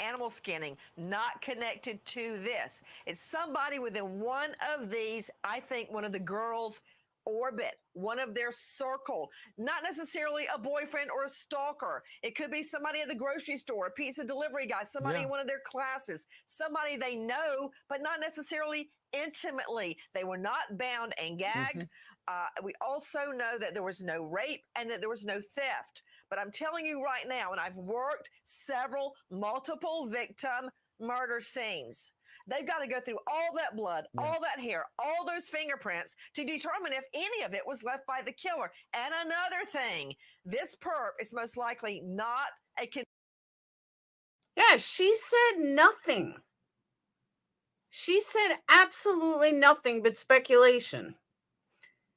Speaker 5: animal skinning, not connected to this. It's somebody within one of these, I think one of the girls' orbit, one of their circle, not necessarily a boyfriend or a stalker. It could be somebody at the grocery store, a pizza delivery guy, somebody in one of their classes, somebody they know, but not necessarily intimately. They were not bound and gagged. We also know that there was no rape and that there was no theft. But I'm telling you right now, and I've worked several multiple victim murder scenes, they've got to go through all that blood, all that hair, all those fingerprints to determine if any of it was left by the killer. And another thing, this perp is most likely not a...
Speaker 4: Yeah, she said nothing. She said absolutely nothing but speculation.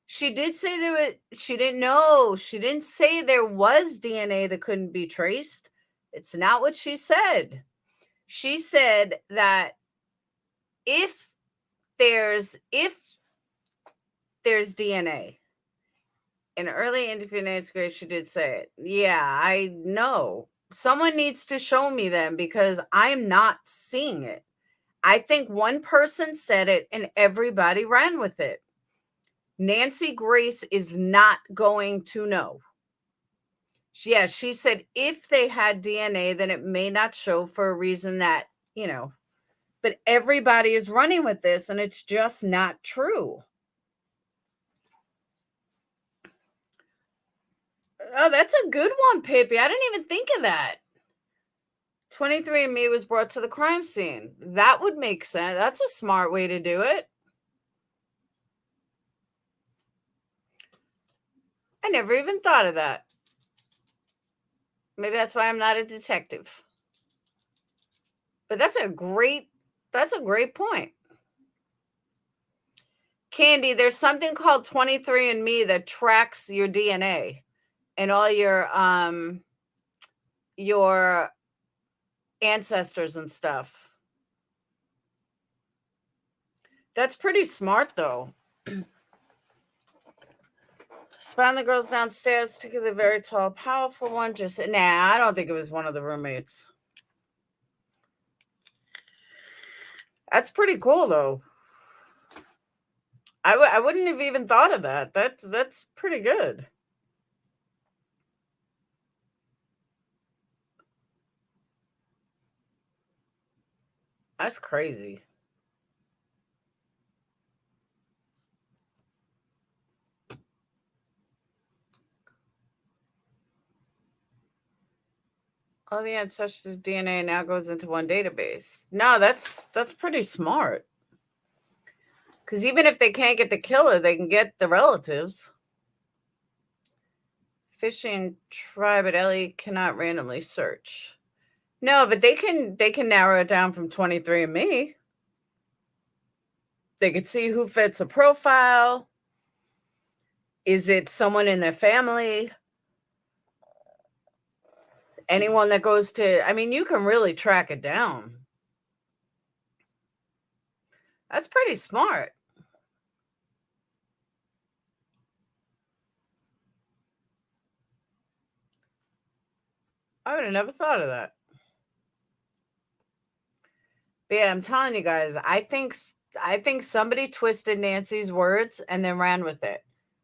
Speaker 4: She did say she didn't know. She didn't say there was DNA that couldn't be traced. It's not what she said. She said that if there's DNA in early interview, Nancy, she did say it. Yeah, I know. Someone needs to show me them because I'm not seeing it. I think one person said it and everybody ran with it. Nancy Grace is not going to know. Yeah, she said if they had DNA, then it may not show for a reason that, but everybody is running with this and it's just not true. Oh, that's a good one, Pippi. I didn't even think of that. 23andMe was brought to the crime scene. That would make sense. That's a smart way to do it. I never even thought of that. Maybe that's why I'm not a detective. But that's a great point. Candy, there's something called 23andMe that tracks your DNA and all your ancestors and stuff. That's pretty smart, though. Found the girls downstairs, particularly the very tall, powerful one. I don't think it was one of the roommates. That's pretty cool, though. I wouldn't have even thought of that. That's pretty good. That's crazy. All the ancestors' DNA now goes into one database. No, that's pretty smart. Because even if they can't get the killer, they can get the relatives. Fishing tribe at Ellie cannot randomly search. No, but they can narrow it down from 23andMe. They could see who fits a profile. Is it someone in their family? Anyone that goes to, I mean, you can really track it down. That's pretty smart. I would have never thought of that. But yeah, I'm telling you guys, I think somebody twisted Nancy's words and then ran with it.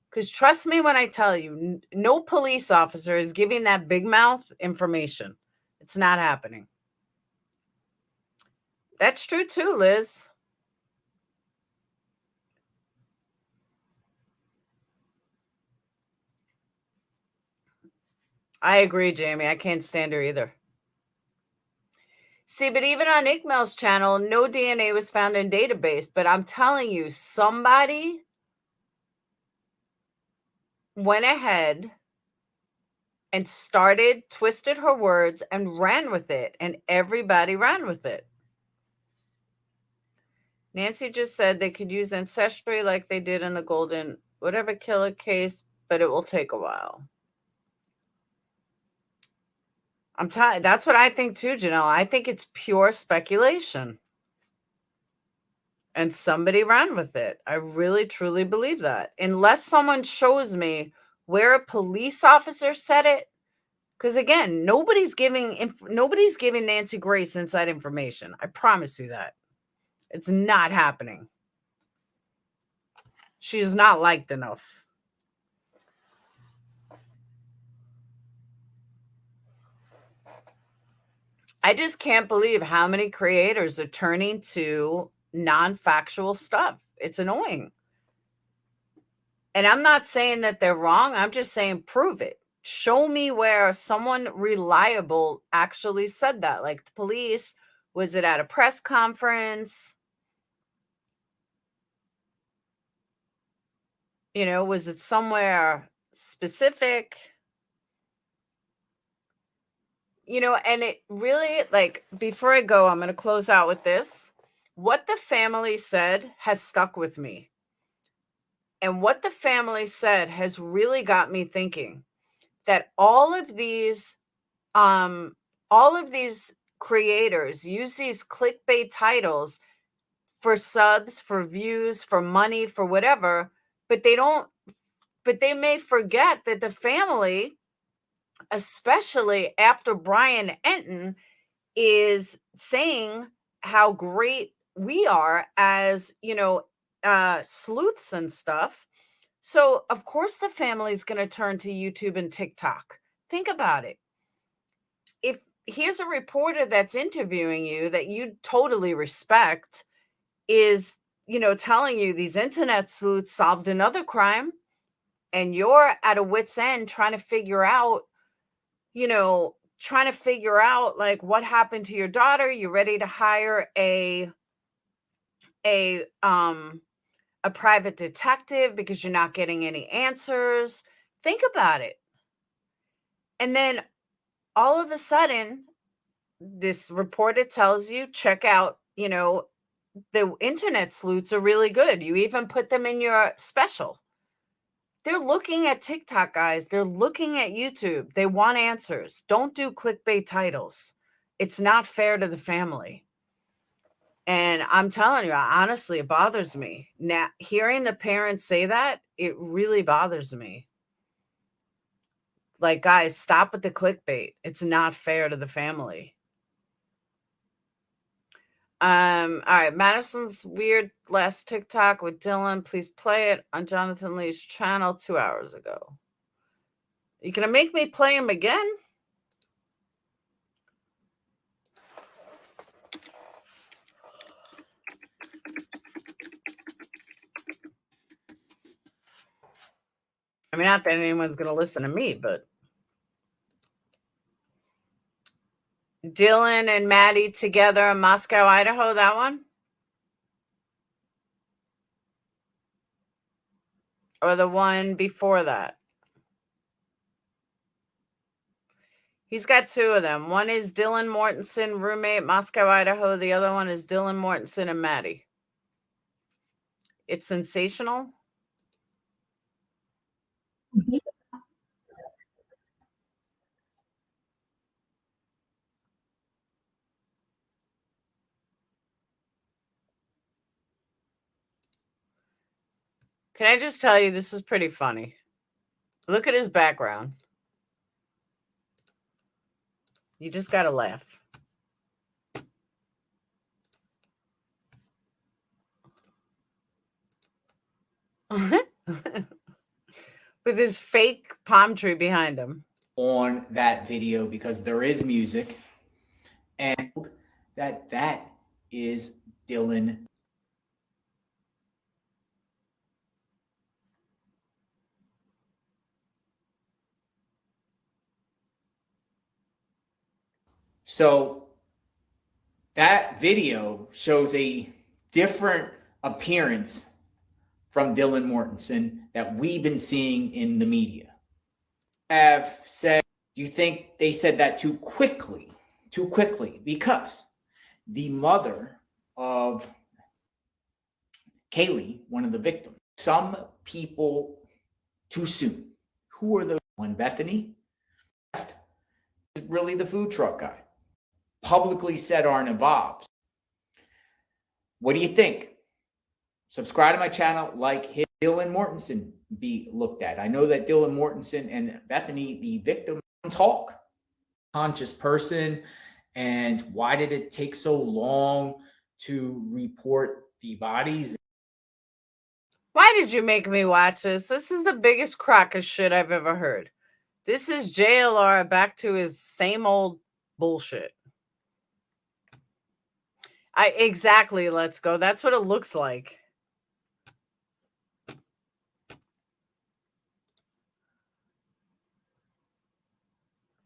Speaker 4: Because trust me when I tell you, no police officer is giving that big mouth information. It's not happening. That's true too, Liz. I agree, Jamie. I can't stand her either. See, but even on Ikmel's channel, no DNA was found in database. But I'm telling you, somebody went ahead and twisted her words and ran with it. And everybody ran with it. Nancy just said they could use ancestry like they did in the Golden whatever killer case, but it will take a while. I'm telling. That's what I think too, Janelle. I think it's pure speculation. And somebody ran with it. I really, truly believe that. Unless someone shows me where a police officer said it. Because again, nobody's giving Nancy Grace inside information. I promise you that. It's not happening. She is not liked enough. I just can't believe how many creators are turning to non-factual stuff. It's annoying. And I'm not saying that they're wrong. I'm just saying prove it. Show me where someone reliable actually said that. Like the police, was it at a press conference? You know, was it somewhere specific? You know, and it really, like, before I go, I'm going to close out with this. What the family said has stuck with me. And what the family said has really got me thinking that all of these creators use these clickbait titles for subs, for views, for money, for whatever, but they may forget that the family, especially after Brian Enton, is saying how great we are as, sleuths and stuff. So, of course, the family is going to turn to YouTube and TikTok. Think about it. If here's a reporter that's interviewing you that you totally respect is, telling you these internet sleuths solved another crime, and you're at a wit's end trying to figure out, like what happened to your daughter. You're ready to hire a private detective because you're not getting any answers. Think about it. And then all of a sudden, this reporter tells you, check out, the internet sleuths are really good. You even put them in your special. They're looking at TikTok, guys. They're looking at YouTube. They want answers. Don't do clickbait titles. It's not fair to the family. And I'm telling you, honestly, it bothers me. Now, hearing the parents say that, it really bothers me. Like, guys, stop with the clickbait. It's not fair to the family. All right, Madison's weird last TikTok with Dylan. Please play it on Jonathan Lee's channel 2 hours ago. You gonna make me play him again? I mean, not that anyone's gonna listen to me, but Dylan and Maddie together in Moscow, Idaho, that one? Or the one before that? He's got two of them. One is Dylan Mortensen, roommate, Moscow, Idaho. The other one is Dylan Mortensen and Maddie. It's sensational. Can I just tell you, this is pretty funny. Look at his background. You just got to laugh. With his fake palm tree behind him.
Speaker 11: On that video, because there is music, and that is Dylan. So that video shows a different appearance from Dylan Mortensen that we've been seeing in the media. Have said, do you think they said that too quickly? Too quickly, because the mother of Kaylee, one of the victims, some people too soon. Who are those? One, Bethany, really the food truck guy, publicly said aren't involved. What do you think? Subscribe to my channel, like his Dylan Mortensen be looked at. I know that Dylan Mortensen and Bethany, the victim, talk. Conscious person, and why did it take so long to report the bodies?
Speaker 4: Why did you make me watch this? This is the biggest crock of shit I've ever heard. This is JLR back to his same old bullshit. Exactly, let's go. That's what it looks like.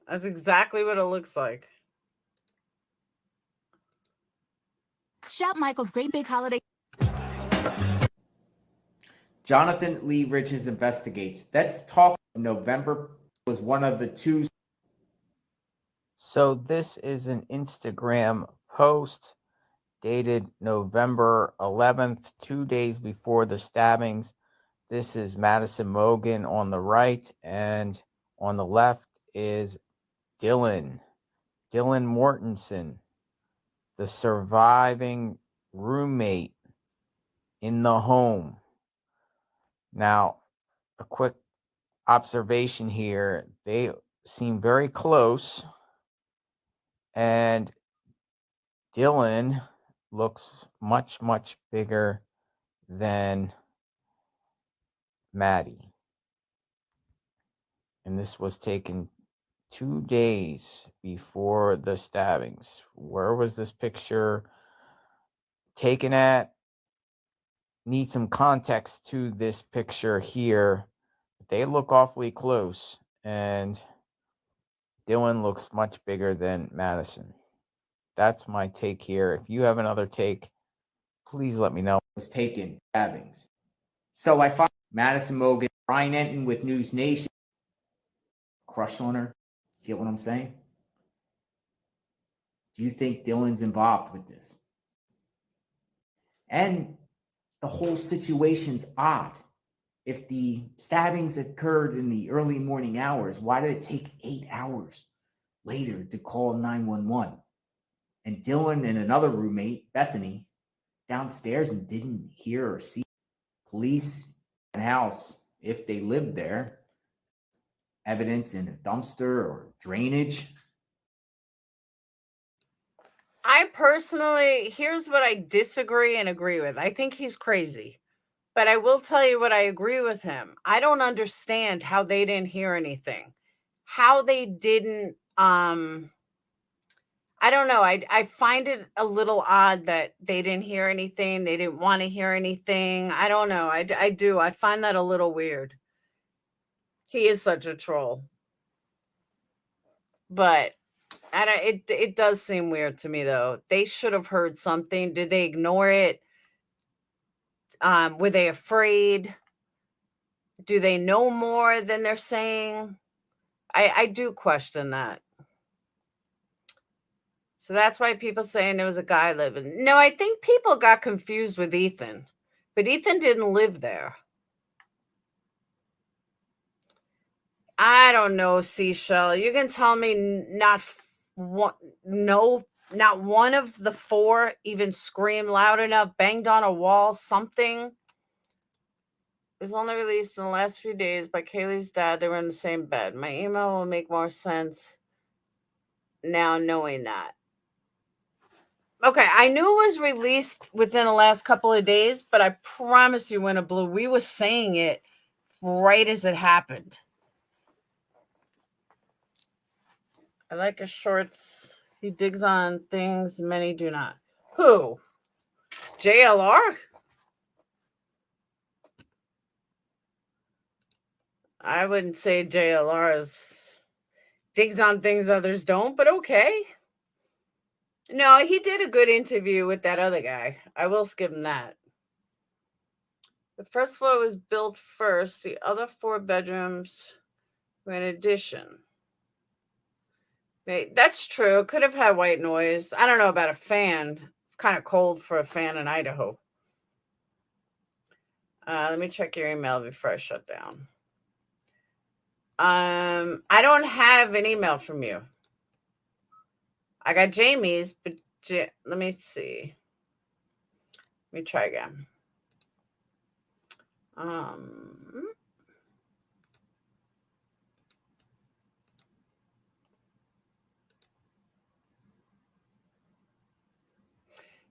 Speaker 4: That's exactly what it looks like.
Speaker 14: Shop Michael's Great Big Holiday.
Speaker 11: Jonathan Lee Ridges investigates. Let's talk. November was one of the two.
Speaker 17: So this is an Instagram post dated November 11th, 2 days before the stabbings. This is Madison Mogan on the right, and on the left is Dylan Mortensen, the surviving roommate in the home. Now, a quick observation here. They seem very close, and Dylan looks much, much bigger than Maddie. And this was taken 2 days before the stabbings. Where was this picture taken at? Need some context to this picture here. They look awfully close, and Dylan looks much bigger than Madison. That's my take here. If you have another take, please let me know.
Speaker 11: Was taken stabbings. So I find Madison Mogan, Brian Enton with News Nation, crush on her. Get what I'm saying? Do you think Dylan's involved with this? And the whole situation's odd. If the stabbings occurred in the early morning hours, why did it take 8 hours later to call 911? And Dylan and another roommate, Bethany, downstairs and didn't hear or see police in the house, if they lived there, evidence in a dumpster or drainage.
Speaker 4: I personally, here's what I disagree and agree with. I think he's crazy, but I will tell you what I agree with him. I don't understand how they didn't hear anything, how they didn't, I don't know. I find it a little odd that they didn't hear anything. They didn't want to hear anything. I don't know. I do. I find that a little weird. He is such a troll. But And it does seem weird to me, though. They should have heard something. Did they ignore it? Were they afraid? Do they know more than they're saying? I do question that. So that's why people saying there was a guy living. No, I think people got confused with Ethan, but Ethan didn't live there. I don't know, Seashell. You can tell me not one of the 4 even screamed loud enough, banged on a wall, something. It was only released in the last few days by Kaylee's dad. They were in the same bed. My email will make more sense now knowing that. Okay, I knew it was released within the last couple of days, but I promise you, Winter Blue, we were saying it right as it happened. I like his shorts. He digs on things many do not. Who? JLR? I wouldn't say JLR digs on things others don't, but okay. No, he did a good interview with that other guy. I will skip him that. The first floor was built first. The other 4 bedrooms were an addition. Wait, that's true. It could have had white noise. I don't know about a fan. It's kind of cold for a fan in Idaho. Let me check your email before I shut down. I don't have an email from you. I got Jamie's, but let me see. Let me try again.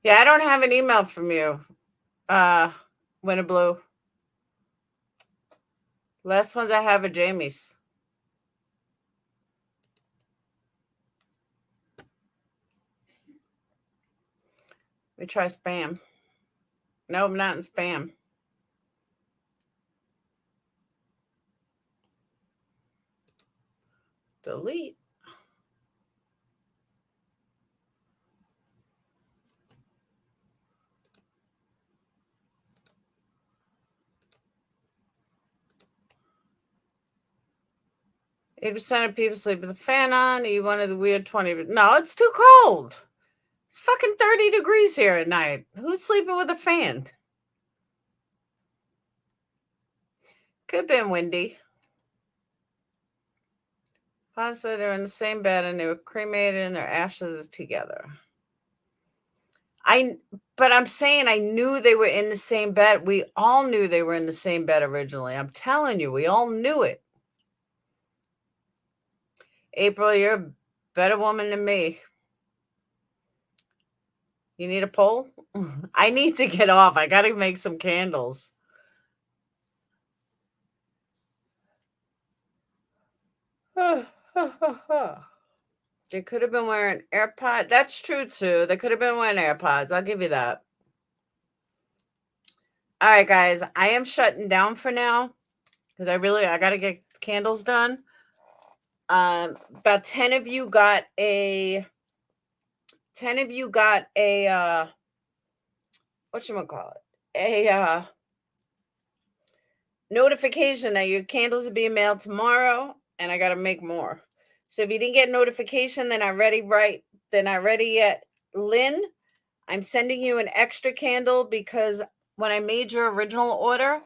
Speaker 4: Yeah, I don't have an email from you, Winter Blue. Last ones I have are Jamie's. Let me try spam. No, I'm not in spam. Delete. % of people sleep with the fan on. You one of the weird 20. No, it's too cold. It's fucking 30 degrees here at night. Who's sleeping with a fan? Could have been windy. Father said they were in the same bed and they were cremated and their ashes are together. But I'm saying I knew they were in the same bed. We all knew they were in the same bed originally. I'm telling you, we all knew it. April, you're a better woman than me. You need a poll? I need to get off. I got to make some candles. They could have been wearing AirPods. That's true, too. They could have been wearing AirPods. I'll give you that. All right, guys. I am shutting down for now because I got to get candles done. About 10 of you got a whatchamacallit? A notification that your candles are being mailed tomorrow, and I got to make more. So if you didn't get notification, then not ready yet. Lynn, I'm sending you an extra candle because when I made your original order,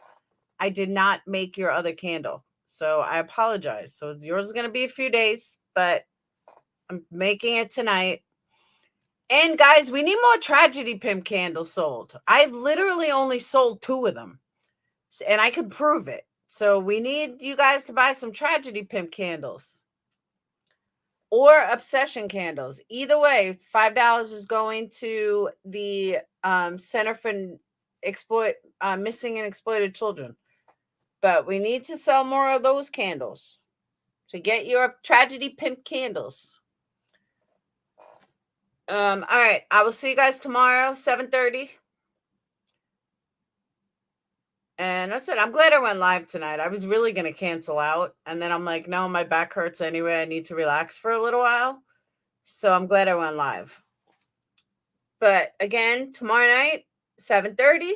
Speaker 4: I did not make your other candle. So I apologize. So yours is going to be a few days, but I'm making it tonight. And guys, we need more Tragedy Pimp candles sold. I've literally only sold 2 of them, and I can prove it. So we need you guys to buy some Tragedy Pimp candles or Obsession candles. Either way, it's $5 is going to the Center for Missing and Exploited Children. But we need to sell more of those candles. So get your Tragedy Pimp candles. All right. I will see you guys tomorrow, 7:30. And that's it. I'm glad I went live tonight. I was really going to cancel out. And then I'm like, no, my back hurts anyway. I need to relax for a little while. So I'm glad I went live. But again, tomorrow night, 7:30,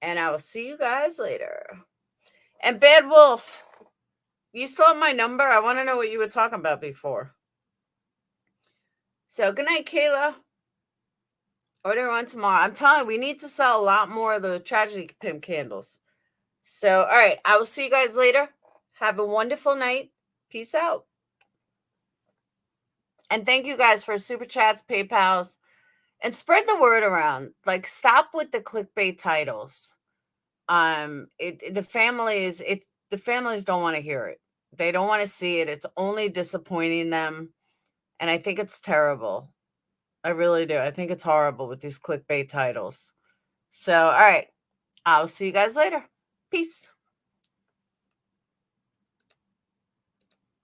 Speaker 4: and I will see you guys later. And Bad Wolf, you still have my number? I want to know what you were talking about before. So good night, Kayla. Order one tomorrow. I'm telling you, we need to sell a lot more of the Tragedy Pimp candles. So, all right, I will see you guys later. Have a wonderful night. Peace out. And thank you guys for super chats, PayPals, and spread the word around. Like, stop with the clickbait titles. The families don't want to hear it. They don't want to see it. It's only disappointing them. And I think it's terrible. I really do. I think it's horrible with these clickbait titles. So, all right. I'll see you guys later. Peace.